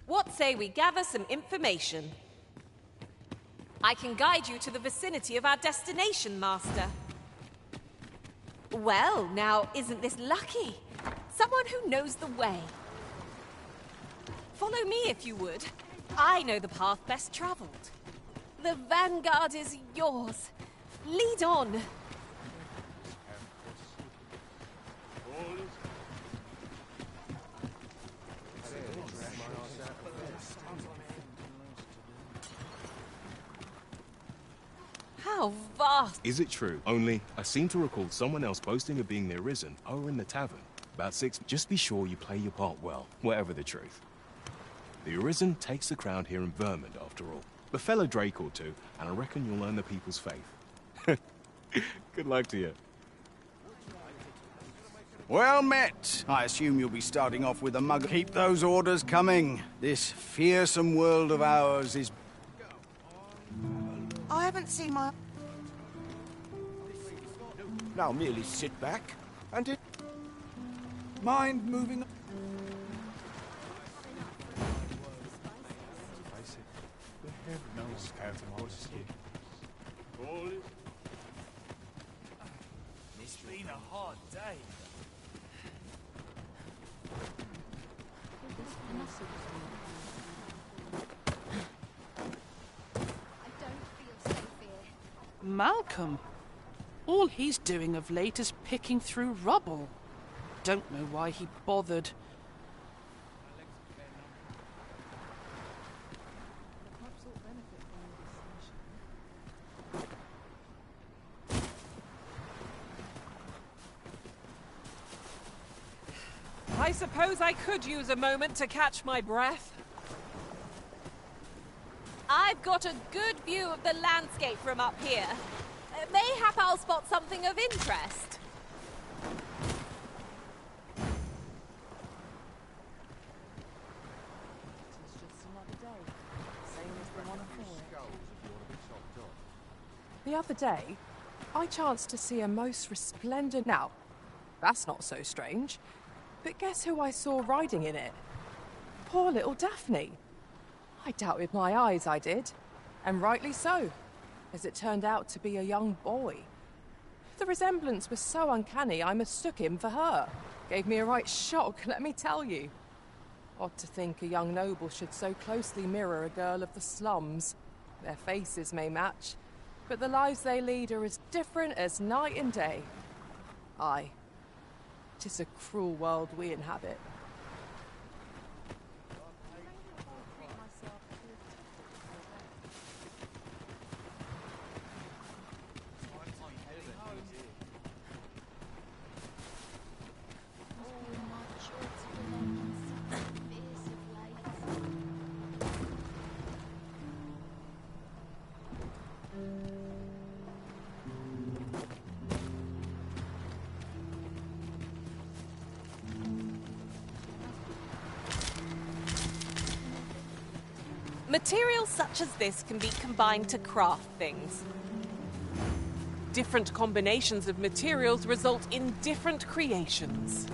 What say we gather some information? I can guide you to the vicinity of our destination, Master. Well, now, isn't this lucky? Someone who knows the way. Follow me, if you would. I know the path best traveled. The vanguard is yours. Lead on. How vast! Is it true? Only, I seem to recall someone else boasting of being the Arisen over in the tavern. About 6. Just be sure you play your part well, whatever the truth. The Arisen takes the crown here in Vermund, after all. The fellow Drake or two, and I reckon you'll earn the people's faith. Good luck to you. Well met. I assume you'll be starting off with a mug. Keep those orders coming. This fearsome world of ours is... I haven't seen my... Now merely sit back and it... Mind moving... It's been a hard day. Malcolm. All he's doing of late is picking through rubble. Don't know why he bothered. I suppose I could use a moment to catch my breath. I've got a good view of the landscape from up here. Mayhap I'll spot something of interest. The other day, I chanced to see a most resplendent... Now, that's not so strange. But guess who I saw riding in it? Poor little Daphne. I doubted my eyes, I did. And rightly so, as it turned out to be a young boy. The resemblance was so uncanny, I mistook him for her. Gave me a right shock, let me tell you. Odd to think a young noble should so closely mirror a girl of the slums. Their faces may match, but the lives they lead are as different as night and day. Aye, 'tis a cruel world we inhabit. Materials such as this can be combined to craft things. Different combinations of materials result in different creations.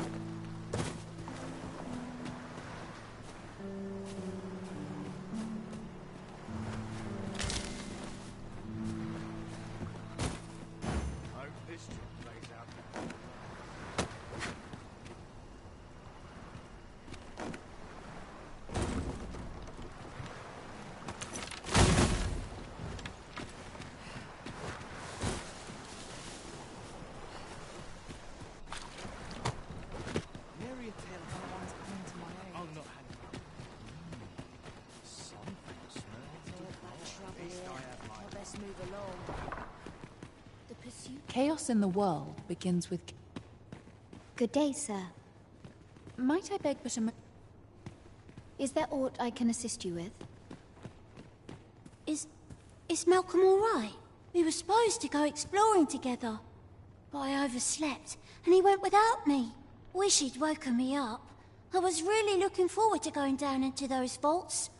Chaos in the world begins with... Good day, sir. Might I beg but a Is there aught I can assist you with? Is Malcolm all right? We were supposed to go exploring together, but I overslept and he went without me. Wish he'd woken me up. I was really looking forward to going down into those vaults.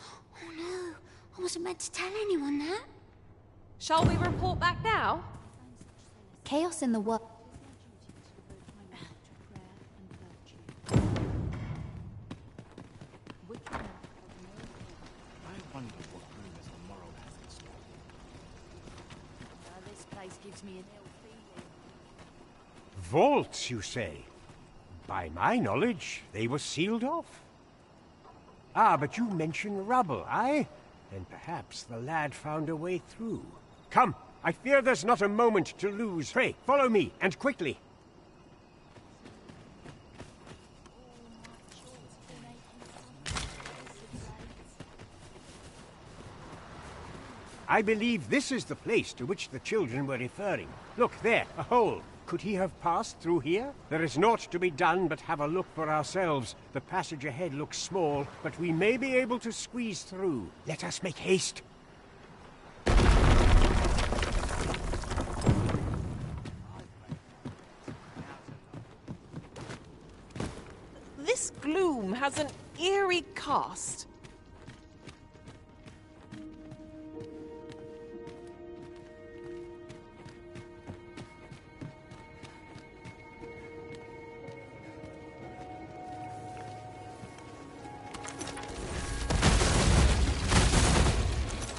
Oh no, I wasn't meant to tell anyone that. Shall we report back now? Chaos in the world. I wonder what rumors the Morrow has in store. This place gives me an ill feeling. Vaults, you say? By my knowledge, they were sealed off. Ah, but you mention rubble, aye? Then perhaps the lad found a way through. Come, I fear there's not a moment to lose. Pray, follow me, and quickly. I believe this is the place to which the children were referring. Look, there, a hole. Could he have passed through here? There is naught to be done but have a look for ourselves. The passage ahead looks small, but we may be able to squeeze through. Let us make haste. This gloom has an eerie cast.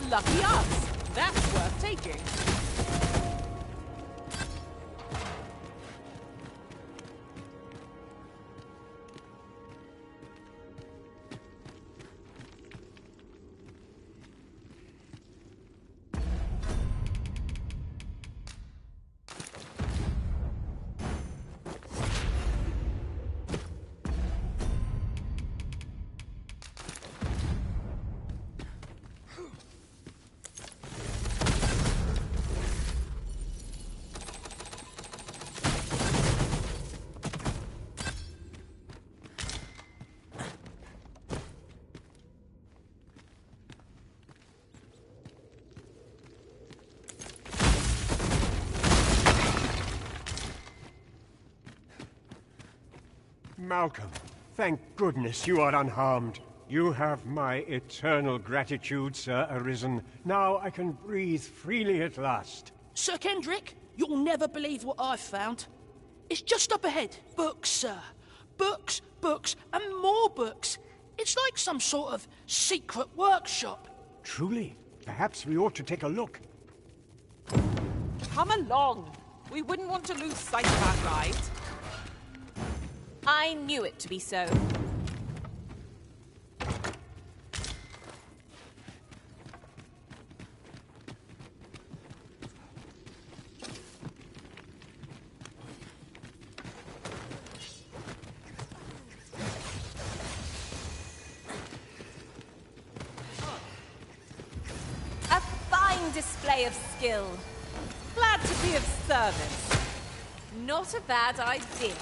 Lucky us. That's worth taking. Malcolm, thank goodness you are unharmed. You have my eternal gratitude, Sir Arisen. Now I can breathe freely at last. Sir Kendrick, you'll never believe what I've found. It's just up ahead. Books, sir. Books, books, and more books. It's like some sort of secret workshop. Truly? Perhaps we ought to take a look. Come along. We wouldn't want to lose sight of our guide. I knew it to be so. A fine display of skill. Glad to be of service. Not a bad idea.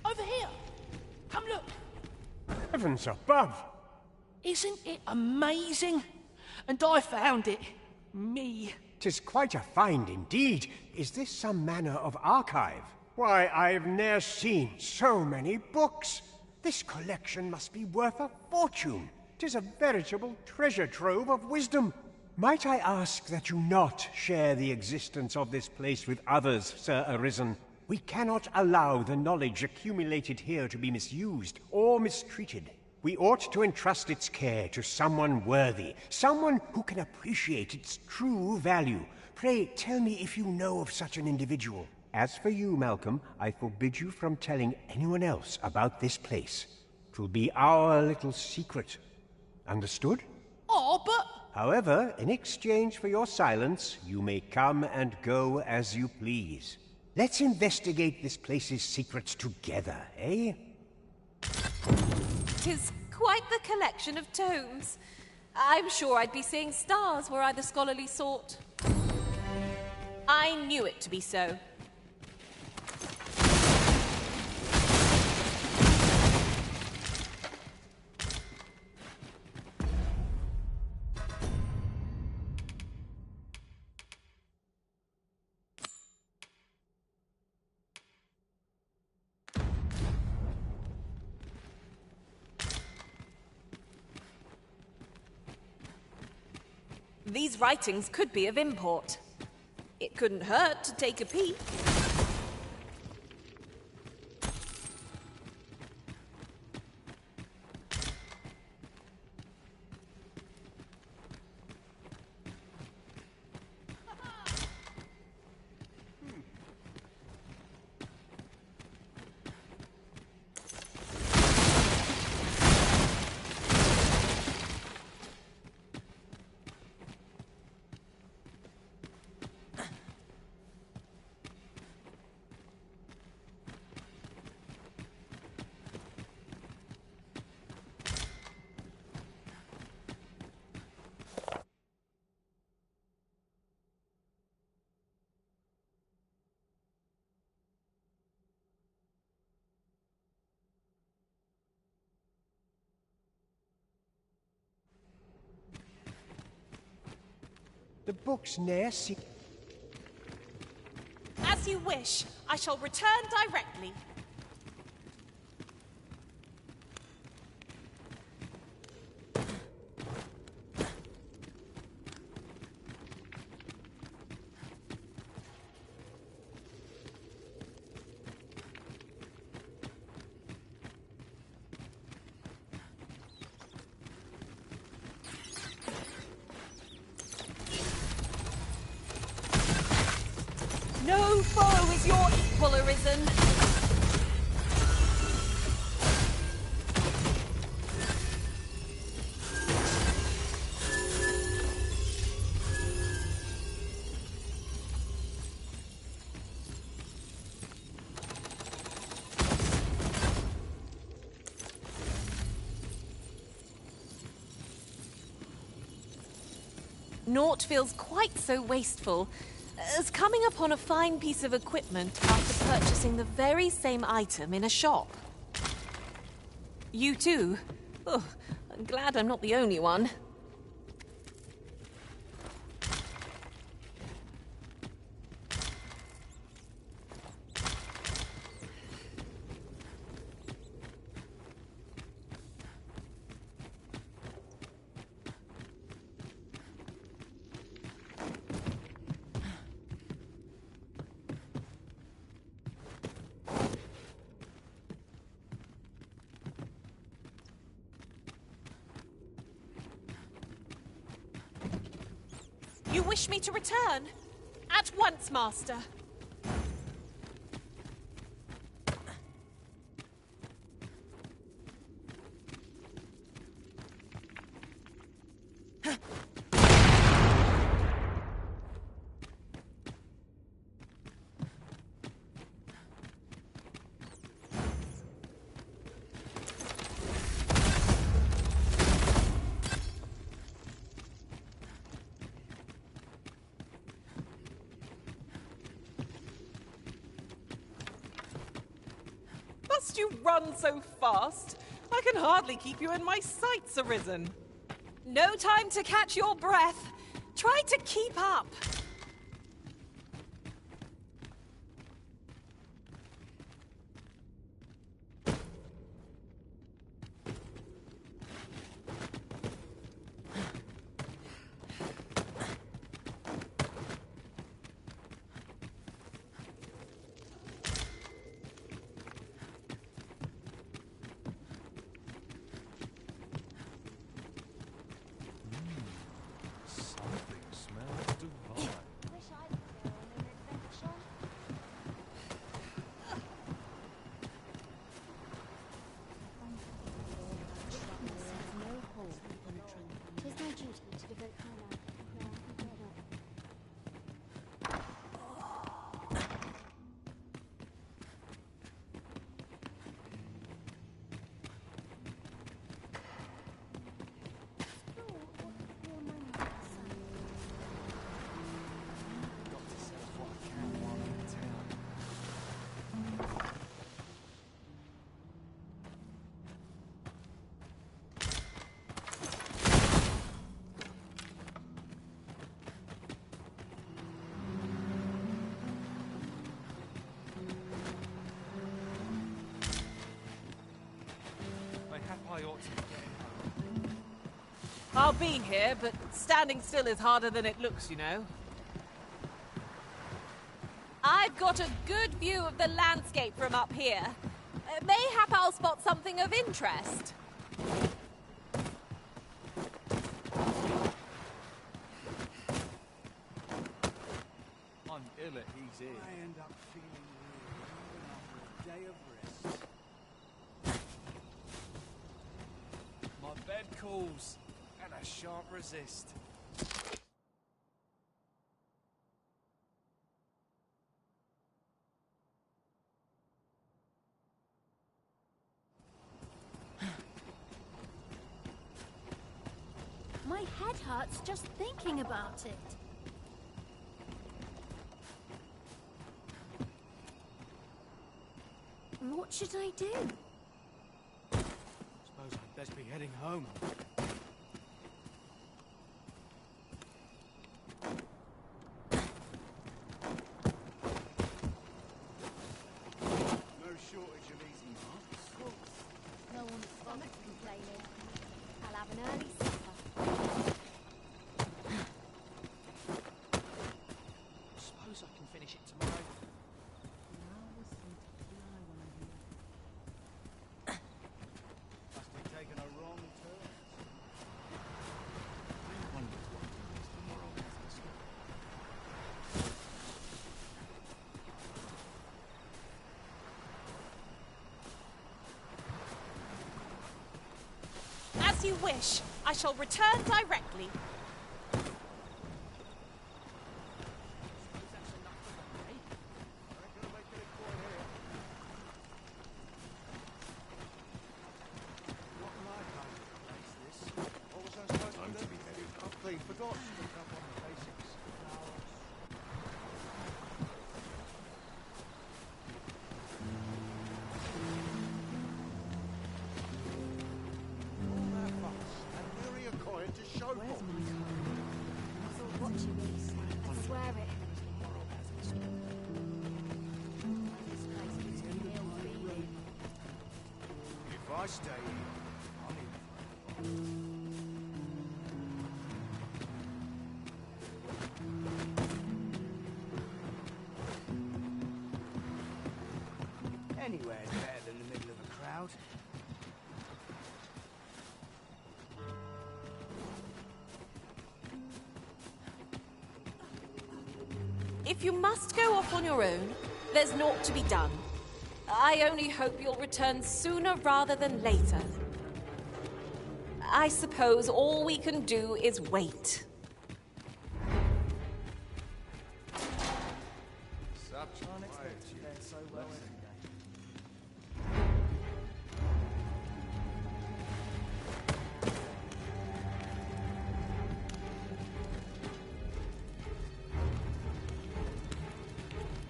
Over here. Come look. Heavens above! Isn't it amazing? And I found it. Me. 'Tis quite a find indeed. Is this some manner of archive? Why, I've ne'er seen so many books. This collection must be worth a fortune. 'Tis a veritable treasure trove of wisdom. Might I ask that you not share the existence of this place with others, Sir Arisen? We cannot allow the knowledge accumulated here to be misused or mistreated. We ought to entrust its care to someone worthy, someone who can appreciate its true value. Pray tell me if you know of such an individual. As for you, Malcolm, I forbid you from telling anyone else about this place. 'Twill be our little secret. Understood? Oh, but... However, in exchange for your silence, you may come and go as you please. Let's investigate this place's secrets together, eh? 'Tis quite the collection of tomes. I'm sure I'd be seeing stars were I the scholarly sort. I knew it to be so. These writings could be of import. It couldn't hurt to take a peek. The book's ne'er seen. As you wish. I shall return directly. No foe is your equal, Arisen. Naught feels quite so wasteful as coming upon a fine piece of equipment after purchasing the very same item in a shop. You too? Oh, I'm glad I'm not the only one. You wish me to return? At once, Master. Must you run so fast? I can hardly keep you in my sights, Arisen. No time to catch your breath. Try to keep up. Something smells divine. Tis my duty to devote my life. No, I can get up. Mayhap I ought to be getting home. I'll be here, but standing still is harder than it looks, you know. I've got a good view of the landscape from up here. Mayhap I'll spot something of interest. I'm ill at ease. I end up feeling weary even after a day of rest. My bed calls, and I shan't resist. My head hurts just thinking about it. What should I do? Suppose I'd best be heading home. No shortage of easy marks. Of course. No one's stomach's complaining. I'll have an early supper. Suppose I can finish it tomorrow. Must have taken a wrong turn. I wonder what is the moral of this story. As you wish. I shall return directly. What am I going to replace this? What was I supposed Time to to do? be heading I clean forgot to look up on the basics. All that fuss and nearly a coin to show for. I thought watching these. I swear it. This place gives me an ill feeling. If I stay here, I'll live. Anywhere's better than the middle of a crowd. If you must go off on your own, there's naught to be done. I only hope you'll return sooner rather than later. I suppose all we can do is wait. So well every day.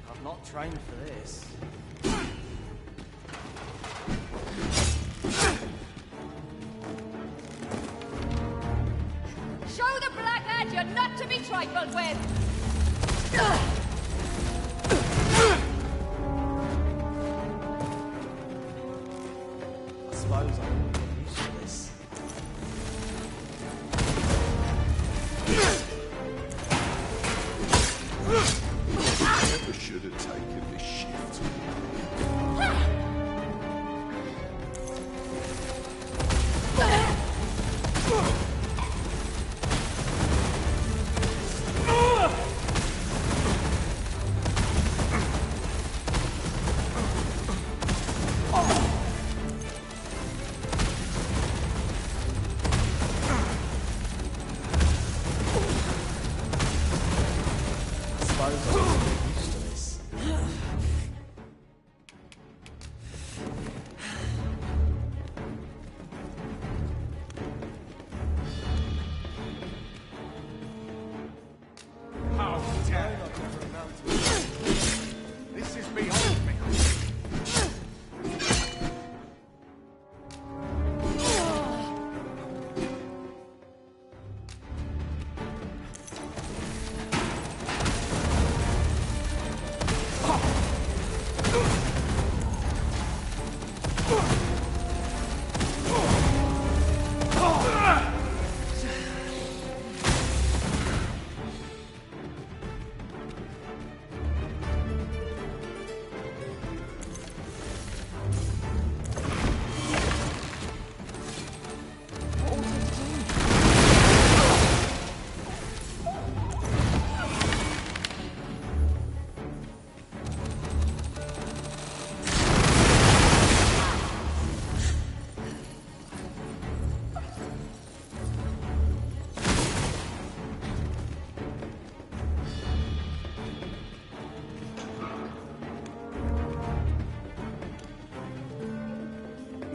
I've not trained for this. said you're not to be trifled with! I suppose I'm get used to this. Never should have taken this shift. How dare you! This is beyond me.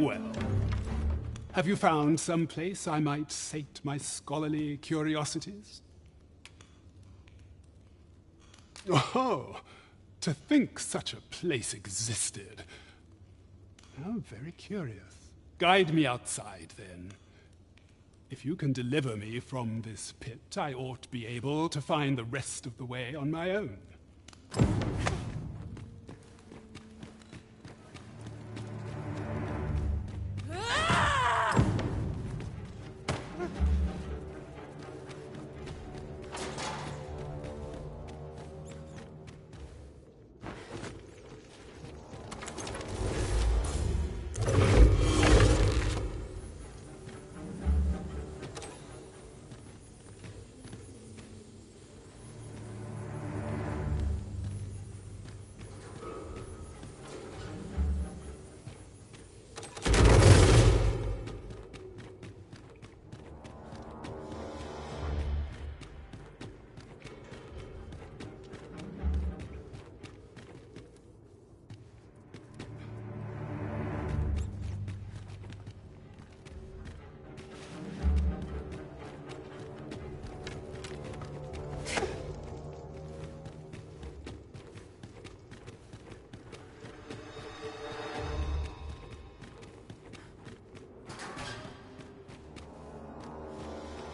Well, have you found some place I might sate my scholarly curiosities? Oh, to think such a place existed. How very curious. Guide me outside, then. If you can deliver me from this pit, I ought to be able to find the rest of the way on my own.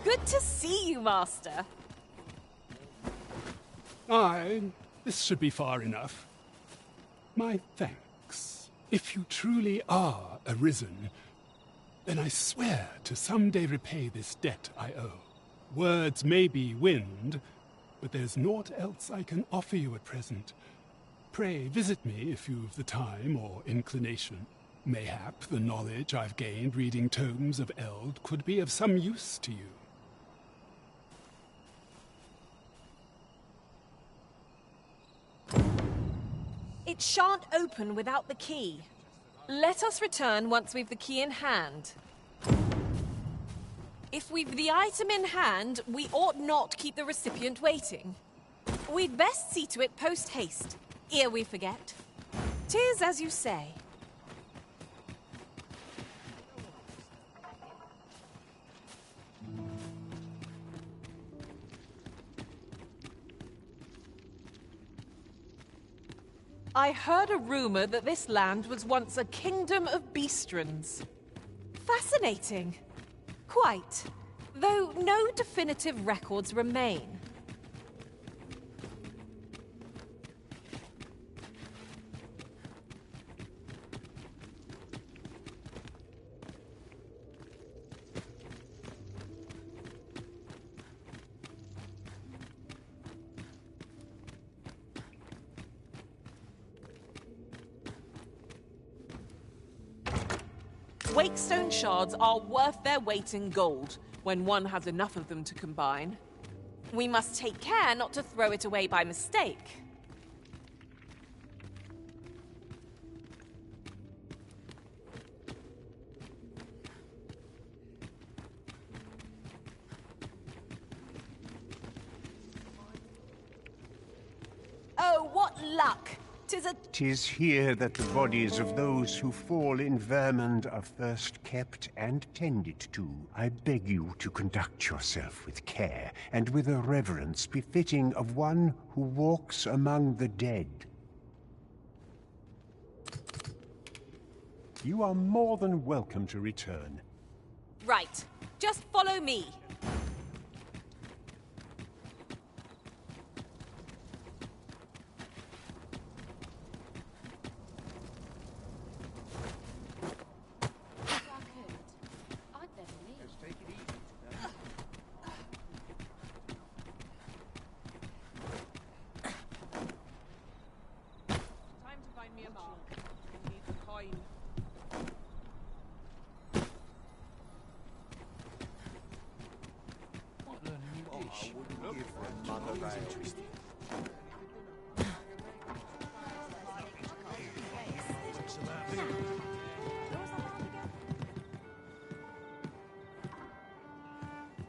Good to see you, Master. Aye, this should be far enough. My thanks. If you truly are arisen, then I swear to someday repay this debt I owe. Words may be wind, but there's naught else I can offer you at present. Pray visit me if you've the time or inclination. Mayhap the knowledge I've gained reading tomes of Eld could be of some use to you. It shan't open without the key. Let us return once we've the key in hand. If we've the item in hand, we ought not keep the recipient waiting. We'd best see to it post-haste, ere we forget. 'Tis as you say. I heard a rumor that this land was once a kingdom of beastrons. Fascinating. Quite. though no definitive records remain. Wakestone shards are worth their weight in gold when one has enough of them to combine. We must take care not to throw it away by mistake. Oh, what luck! 'Tis here that the bodies of those who fall in Vermund are first kept and tended to. I beg you to conduct yourself with care, and with a reverence befitting of one who walks among the dead. You are more than welcome to return. Right. Just follow me. Time to find me a mark. Need the coin.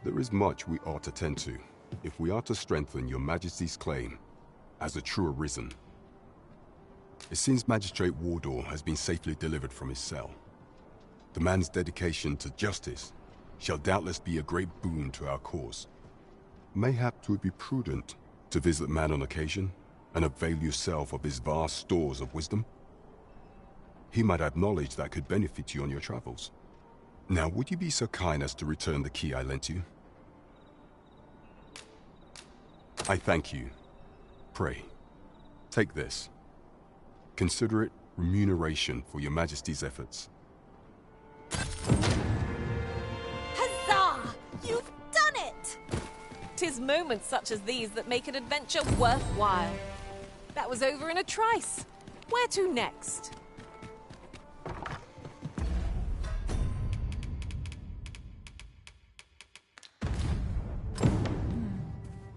There is much we ought to tend to, if we are to strengthen your Majesty's claim as a true Arisen. It seems Magistrate Wardor has been safely delivered from his cell. The man's dedication to justice shall doubtless be a great boon to our cause. Mayhap 'twould be prudent to visit the man on occasion and avail yourself of his vast stores of wisdom. He might have knowledge that could benefit you on your travels. Now, would you be so kind as to return the key I lent you? I thank you. Pray, take this. Consider it remuneration for your Majesty's efforts. Huzzah! You've done it! 'Tis moments such as these that make an adventure worthwhile. That was over in a trice. Where to next?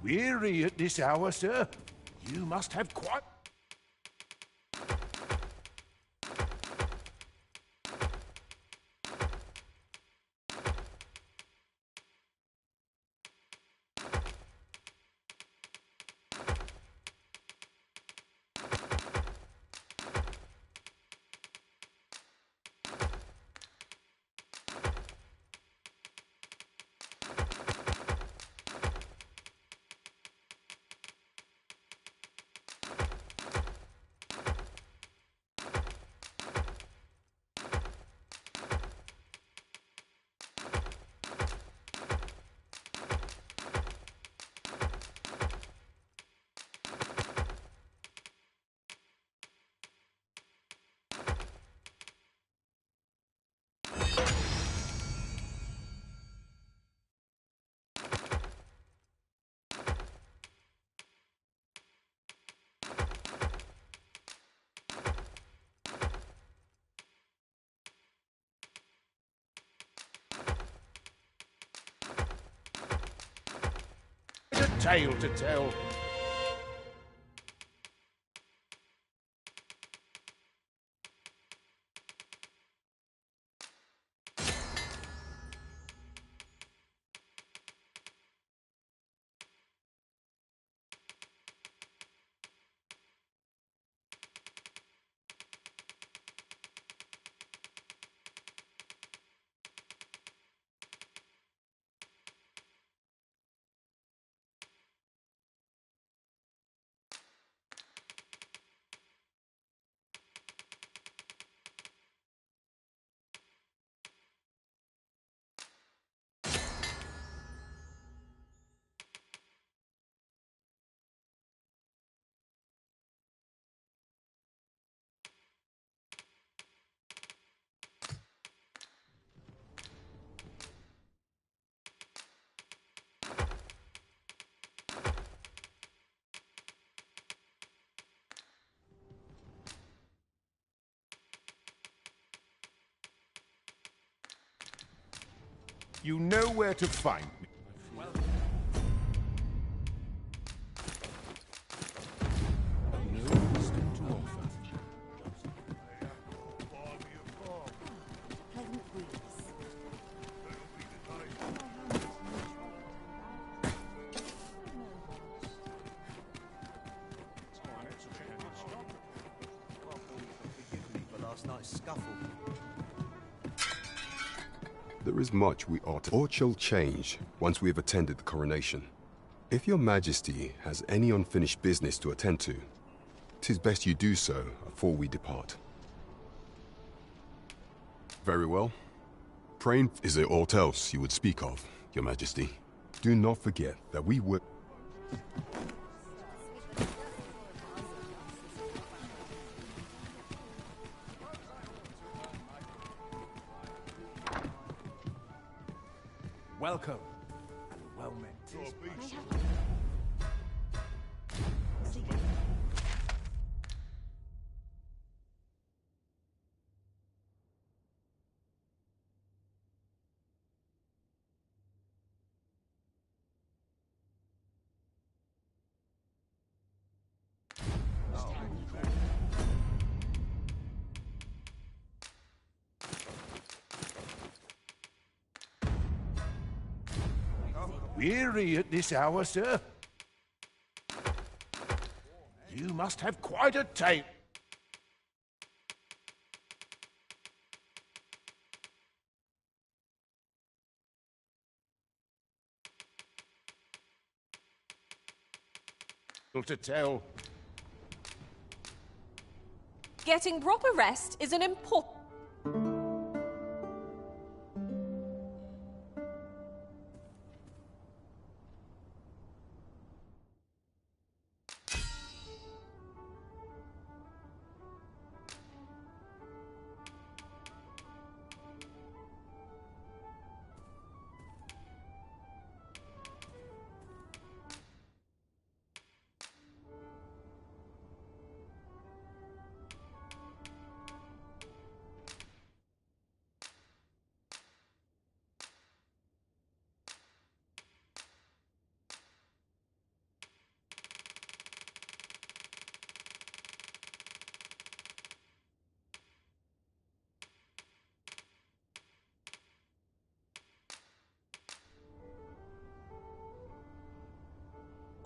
Weary at this hour, sir? You must have quite... A tale to tell. You know where to find me. No wisdom to offer. There is much we ought or shall change once we have attended the coronation. If your majesty has any unfinished business to attend to, 'tis best you do so afore we depart. Very well. Praying, is there aught else you would speak of, your majesty? Do not forget that we were... Welcome, and well met. Weary at this hour, sir? You must have quite a tape. To tell. Getting proper rest is an important...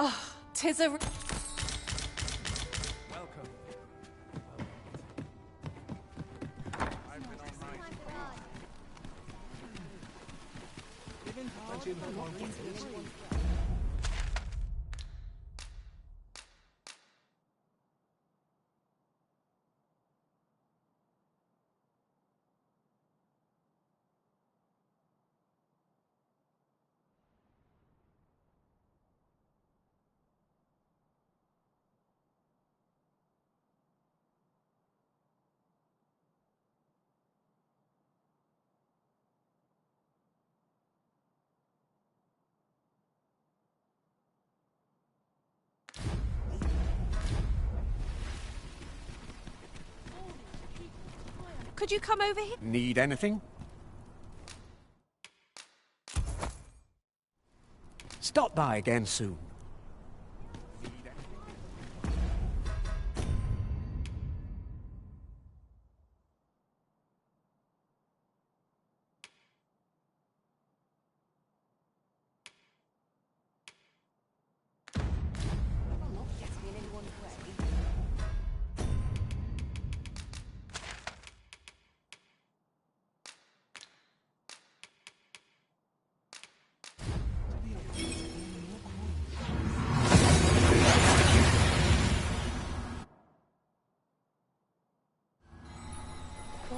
Oh, 'tis a... Could you come over here? Need anything? Stop by again soon.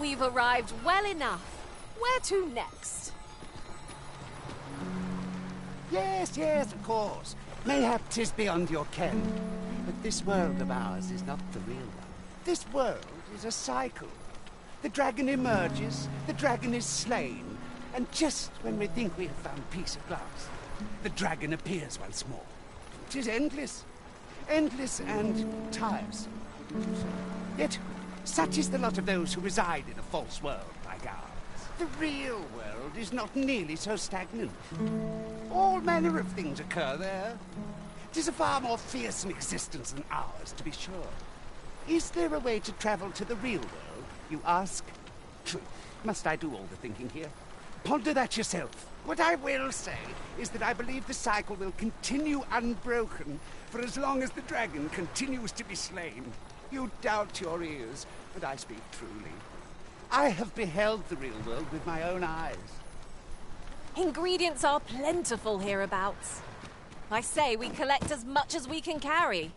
We've arrived well enough. Where to next? Yes, yes, of course. Mayhap 'tis beyond your ken. But this world of ours is not the real one. This world is a cycle. The dragon emerges, the dragon is slain, and just when we think we have found peace at last, the dragon appears once more. 'Tis endless. Endless and tiresome. Yet, such is the lot of those who reside in a false world like ours. The real world is not nearly so stagnant. All manner of things occur there. It is a far more fearsome existence than ours, to be sure. Is there a way to travel to the real world, you ask? Must I do all the thinking here? Ponder that yourself. What I will say is that I believe the cycle will continue unbroken for as long as the dragon continues to be slain. You doubt your ears, but I speak truly. I have beheld the real world with my own eyes. Ingredients are plentiful hereabouts. I say we collect as much as we can carry.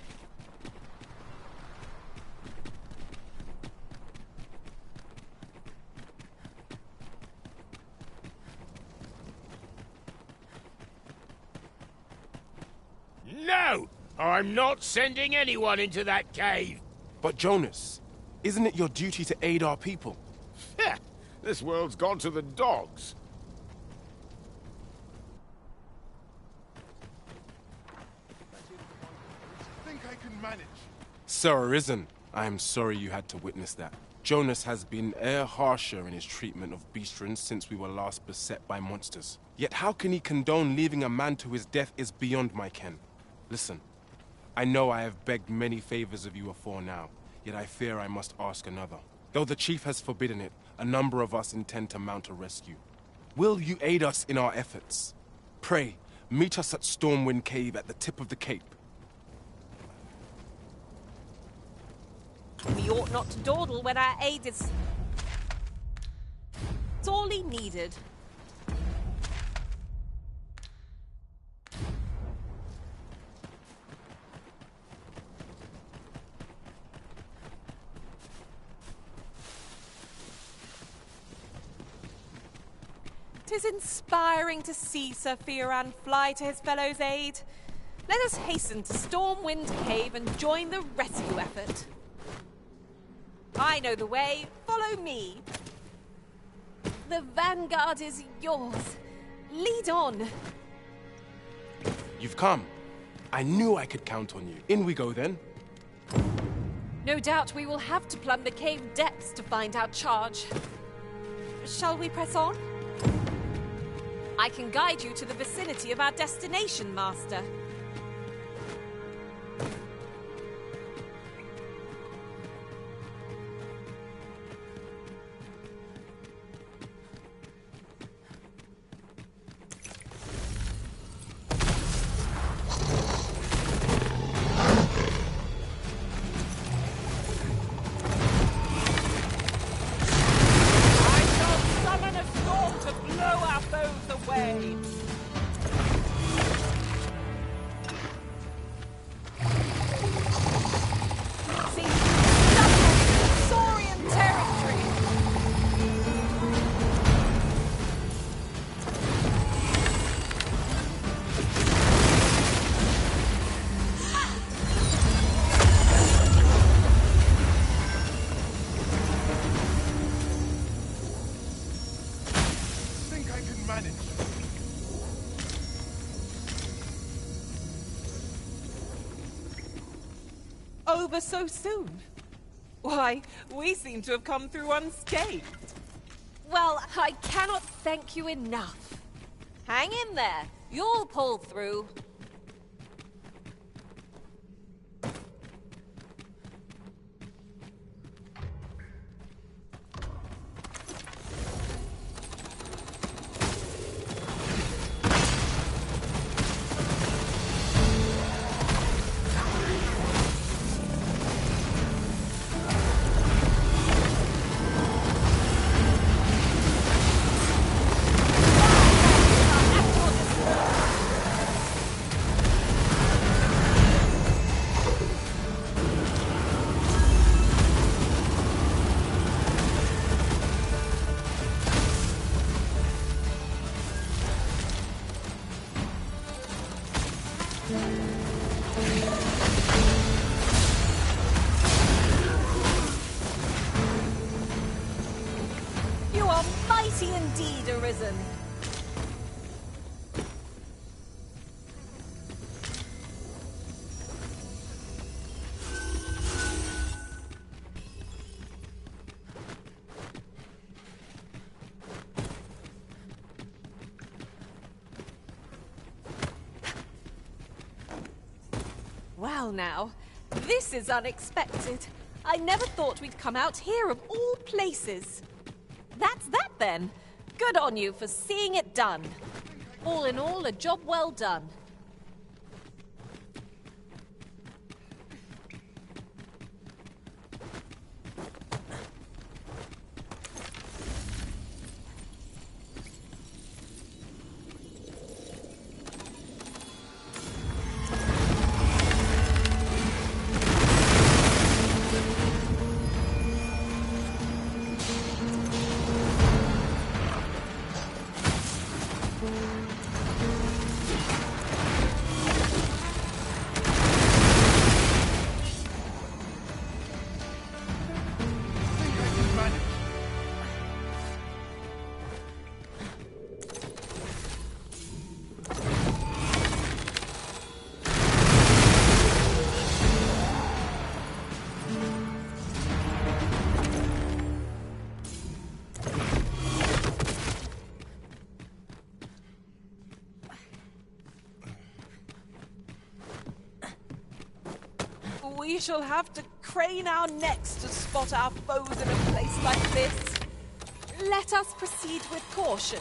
No! I'm not sending anyone into that cave! But Jonas, isn't it your duty to aid our people? This world's gone to the dogs. Think I can manage? Sir Arisen, I am sorry you had to witness that. Jonas has been e'er harsher in his treatment of beastrons since we were last beset by monsters. Yet how can he condone leaving a man to his death is beyond my ken. Listen, I know I have begged many favors of you afore now, yet I fear I must ask another. Though the chief has forbidden it, a number of us intend to mount a rescue. Will you aid us in our efforts? Pray, meet us at Stormwind Cave at the tip of the cape. We ought not to dawdle when our aid is sorely needed. Tis inspiring to see Sir Fioran fly to his fellow's aid. Let us hasten to Stormwind Cave and join the rescue effort. I know the way. Follow me. The vanguard is yours. Lead on. You've come. I knew I could count on you. In we go then. No doubt we will have to plumb the cave depths to find our charge. Shall we press on? I can guide you to the vicinity of our destination, Master. Over so soon? Why, we seem to have come through unscathed. Well, I cannot thank you enough. Hang in there. You'll pull through. You are mighty indeed, Arisen. Well now, this is unexpected. I never thought we'd come out here of all places. That's that then. Good on you for seeing it done. All in all, a job well done. We shall have to crane our necks to spot our foes in a place like this. Let us proceed with caution.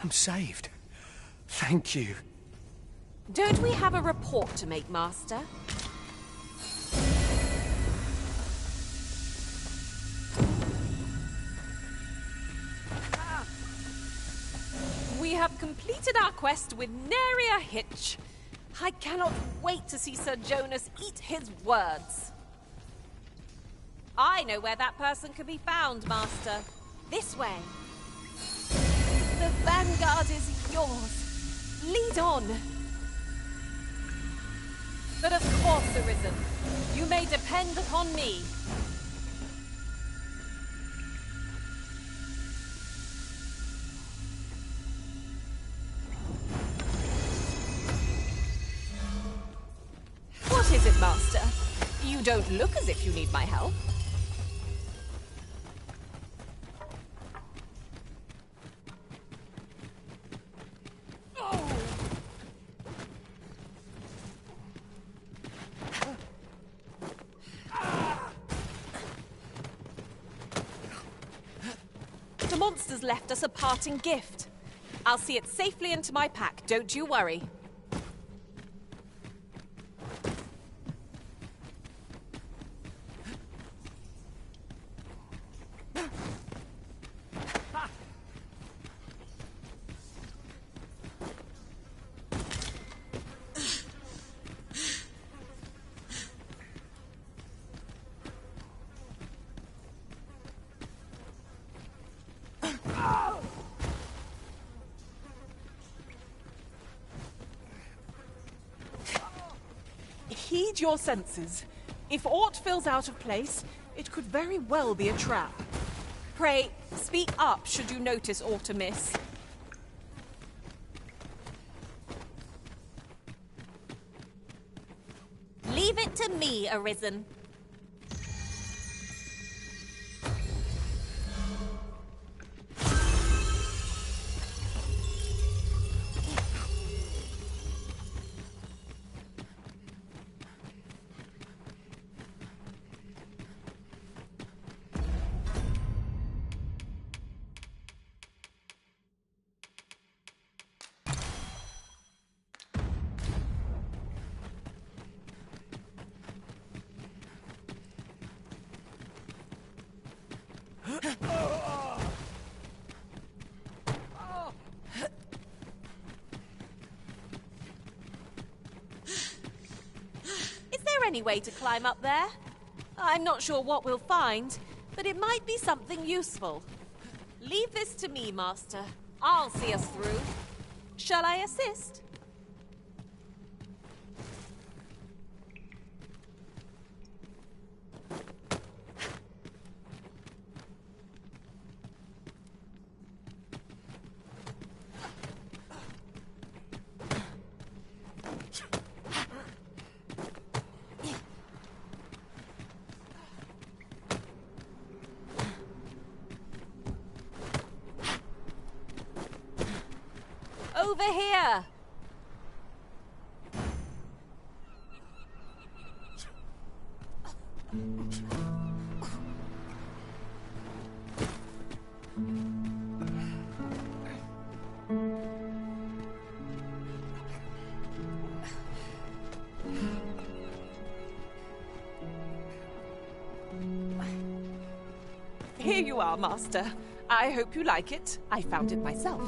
I'm saved. Thank you. Don't we have a report to make, Master? We have completed our quest with nary a hitch. I cannot wait to see Sir Jonas eat his words. I know where that person can be found, Master. This way. The vanguard is yours. Lead on. But of course, Arisen, you may depend upon me. What is it, Master? You don't look as if you need my help. The monsters left us a parting gift. I'll see it safely into my pack, don't you worry. Heed your senses. If aught feels out of place, it could very well be a trap. Pray, speak up should you notice aught amiss. to me, Arisen. Is there any way to climb up there? I'm not sure what we'll find, but it might be something useful. Leave this to me, Master. I'll see us through. Shall I assist? Over here! Here you are, Master. I hope you like it. I found it myself.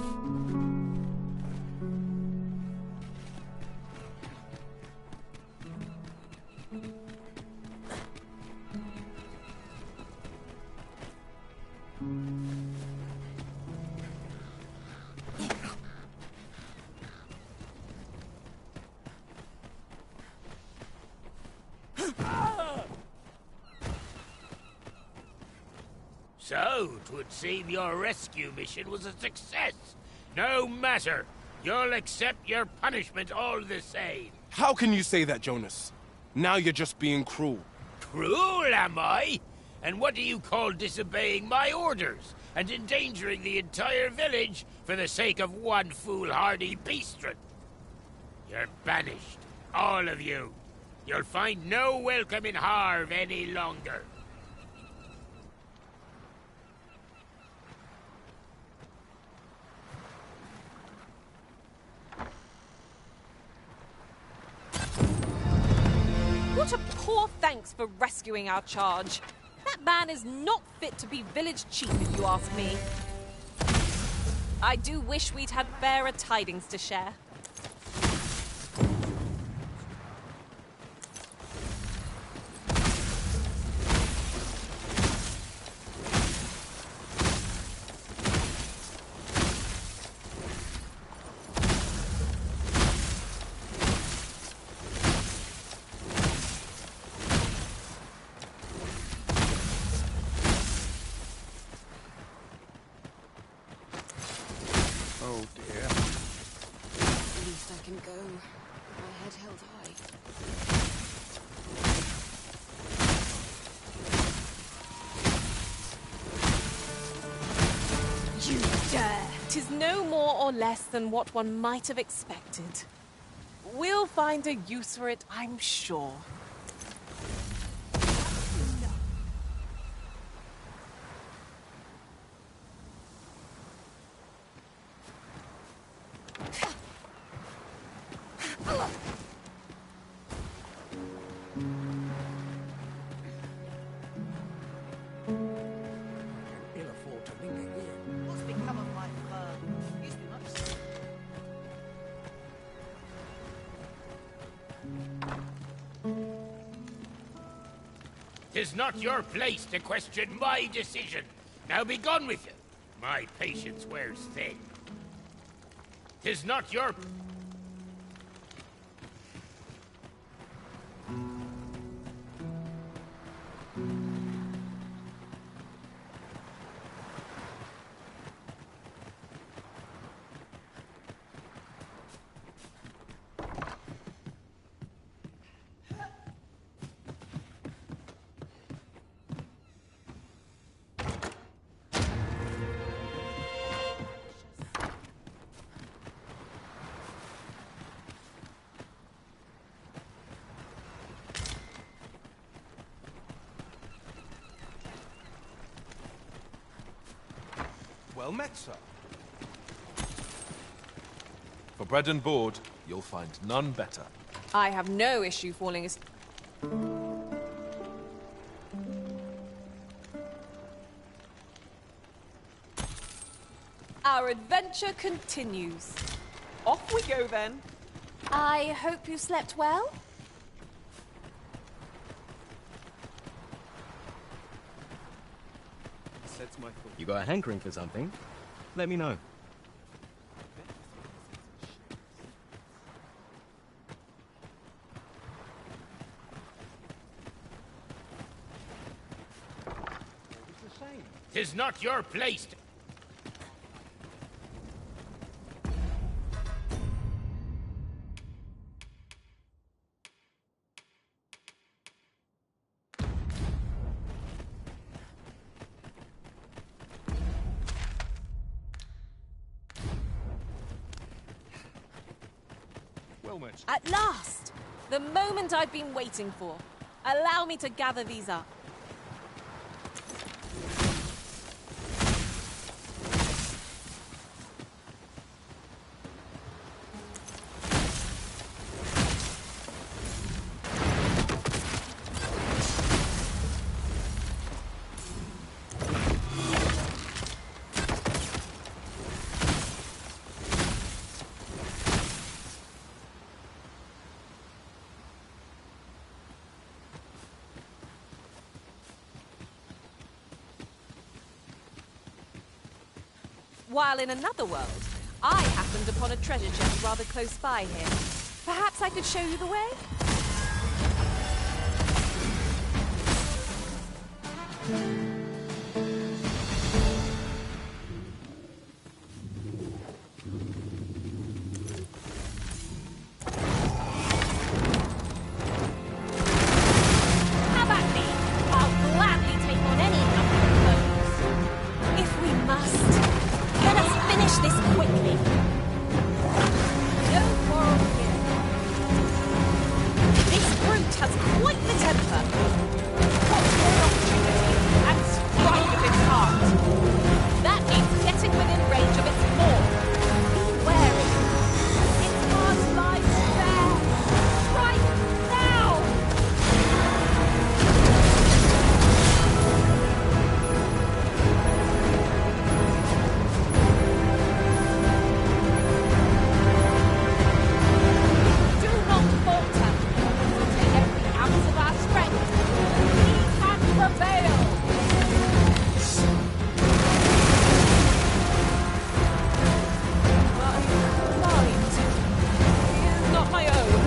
So, 'twould seem your rescue mission was a success. No matter. You'll accept your punishment all the same. How can you say that, Jonas? Now you're just being cruel. Cruel, am I? And what do you call disobeying my orders and endangering the entire village for the sake of one foolhardy beastron? You're banished, all of you. You'll find no welcome in Harv any longer. What a poor thanks for rescuing our charge. That man is not fit to be village chief, if you ask me. I do wish we'd had fairer tidings to share. Oh dear. At least I can go. My head held high. You dare! 'Tis no more or less than what one might have expected. We'll find a use for it, I'm sure. Ill afford to linger here. What's become of my fur? Used to be much. Tis not your place to question my decision. Now be gone with you. My patience wears thin. Tis not your... Well met, sir. For bread and board, you'll find none better. I have no issue falling as... Our adventure continues. Off we go then. I hope you slept well? You got a hankering for something? Let me know. Tis not your place to... At last! The moment I've been waiting for. Allow me to gather these up. While in another world, I happened upon a treasure chest rather close by here. Perhaps I could show you the way? Have at me! I'll gladly take on any number of foes. If we must. Let us finish this quickly. No quarrel here. This brute has quite the temper. Watch for an opportunity and strike with its heart. That means getting within range of its maw. Be wary. Its heart lies there. Strike now! Do not falter. Take every ounce of our strength. We can prevail. My mind is not my own.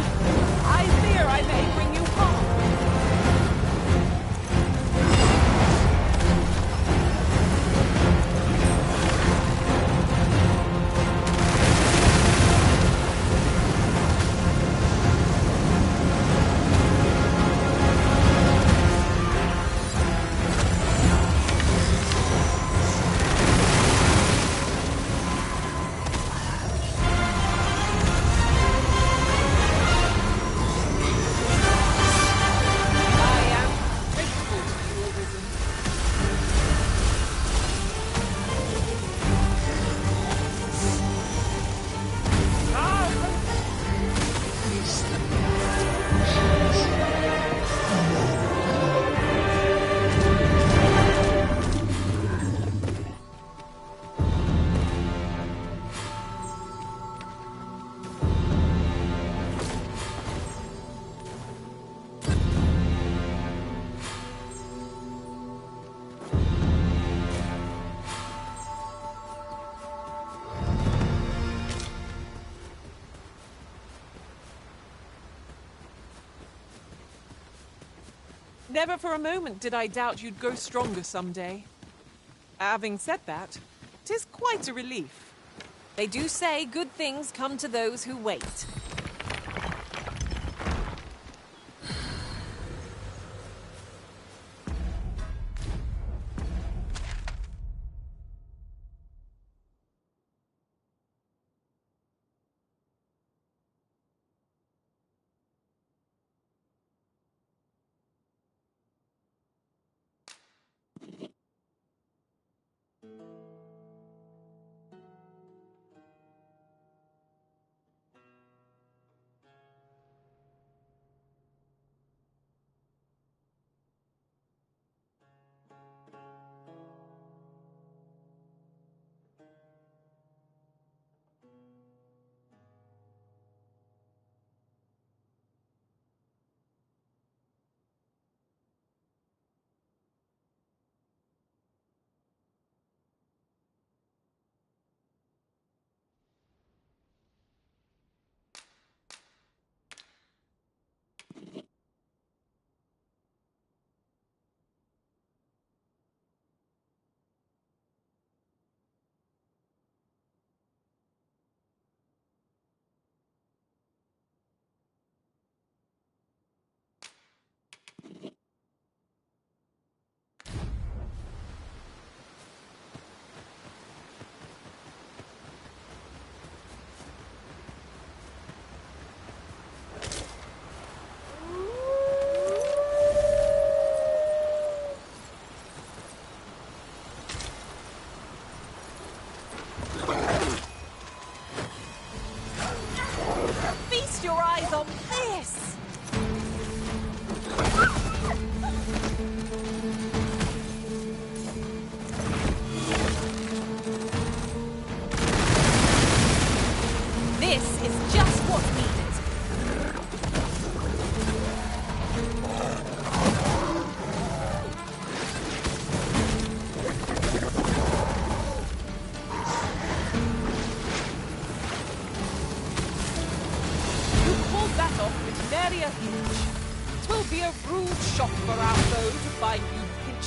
I fear I may bring you harm. I am grateful to you, Arisen. Never for a moment did I doubt you'd grow stronger someday. Having said that, 'tis quite a relief. They do say good things come to those who wait.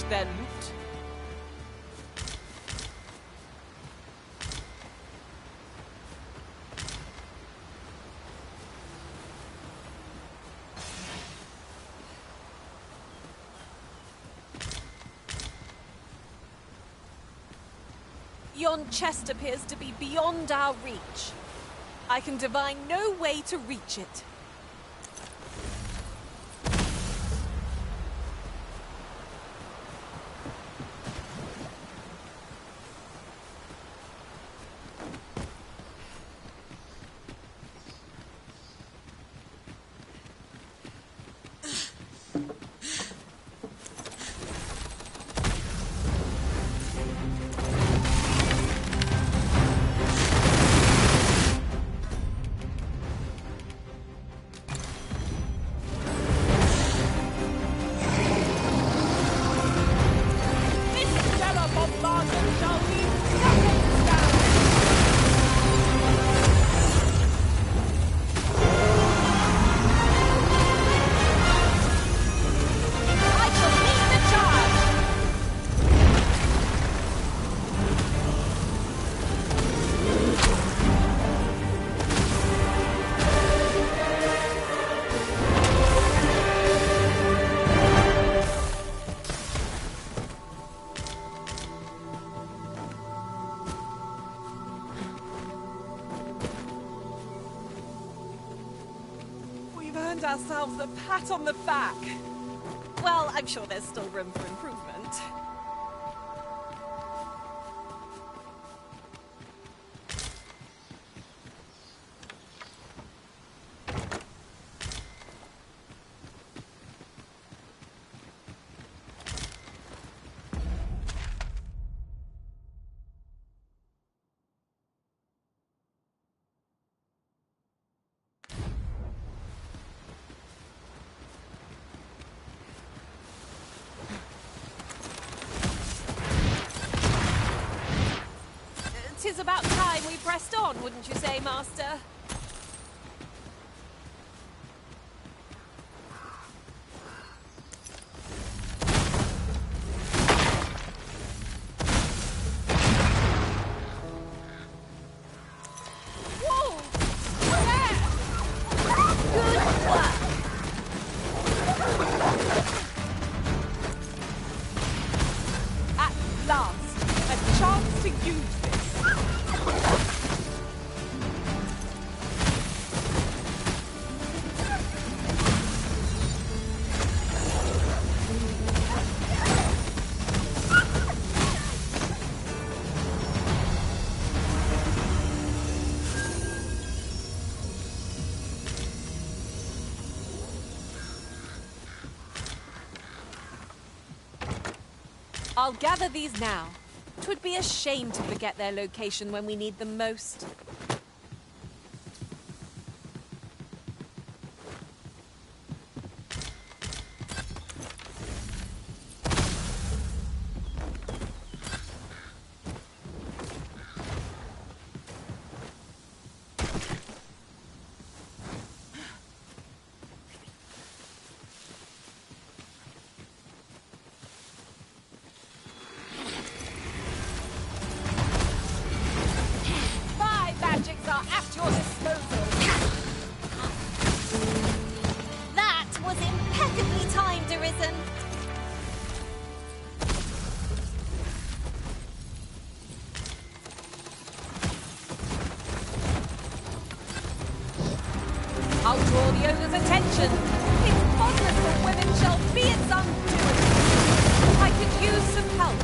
their loot. Yon chest appears to be beyond our reach. I can divine no way to reach it. Ourselves a pat on the back. Well, I'm sure there's still room for improvement. Tis about time we pressed on, wouldn't you say, Master? Whoa! Good work! At last, a chance to use this. I'll gather these now. 'Twould be a shame to forget their location when we need them most. I'll draw the owner's attention. Its fondness for women shall be its undoing. I could use some help.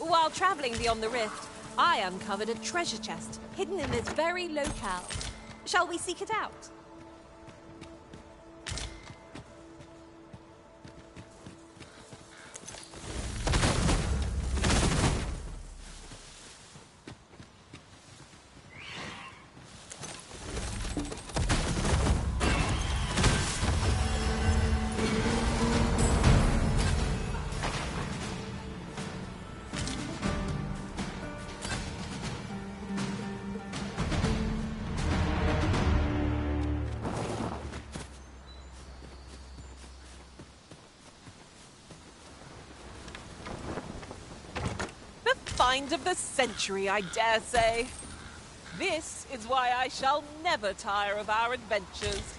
While traveling beyond the rift, I uncovered a treasure chest hidden in this very locale. Shall we seek it out? find of the century, I dare say. This is why I shall never tire of our adventures.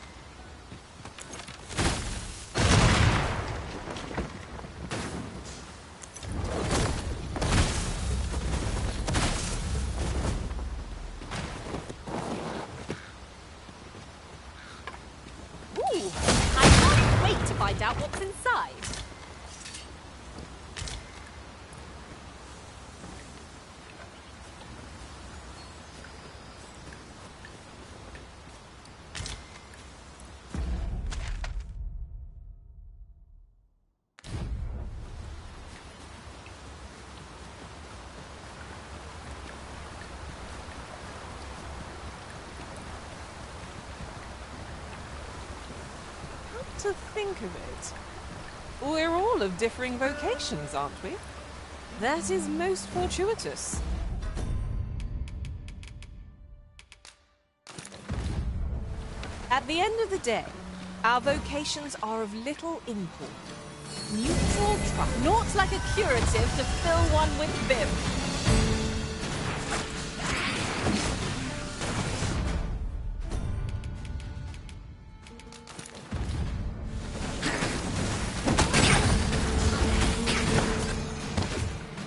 Ooh, I can't wait to find out what's inside. To think of it, we're all of differing vocations, aren't we? That is most fortuitous. At the end of the day, our vocations are of little import. Neutral trust, naught like a curative to fill one with vim.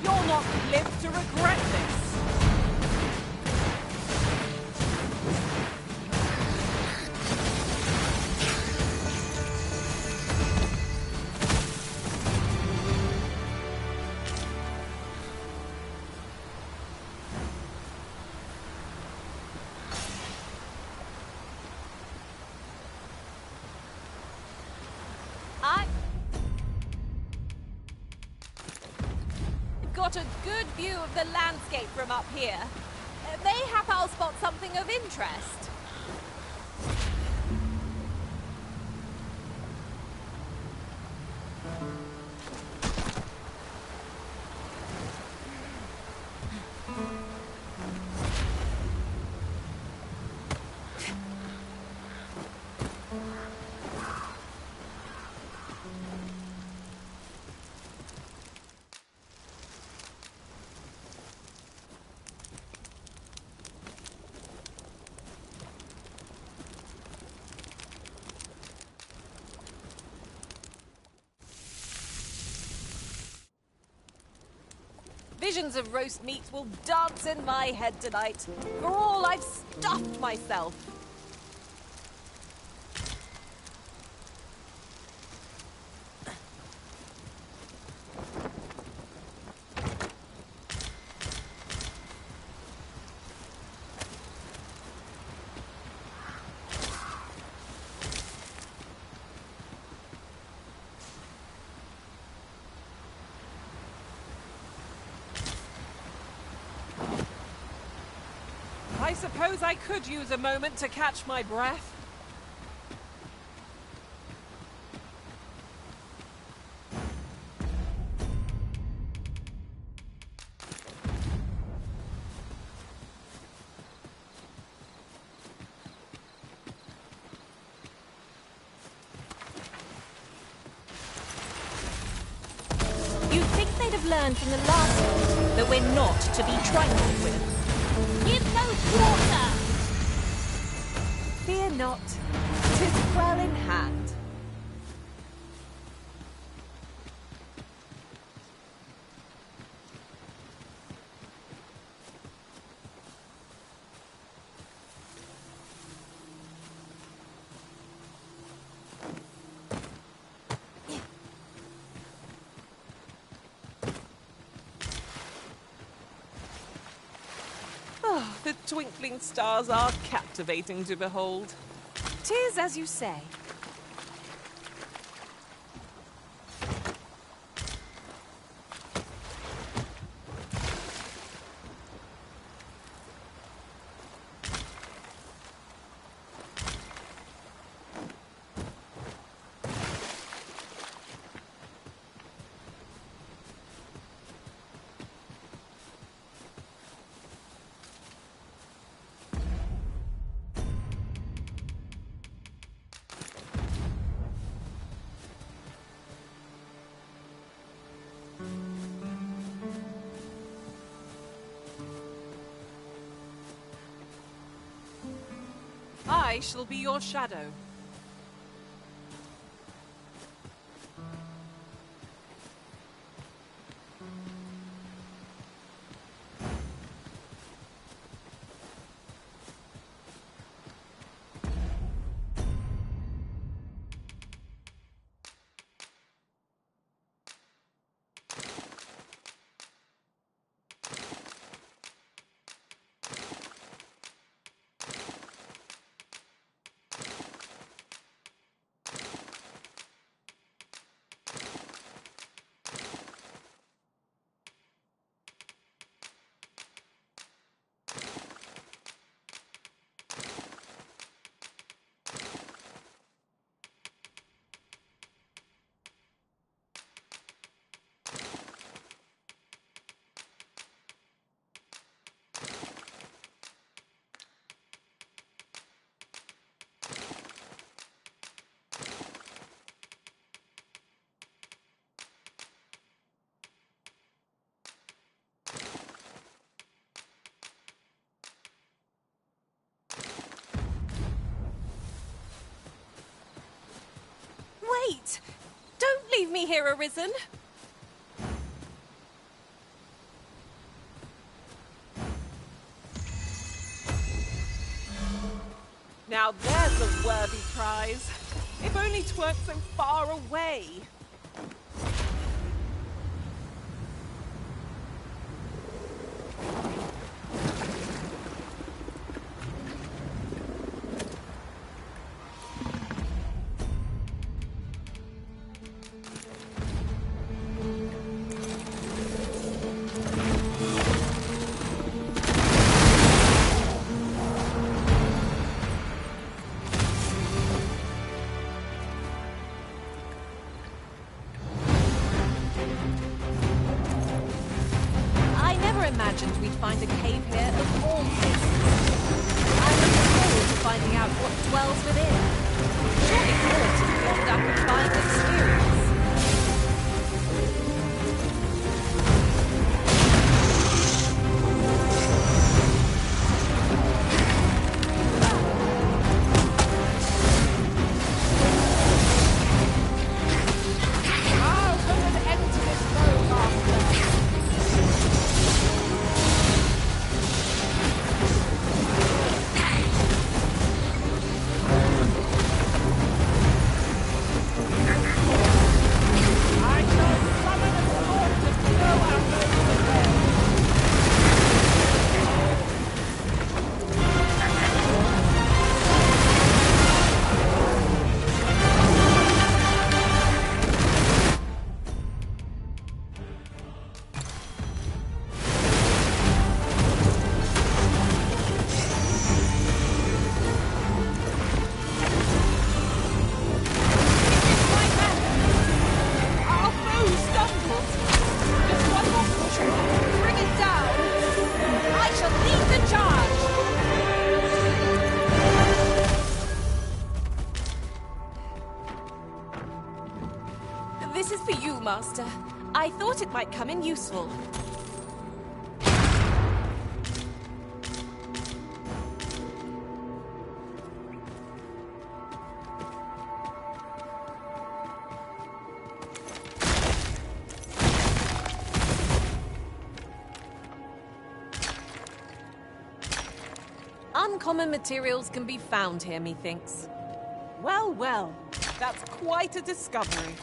You'll not live to regret this. I got a good view of the landscape from up here. Mayhap I'll spot something of interest. Visions of roast meat will dance in my head tonight. For all I've stuffed myself. I suppose I could use a moment to catch my breath. You'd think they'd have learned from the last one that we're not to be trifled with. Give those water! Fear not, 'tis well in hand. Oh, the twinkling stars are captivating to behold. 'Tis as you say. I shall be your shadow. Wait! Don't leave me here, Arisen! Now there's a worthy prize. If only 'tweren't so far away. Imagined we'd find a cave here of all places. I'm looking forward to finding out what dwells within. Surely thought is beyond our combined experience. I'll put an end to this road, Master. This is for you, Master. I thought it might come in useful. Uncommon materials can be found here, methinks. Well, well, that's quite a discovery.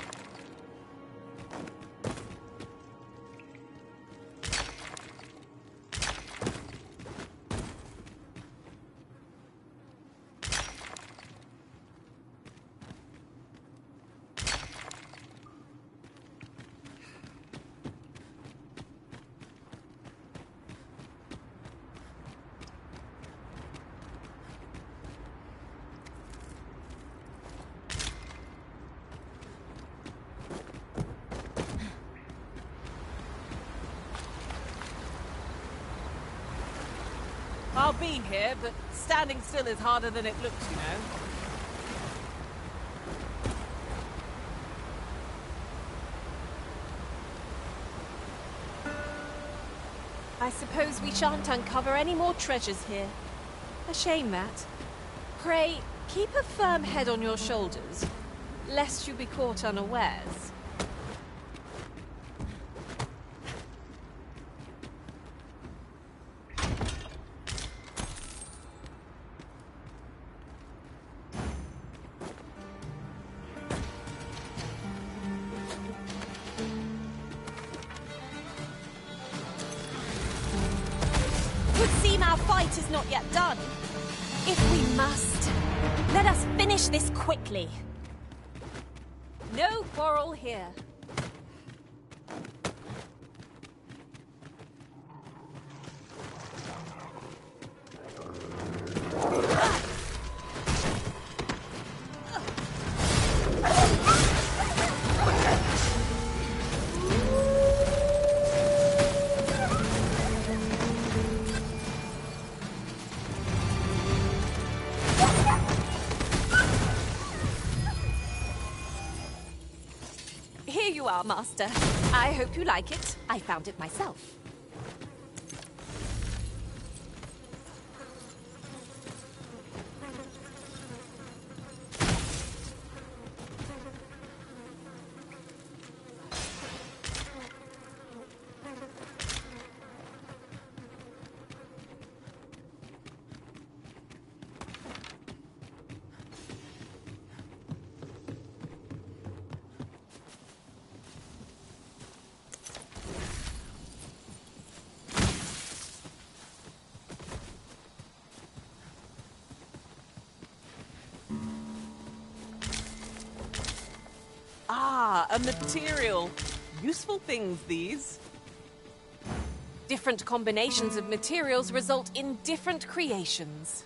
I'll be here, but standing still is harder than it looks, you know. I suppose we shan't uncover any more treasures here. A shame, that. Pray, keep a firm head on your shoulders, lest you be caught unawares. Would seem our fight is not yet done. If we must, let us finish this quickly. No quarrel here. Here you are, Master. I hope you like it. I found it myself. Ah, a material. Useful things, these. Different combinations of materials result in different creations.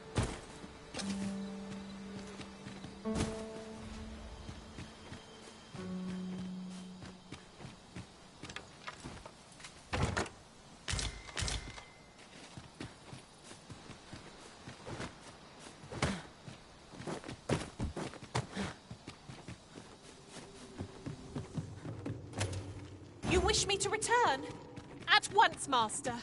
You wish me to return? At once, Master.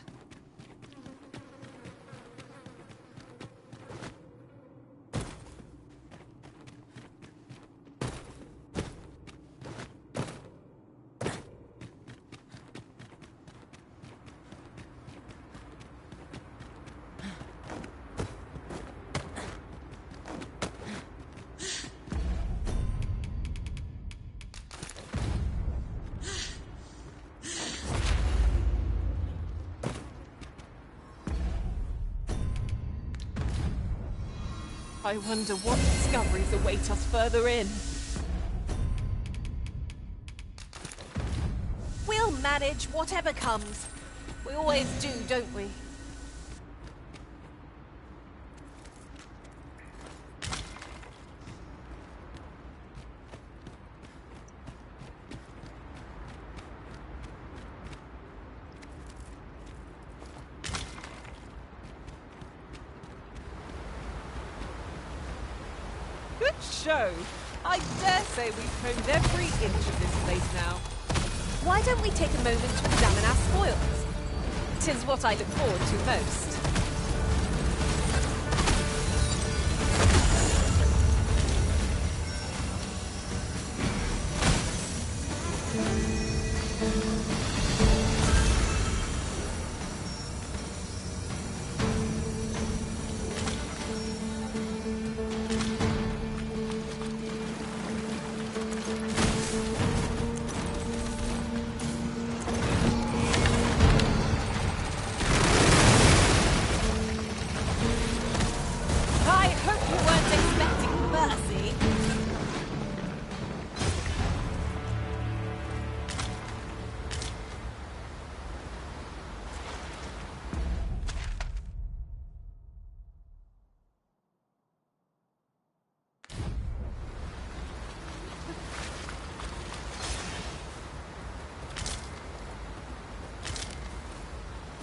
I wonder what discoveries await us further in. We'll manage whatever comes. We always do, don't we? Good show. I dare say we've combed every inch of this place now. Why don't we take a moment to examine our spoils? 'Tis what I look forward to most.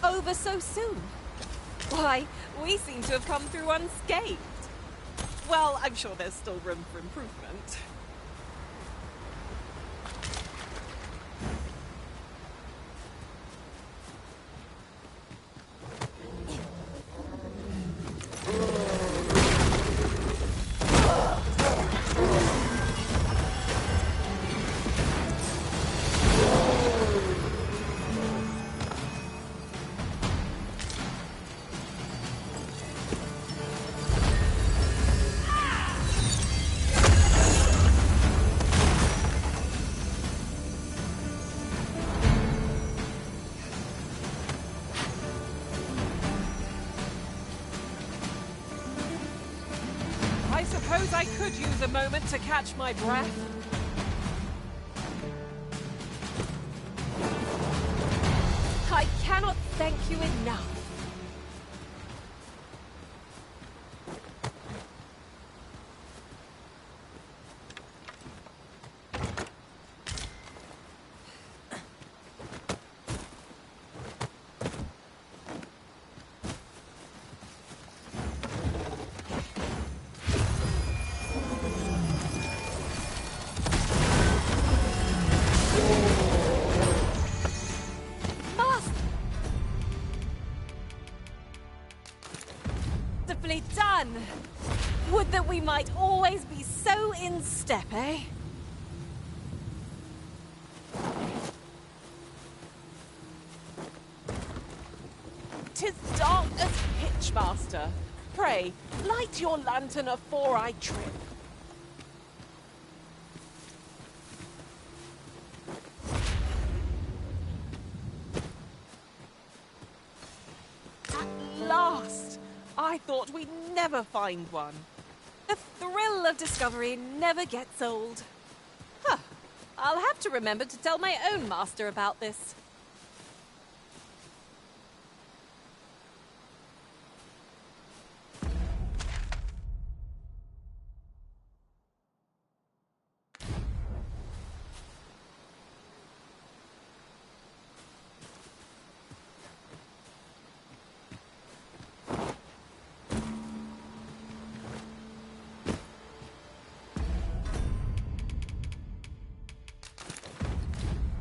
Over so soon? Why, we seem to have come through unscathed. Well, I'm sure there's still room for improvement. could use a moment to catch my breath. I cannot thank you enough. Done. Would that we might always be so in step, eh? "'Tis dark as pitch, master. Pray, light your lantern afore I trip." At last! I thought we'd never find one. The thrill of discovery never gets old. Huh. I'll have to remember to tell my own master about this.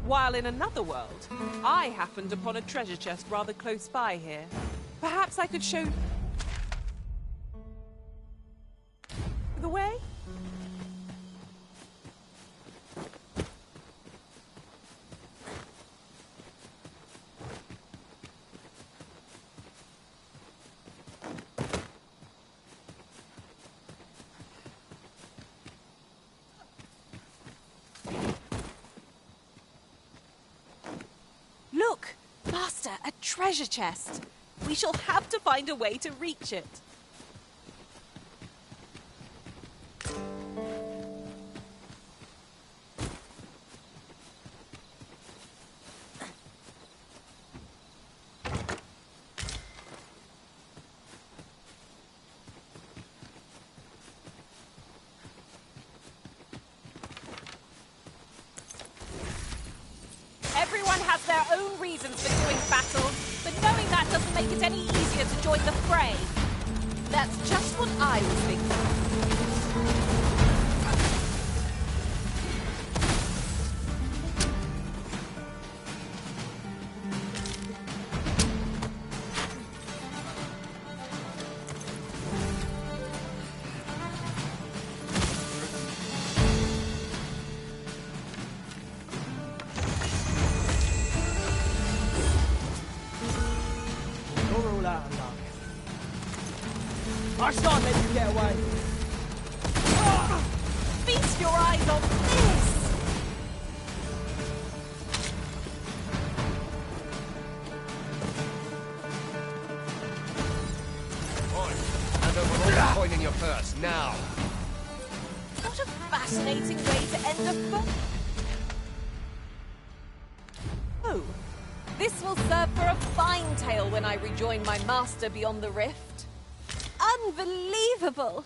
While in another world, I happened upon a treasure chest rather close by here. Perhaps I could show the way? Look, Master, a treasure chest. We shall have to find a way to reach it. Everyone has their own reasons for doing battle, but knowing that doesn't make it any easier to join the fray. That's just what I was thinking. You're all out of luck. I shan't let you get away. Feast your eyes on this! Hand over all the coin in your purse, now! What a fascinating way to end a fight. Oh, this will serve for a fine tale when I rejoin my master beyond the rift. Unbelievable!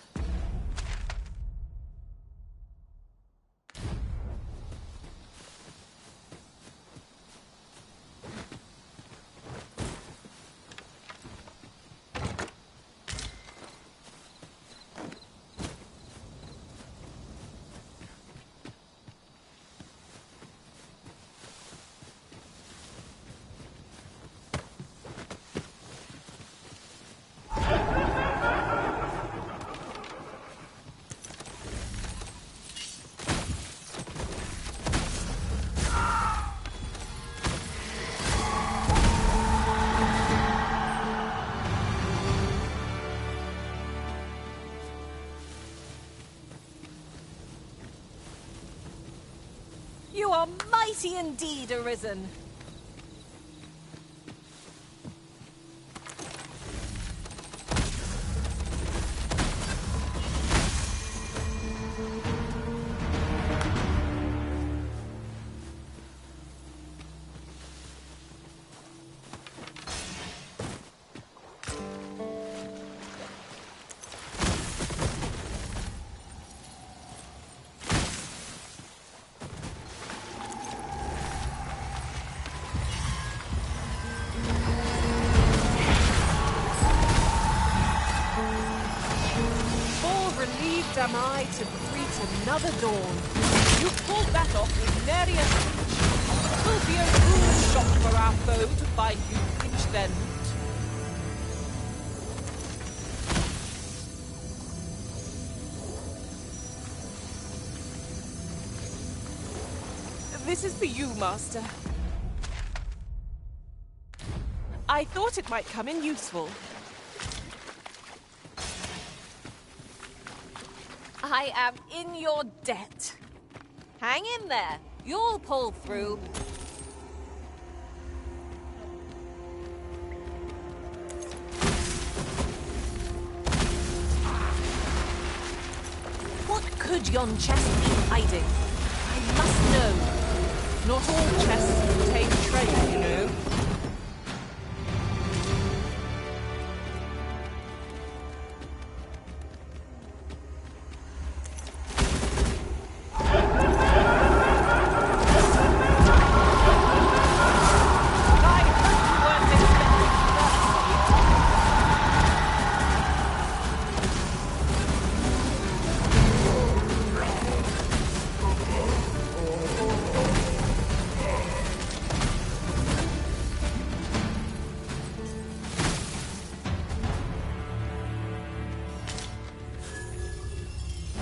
You are mighty indeed, Arisen. am I to greet another dawn? You pulled that off with nary a flinch. 'Twill be a rude shock for our foe to find you pinch their loot. This is for you, Master. I thought it might come in useful. I am in your debt. Hang in there. You'll pull through. What could yon chest be hiding? I must know. Not all chests contain treasure, you know.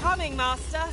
Coming, Master.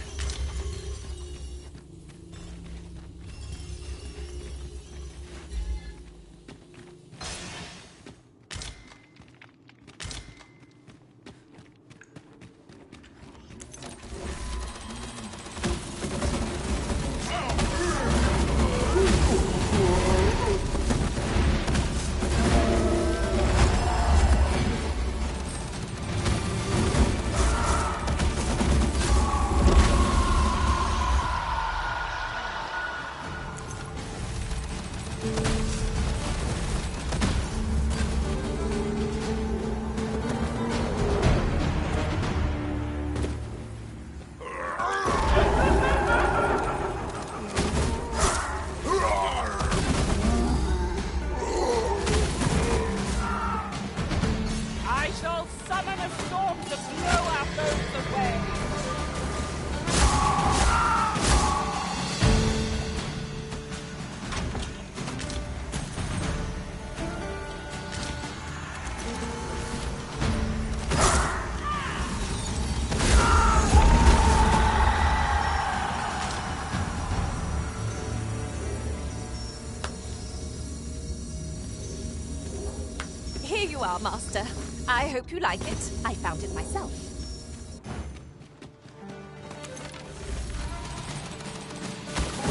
Here you are, Master. I hope you like it. I found it myself.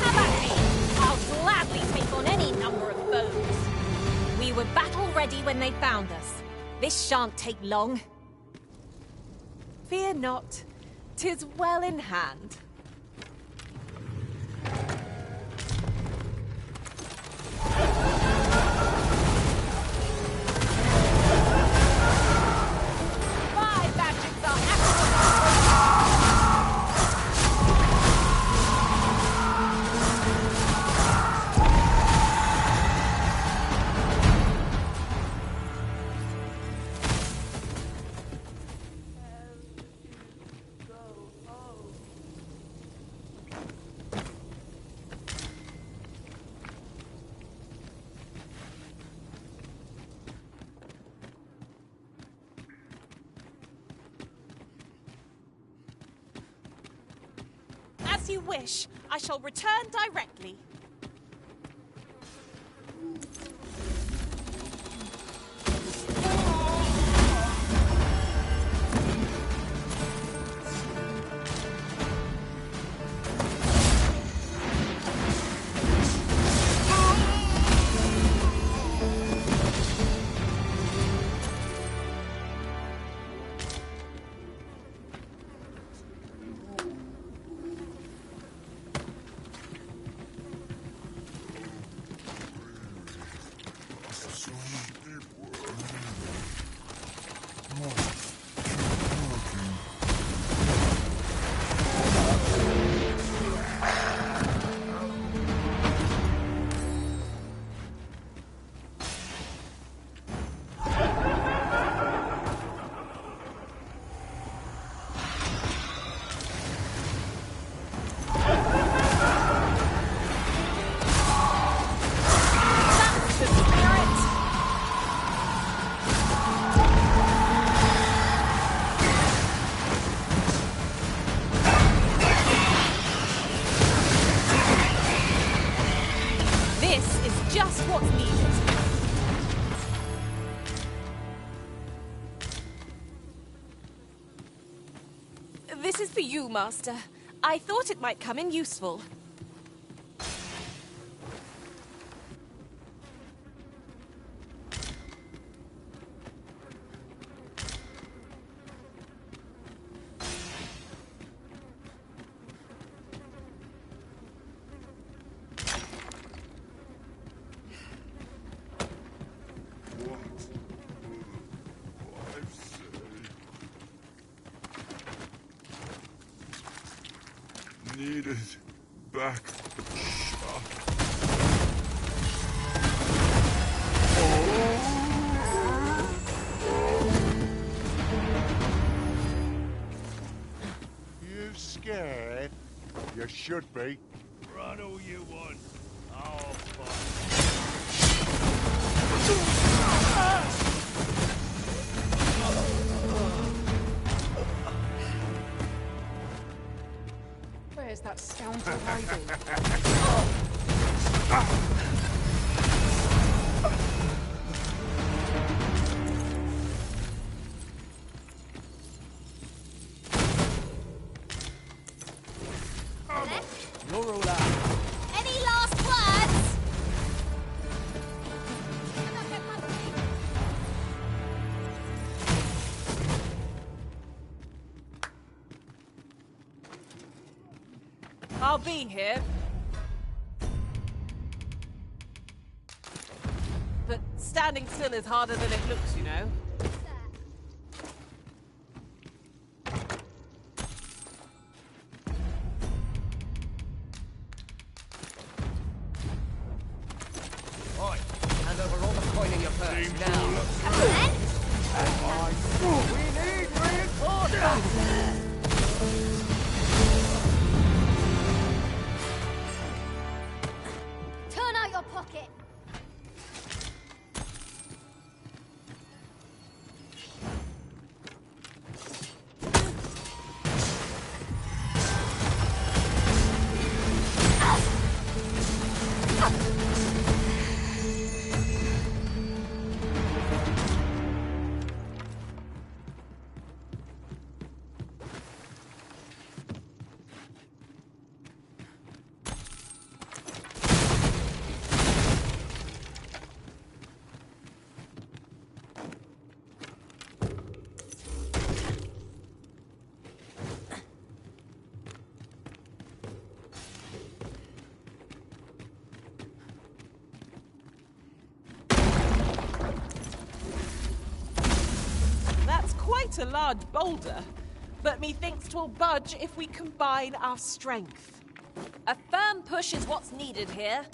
Have at me! I'll gladly take on any number of foes. We were battle-ready when they found us. This shan't take long. Fear not. 'Tis well in hand. As you wish. I shall return directly. just what's needed. This is for you, Master. I thought it might come in useful. Needed back shot. You scared? You should be. Run all you want. I'll fight. Where's that scoundrel hiding? You're all out. Any last words? I'll be here. But standing still is harder than it looks, you know. Right, hand over all the coin in your purse, now. We need reinforcements! Turn out your pocket. That's quite a large boulder, but methinks 'twill budge if we combine our strength. A firm push is what's needed here.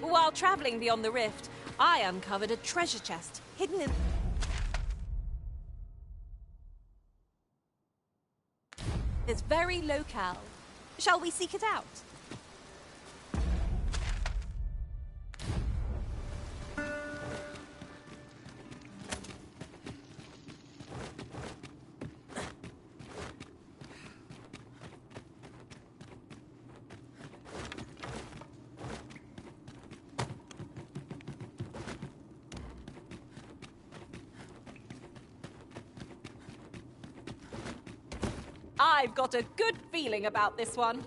While traveling beyond the rift, I uncovered a treasure chest hidden in... It's very locale. Shall we seek it out? I've got a good feeling about this one.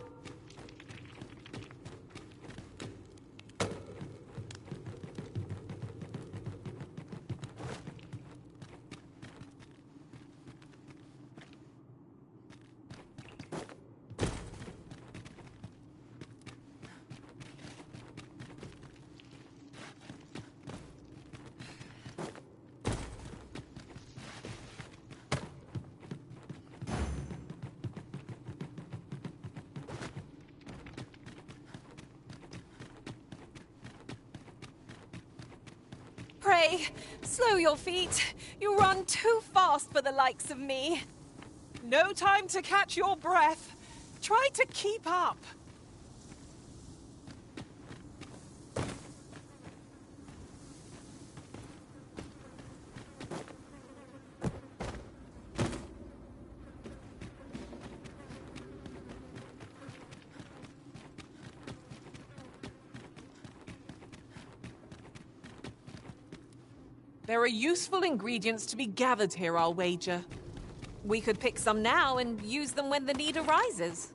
Pray, slow your feet. You run too fast for the likes of me. No time to catch your breath. Try to keep up. There are useful ingredients to be gathered here, I'll wager. We could pick some now and use them when the need arises.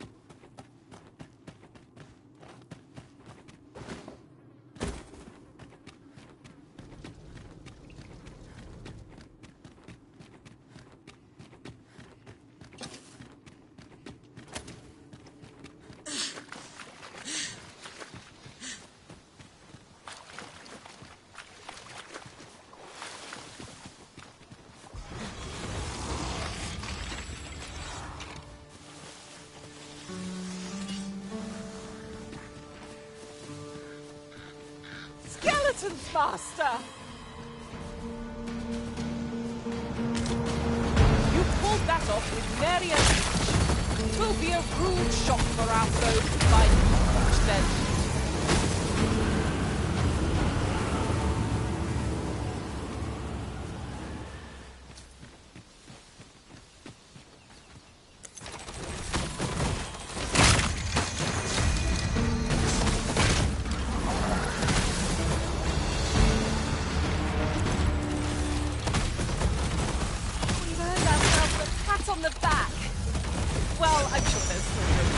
Skeletons, Master! You pulled that off with nary a hitch. 'Twill be a rude shock for our foes to find you much then. On the back. Well, I'm sure there's still room.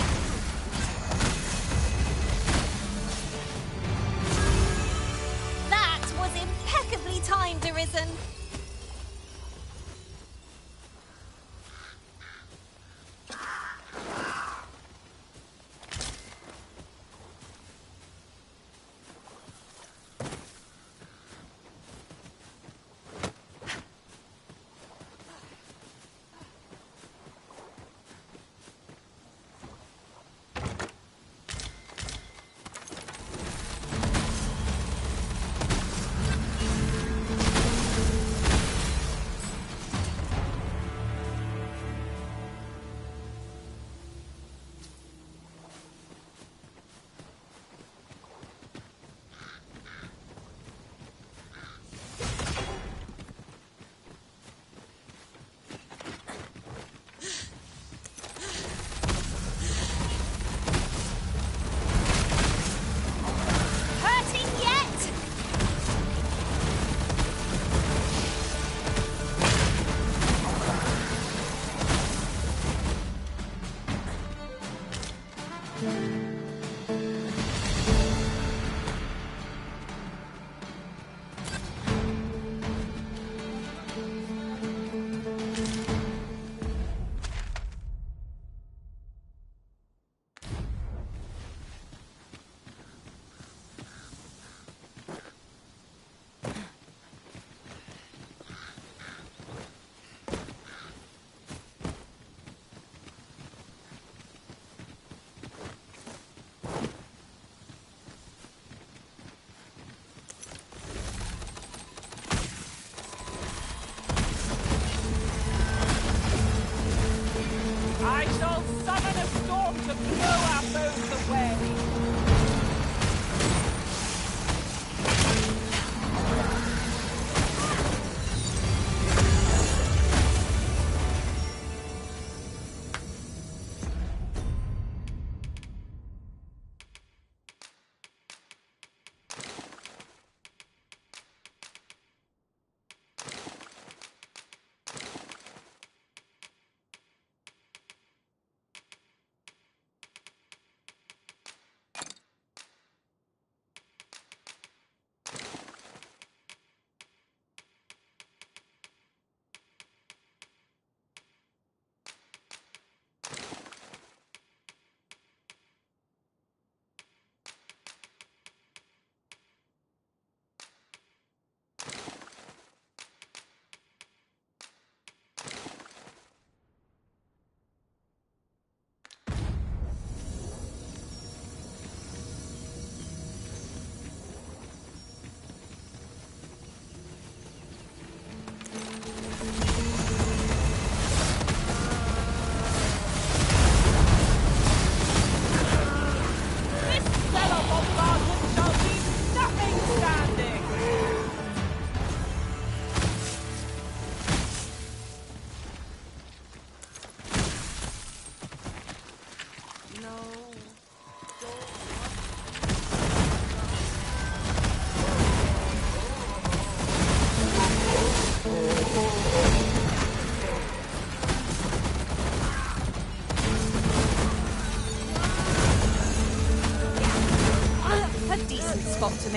That was impeccably timed, Arisen.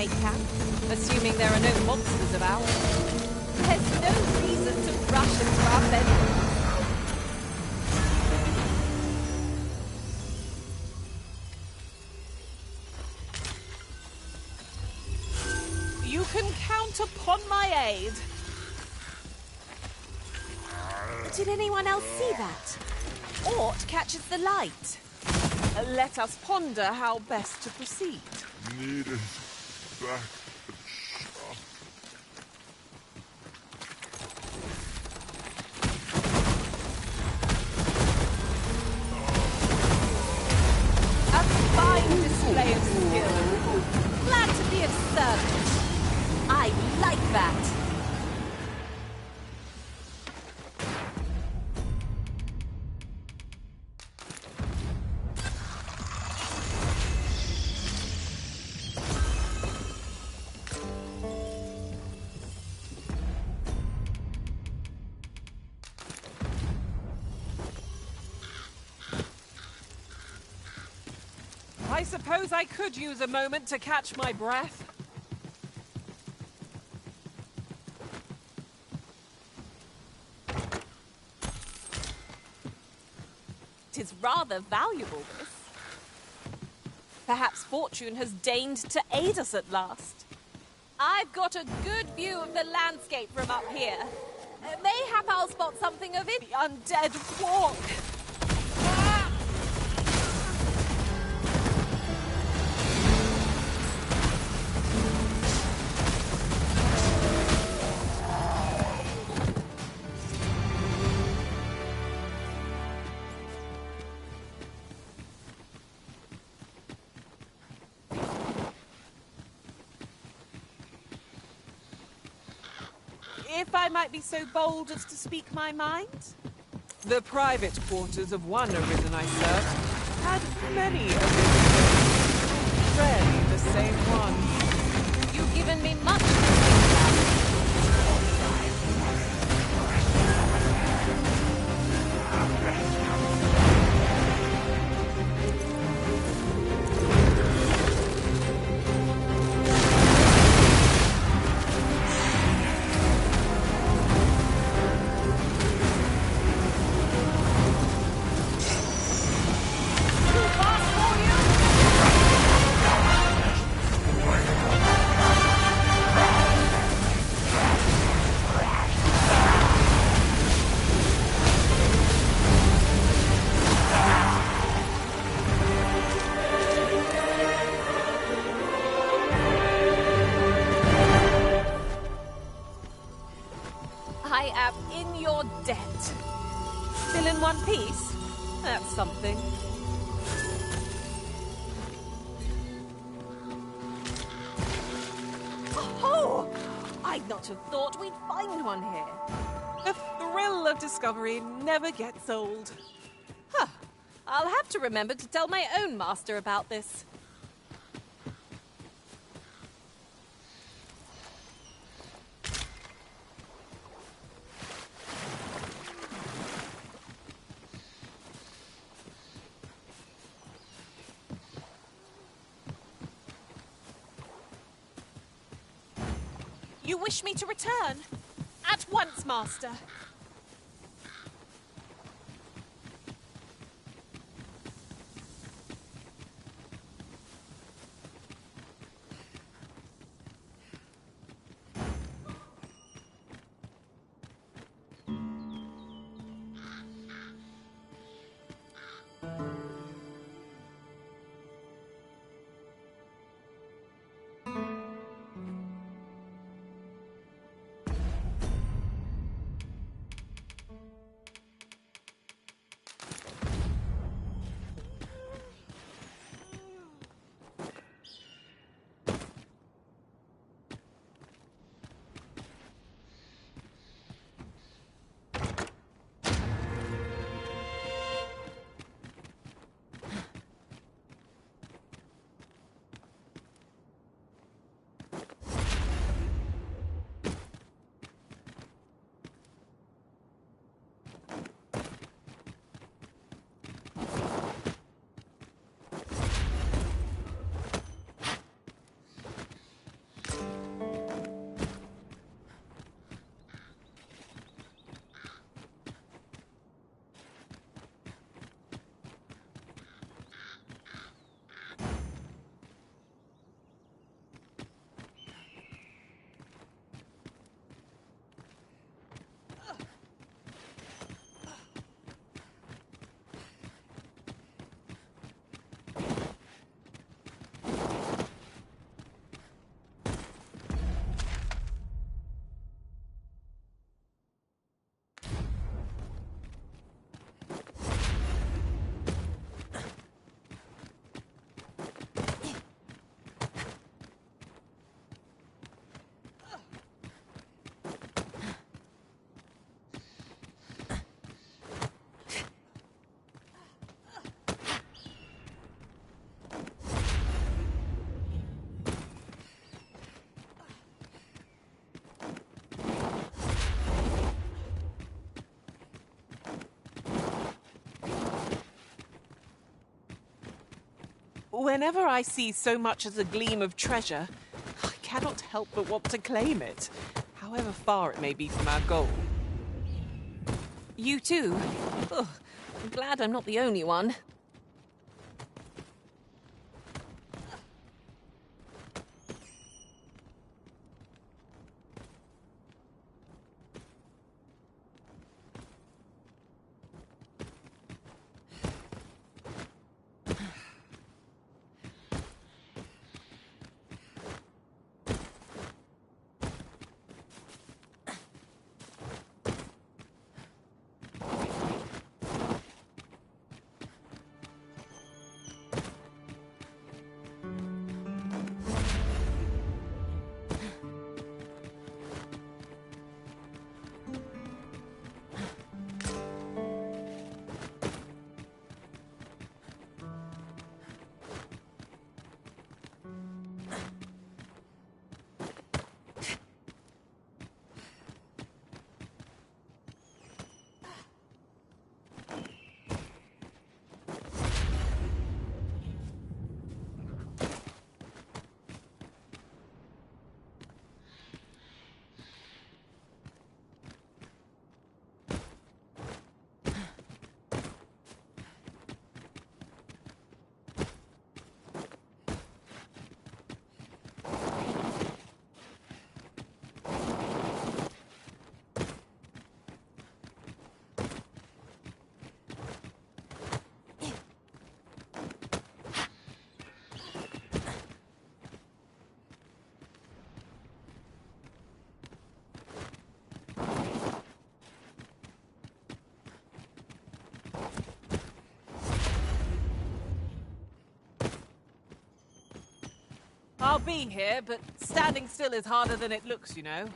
night camp, assuming there are no monsters about. There's no reason to rush into our bedroom. You can count upon my aid. Did anyone else see that? Ort catches the light. Let us ponder how best to proceed. Needed back at shop. A fine display of skill. Glad to be of service. I like that. I suppose I could use a moment to catch my breath. Tis rather valuable, this. Perhaps fortune has deigned to aid us at last. I've got a good view of the landscape from up here. Mayhap I'll spot something of it. The undead walk. If I might be so bold as to speak my mind? The private quarters of one Arisen I served had many Arisen. Rarely the same one. You've given me much to think about. I am in your debt. Still in one piece? That's something. Oh! I'd not have thought we'd find one here. The thrill of discovery never gets old. Huh. I'll have to remember to tell my own master about this. You wish me to return? At once, Master. Whenever I see so much as a gleam of treasure, I cannot help but want to claim it, however far it may be from our goal. You too? Ugh, I'm glad I'm not the only one. I'll be here, but standing still is harder than it looks, you know.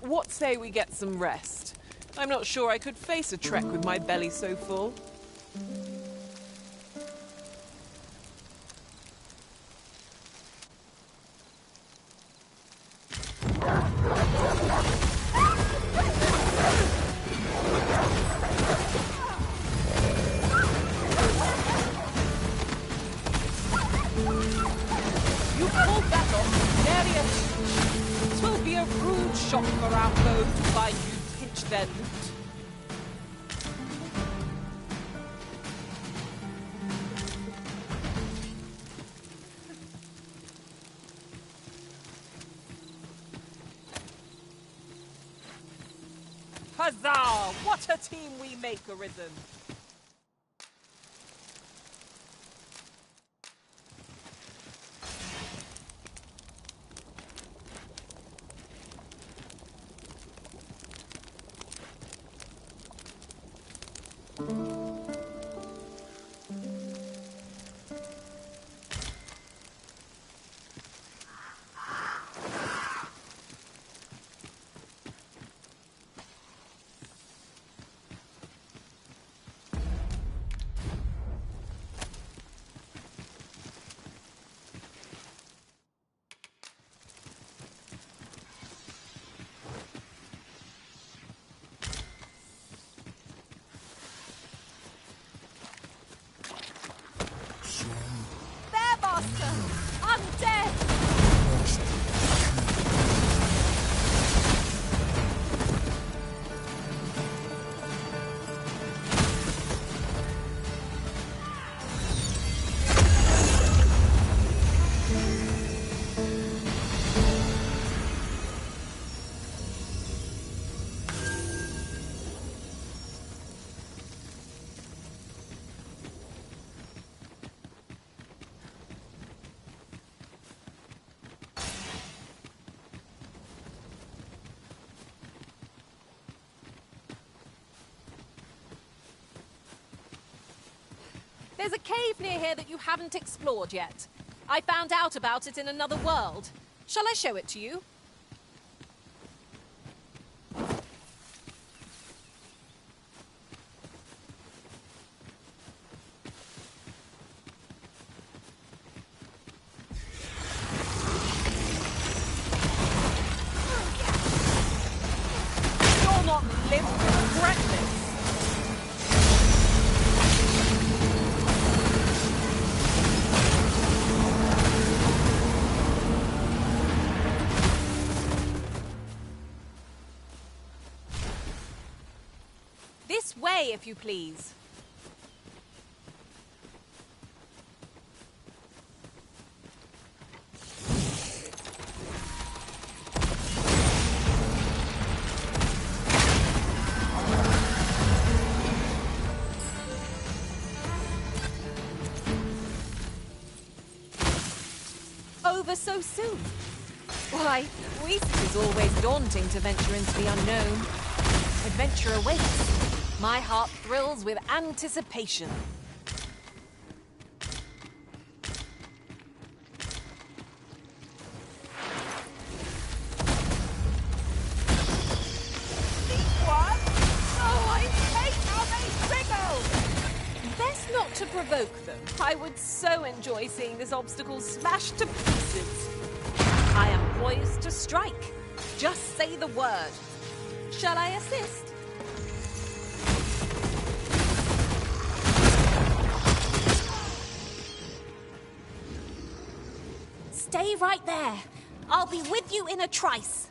What say we get some rest? I'm not sure I could face a trek with my belly so full. You pulled that off, Darius. It will be a rude shock for our foe to find you pinch their loot. Huzzah! What a team we make, Arisen! There's a cave near here that you haven't explored yet. I found out about it in another world. Shall I show it to you? You'll not live to regret this. This way, if you please. Over so soon? Why, Reese is always daunting to venture into the unknown. Adventure awaits. My heart thrills with anticipation. What? Oh, I hate how they wriggle! Best not to provoke them. I would so enjoy seeing this obstacle smashed to pieces. I am poised to strike. Just say the word. Shall I assist? Stay right there. I'll be with you in a trice.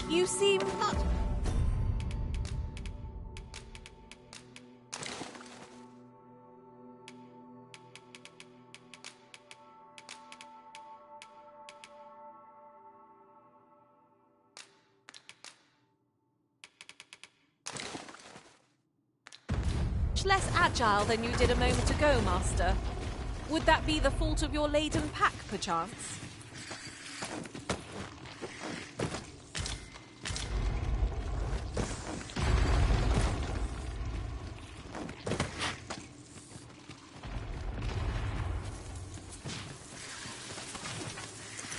You seem not... less agile than you did a moment ago, Master. Would that be the fault of your laden pack, perchance?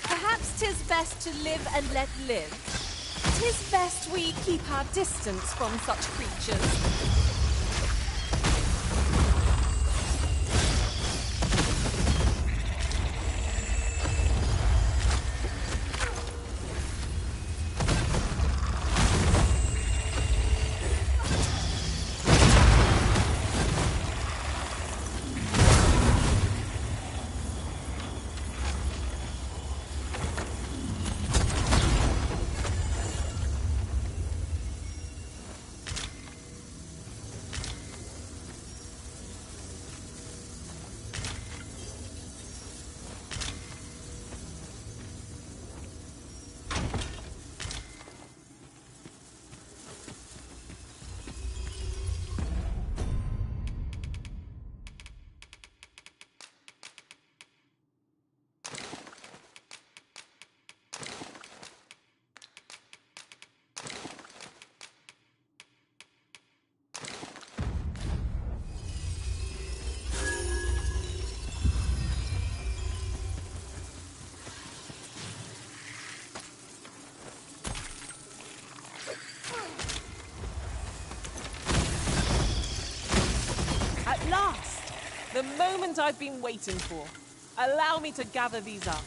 Perhaps 'tis best to live and let live. 'Tis best we keep our distance from such creatures. last! The moment I've been waiting for. Allow me to gather these up.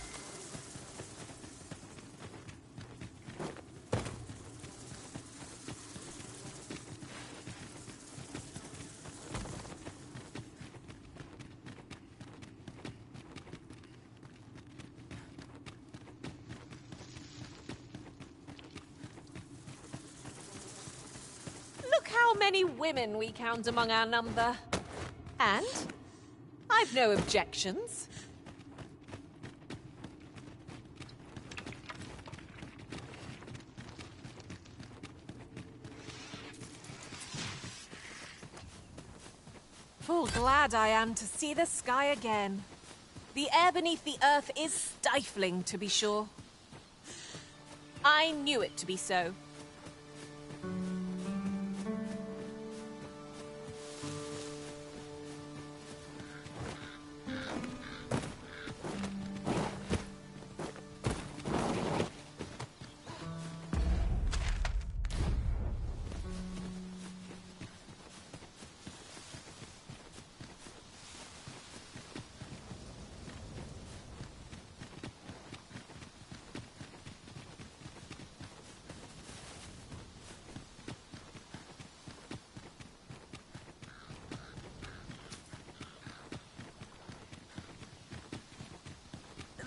Look how many women we count among our number. And I've no objections. Full glad I am to see the sky again. The air beneath the earth is stifling, to be sure. I knew it to be so.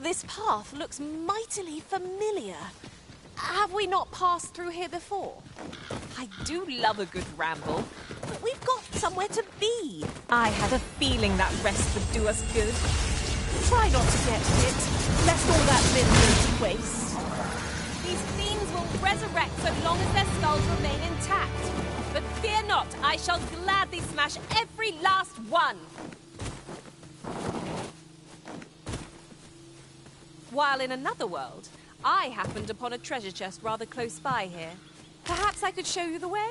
This path looks mightily familiar. Have we not passed through here before? I do love a good ramble, but we've got somewhere to be. I had a feeling that rest would do us good. Try not to get hit, lest all that live go to waste. These fiends will resurrect so long as their skulls remain intact. But fear not, I shall gladly smash every last one. While in another world, I happened upon a treasure chest rather close by here. Perhaps I could show you the way?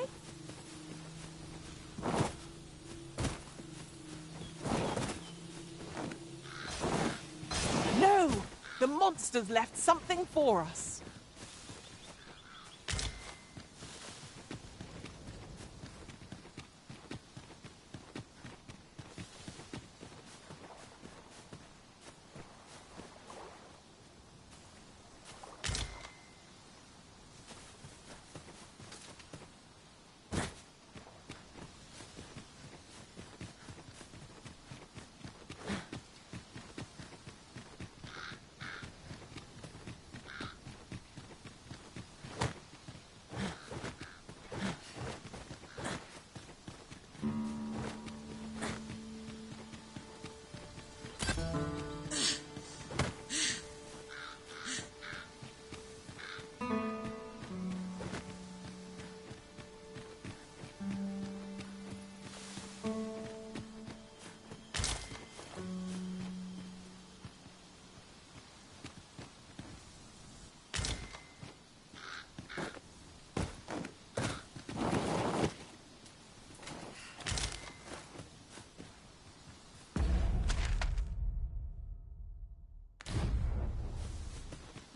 No! The monsters left something for us.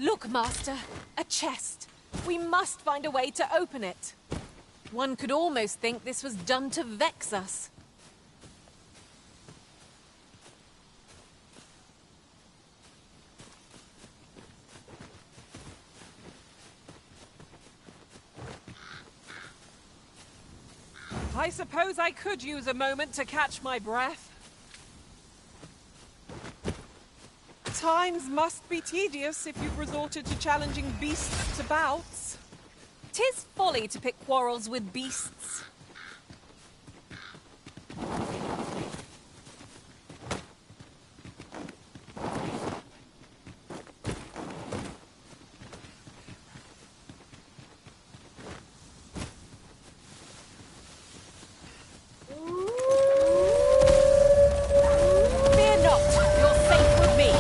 Look, Master, a chest. We must find a way to open it. One could almost think this was done to vex us. I suppose I could use a moment to catch my breath. Times must be tedious if you've resorted to challenging beasts to bouts. 'Tis folly to pick quarrels with beasts. Fear not, you're safe with me.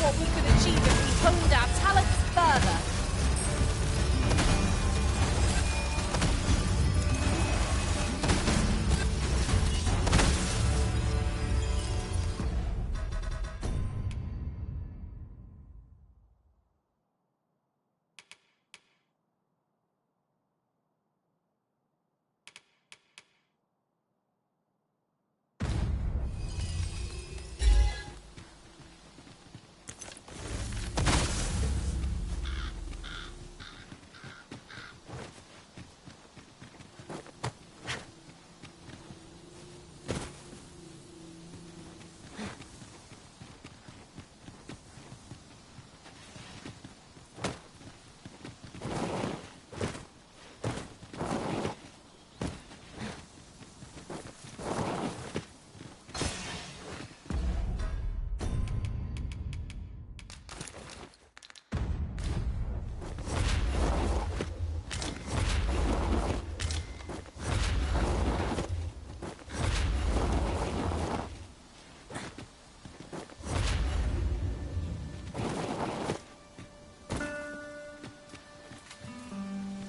what we could achieve if we honed our talents further.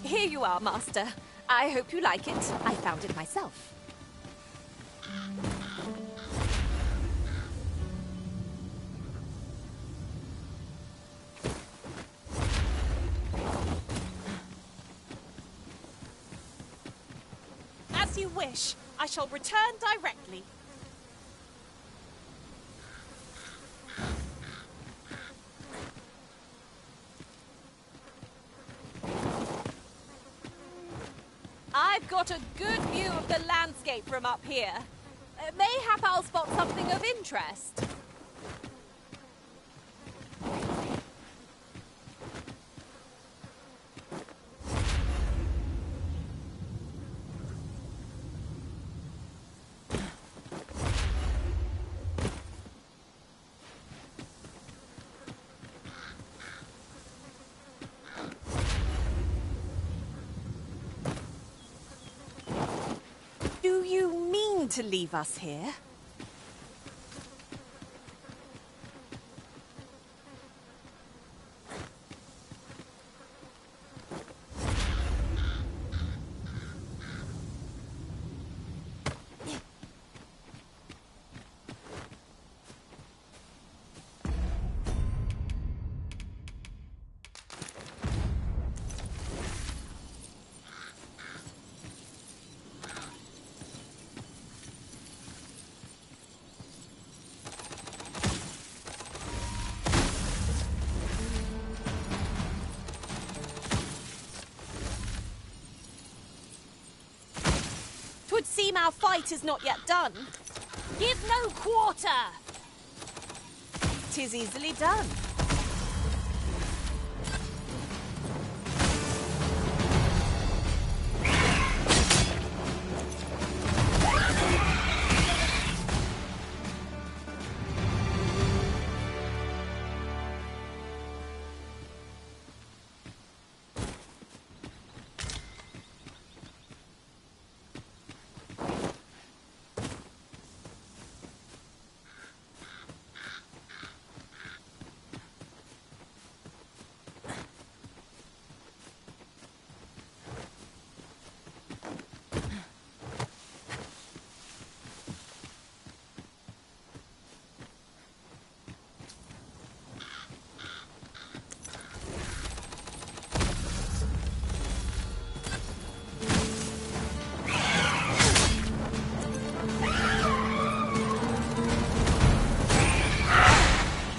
Here you are, Master. I hope you like it. I found it myself. As you wish. I shall return directly. I've got a good view of the landscape from up here. Mayhap I'll spot something of interest. Do you mean to leave us here? Twould seem our fight is not yet done. Give no quarter! 'Tis easily done.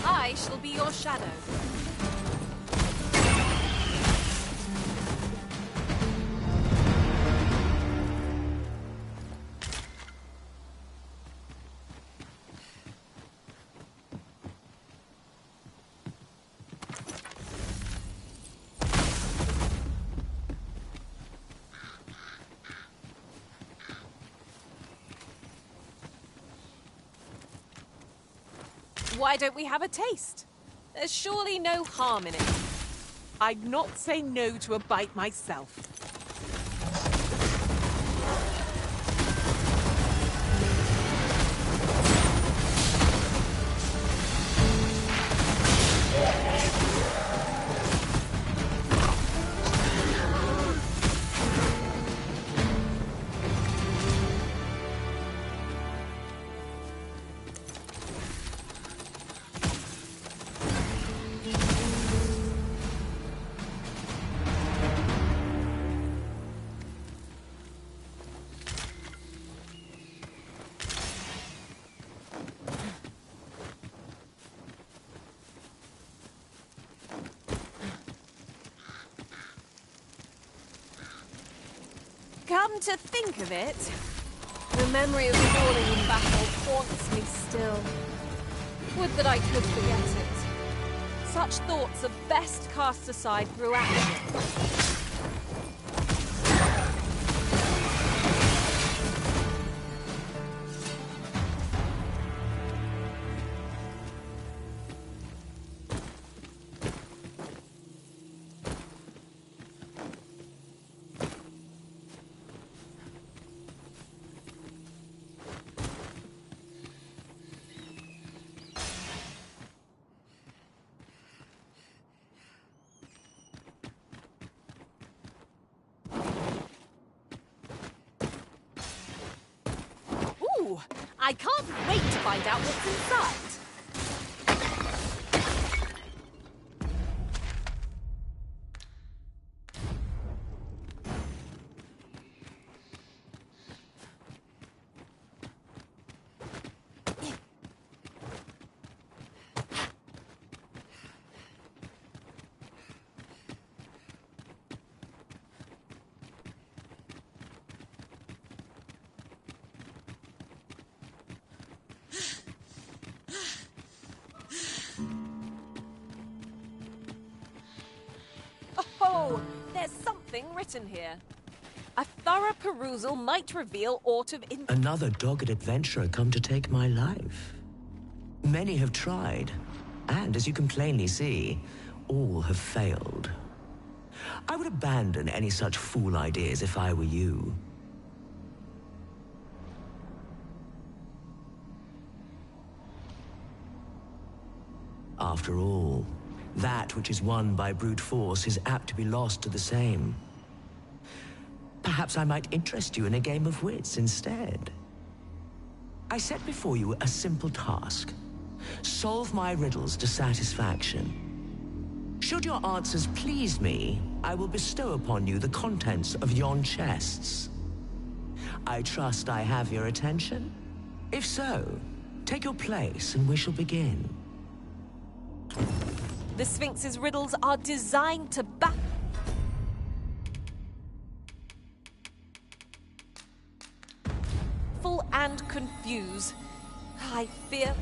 I shall be your shadow. Why don't we have a taste? There's surely no harm in it. I'd not say no to a bite myself. Come to think of it, the memory of falling in battle haunts me still. Would that I could forget it. Such thoughts are best cast aside through action. I can't wait to find out what's inside. Oh, there's something written here. A thorough perusal might reveal aught of interest. Another dogged adventurer come to take my life. Many have tried, and as you can plainly see, all have failed. I would abandon any such fool ideas if I were you. After all, that which is won by brute force is apt to be lost to the same. Perhaps I might interest you in a game of wits instead. I set before you a simple task. Solve my riddles to satisfaction. Should your answers please me, I will bestow upon you the contents of yon chests. I trust I have your attention? If so, take your place and we shall begin. The Sphinx's riddles are designed to baffle and confuse. I fear